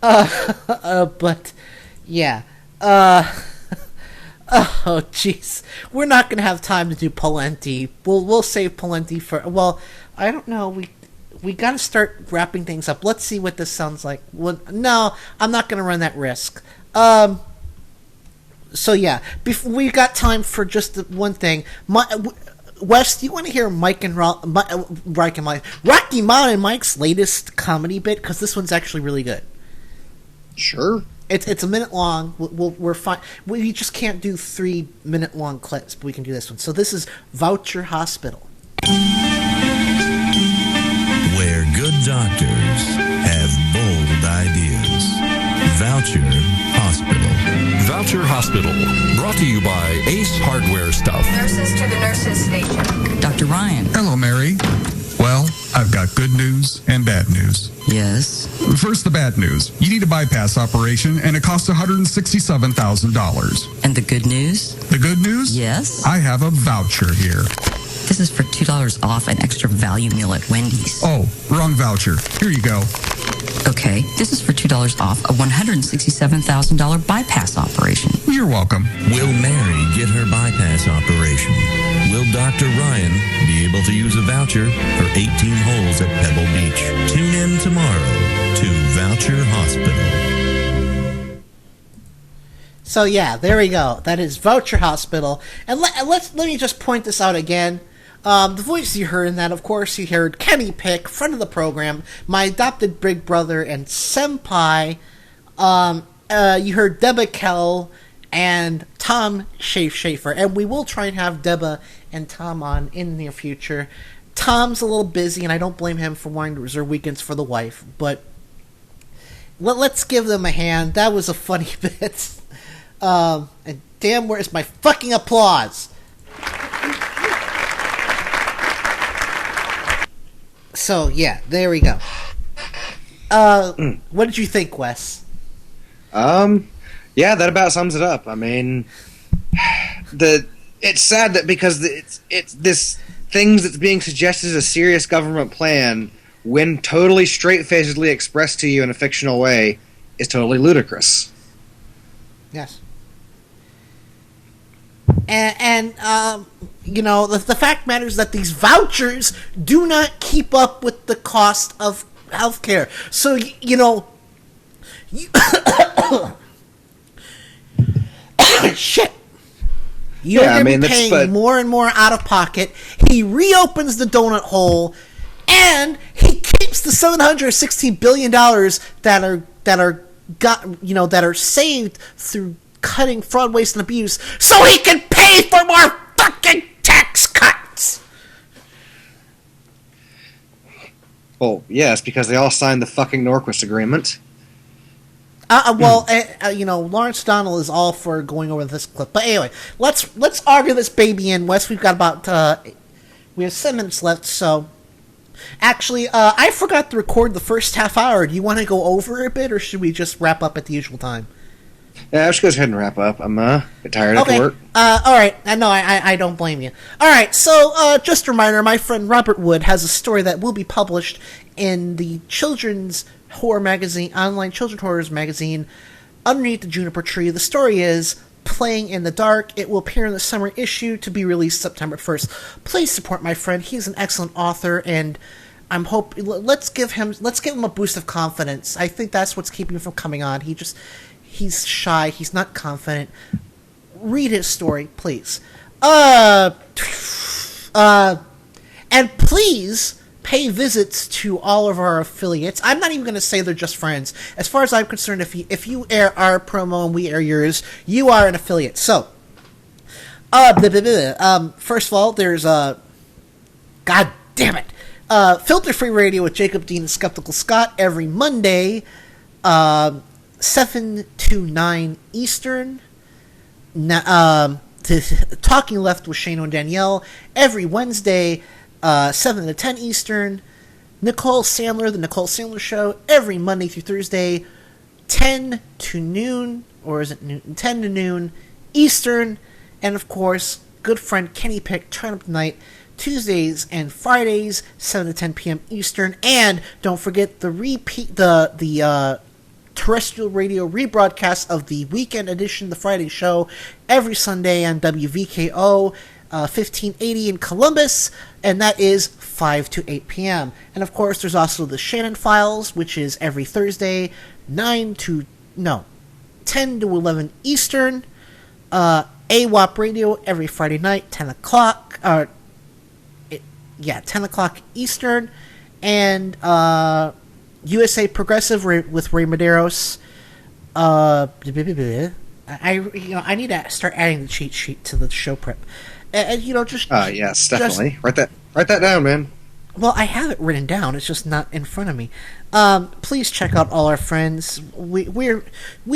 But yeah. Oh, jeez. We're not gonna have time to do Pawlenty. We'll save Pawlenty for. Well, I don't know. We gotta start wrapping things up. Let's see what this sounds like. Well, no, I'm not gonna run that risk. So yeah, we got time for just one thing. Wes, do you want to hear Rocky Mountain and Mike's latest comedy bit? Because this one's actually really good. Sure. It's a minute long. We're fine. We just can't do 3-minute long clips, but we can do this one. So this is Voucher Hospital. Where good doctors have bold ideas. Voucher Hospital. Voucher Hospital, brought to you by Ace Hardware Stuff. Nurses to the nurses station. Dr. Ryan. Hello, Mary. Well, I've got good news and bad news. Yes? First, the bad news. You need a bypass operation, and it costs $167,000. And the good news? The good news? Yes? I have a voucher here. This is for $2 off an extra value meal at Wendy's. Oh, wrong voucher. Here you go. Okay, this is for $2 off a $167,000 bypass operation. You're welcome. Will Mary get her bypass operation? Will Will Dr. Ryan be able to use a voucher for 18 holes at Pebble Beach? Tune in tomorrow to Voucher Hospital. So yeah, there we go. That is Voucher Hospital. And let me just point this out again. The voice you heard in that, of course, you heard Kenny Pick, friend of the program, my adopted big brother and senpai. You heard Deba Kell and Tom Schaefer. And we will try and have Deba and Tom on in the near future. Tom's a little busy, and I don't blame him for wanting to reserve weekends for the wife. But let's give them a hand. That was a funny bit. And damn, where's my fucking applause? So, yeah, there we go. What did you think, Wes? Yeah, that about sums it up. I mean, it's sad that because it's this things that's being suggested as a serious government plan, when totally straight-facedly expressed to you in a fictional way, is totally ludicrous. Yes. And you know, the fact matters that these vouchers do not keep up with the cost of healthcare. So, you know, shit. You're going to be paying more and more out of pocket. He reopens the donut hole, and he keeps the $716 billion that are saved through cutting fraud, waste, and abuse, so he can pay for more fucking tax cuts. Well, yes, because they all signed the fucking Norquist agreement. You know, Lawrence O'Donnell is all for going over this clip. But anyway, let's argue this baby in, Wes. We've got about we have 7 minutes left. So, actually, I forgot to record the first half hour. Do you want to go over a bit, or should we just wrap up at the usual time? Yeah, let's go ahead and wrap up. I'm a bit tired after work. All right. No, I don't blame you. All right. So, just a reminder, my friend Robert Wood has a story that will be published in the children's horror magazine, online children's horrors magazine, Underneath the Juniper Tree. The story is Playing in the Dark. It will appear in the summer issue to be released September 1st. Please support my friend. He's an excellent author, and I'm hoping let's give him a boost of confidence. I think that's what's keeping him from coming on. He's shy. He's not confident. Read his story, please. And please pay visits to all of our affiliates. I'm not even going to say they're just friends. As far as I'm concerned, if you air our promo and we air yours, you are an affiliate. So, first of all, there's God damn it, Filter Free Radio with Jacob Dean and Skeptical Scott every Monday, 7 to 9 Eastern. Talking Left with Shane and Danielle every Wednesday, 7 to 10 Eastern. Nicole Sandler, The Nicole Sandler Show, every Monday through Thursday, 10 to noon, or is it noon? 10 to noon Eastern. And of course, good friend Kenny Pick, Turn Up Tonight, Tuesdays and Fridays, 7 to 10 p.m. Eastern. And don't forget the terrestrial radio rebroadcast of the weekend edition, the Friday show, every Sunday on WVKO 1580 in Columbus, and that is 5 to 8 p.m. And of course, there's also the Shannon Files, which is every Thursday, 10 to 11 Eastern. AWAP Radio every Friday night, 10 o'clock. 10 o'clock Eastern. And USA Progressive with Ray Medeiros. I need to start adding the cheat sheet to the show prep. And yes, definitely. Write that down, man. Well, I have it written down. It's just not in front of me. Please check out all our friends. We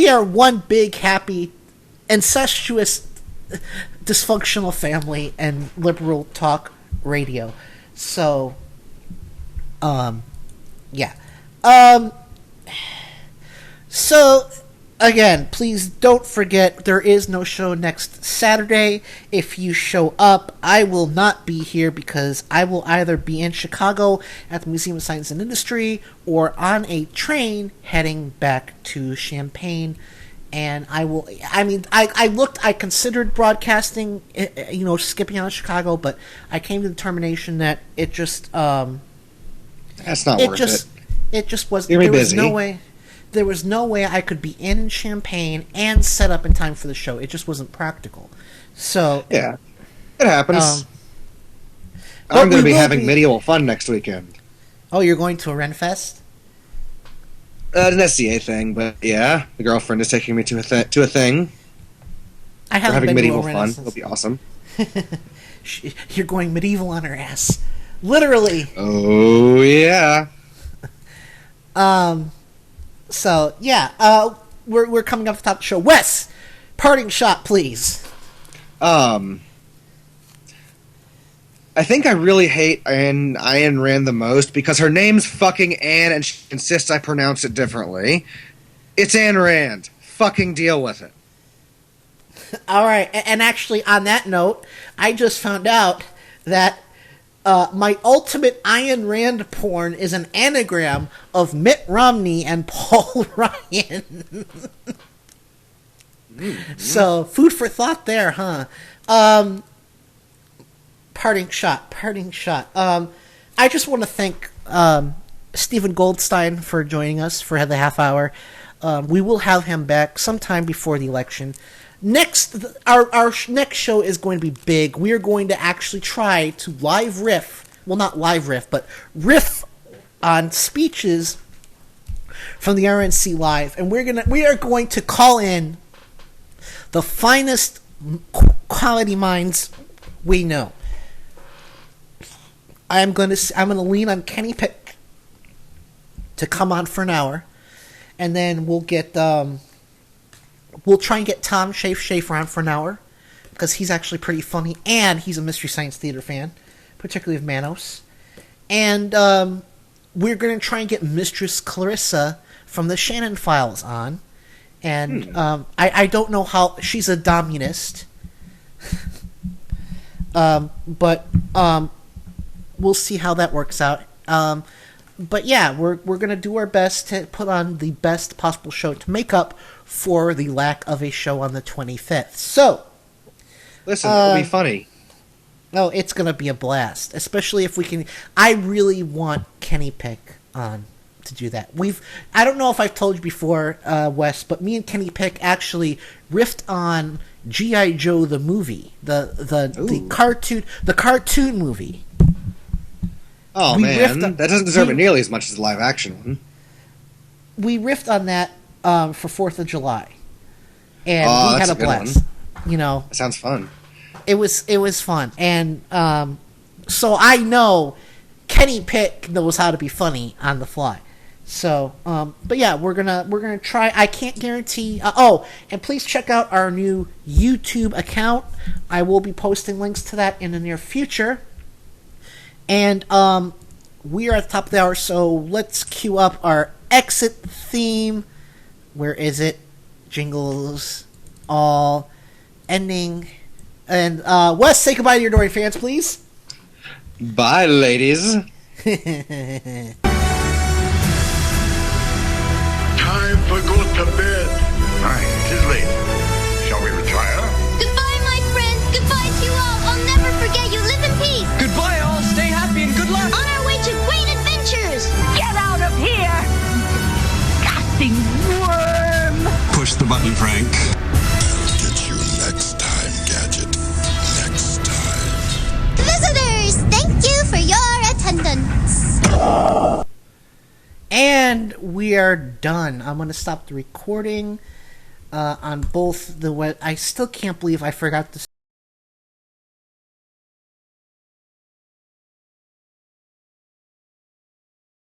are one big, happy, incestuous, dysfunctional family and liberal talk radio. So, yeah. So, again, please don't forget there is no show next Saturday. If you show up, I will not be here because I will either be in Chicago at the Museum of Science and Industry or on a train heading back to Champaign And I considered broadcasting, skipping out of Chicago, but I came to the determination that it just, that's not worth it. It just wasn't. You're There was busy. no way. There was no way I could be in Champaign and set up in time for the show. It just wasn't practical. So yeah, it happens. but I'm going to we be will having be- medieval fun next weekend. Oh, you're going to a Renfest? It's an SCA thing, but yeah, the girlfriend is taking me to a thing. I We're haven't having been medieval to a fun. Renaissance. It'll be awesome. You're going medieval on her ass, literally. Oh yeah. So yeah, we're coming up to the top of the show. Wes, parting shot, please. I think I really hate Ayn Rand the most because her name's fucking Anne and she insists I pronounce it differently. It's Ayn Rand. Fucking deal with it. All right, and actually, on that note, I just found out that my ultimate Ayn Rand porn is an anagram of Mitt Romney and Paul Ryan. So, food for thought there, huh? Parting shot. I just want to thank Stephen Goldstein for joining us for the half hour. We will have him back sometime before the election. Our next show is going to be big. We are going to actually try to riff on speeches from the RNC Live, and we are going to call in the finest quality minds we know. I'm going to lean on Kenny Pick to come on for an hour, and then we'll get we'll try and get Tom Schaefer on for an hour because he's actually pretty funny and he's a Mystery Science Theater fan, particularly of Manos. And we're going to try and get Mistress Clarissa from the Shannon Files on. And I don't know how she's a dominist, but we'll see how that works out. But yeah, we're going to do our best to put on the best possible show to make up for the lack of a show on the 25th. So, listen, it'll be funny. Oh, it's going to be a blast, especially if we can. I really want Kenny Pick on to do that. I don't know if I've told you before, Wes, but me and Kenny Pick actually riffed on G.I. Joe the movie, the cartoon movie. Oh man, that doesn't deserve it nearly as much as the live action one. We riffed on that for 4th of July, and we had a blast. That sounds fun. It was fun, and so I know Kenny Pick knows how to be funny on the fly. So, but yeah, we're gonna try. I can't guarantee. And please check out our new YouTube account. I will be posting links to that in the near future. And we are at the top of the hour, so let's cue up our exit theme. Where is it? Jingles all ending. And Wes, say goodbye to your Dory fans, please. Bye, ladies. Time for go to bed. Aye, 'tis late. Shall we retire? Goodbye, my friends. Goodbye to you all. I'll never forget you. Live in peace. Goodbye, all. Stay happy and good luck. On our way to great adventures. Get out of here! Disgusting worm! Push the button, Frank. Get you next time, Gadget. Next time. Visitors, thank you for your attendance. And we are done. I'm going to stop the recording on both the web. I still can't believe I forgot to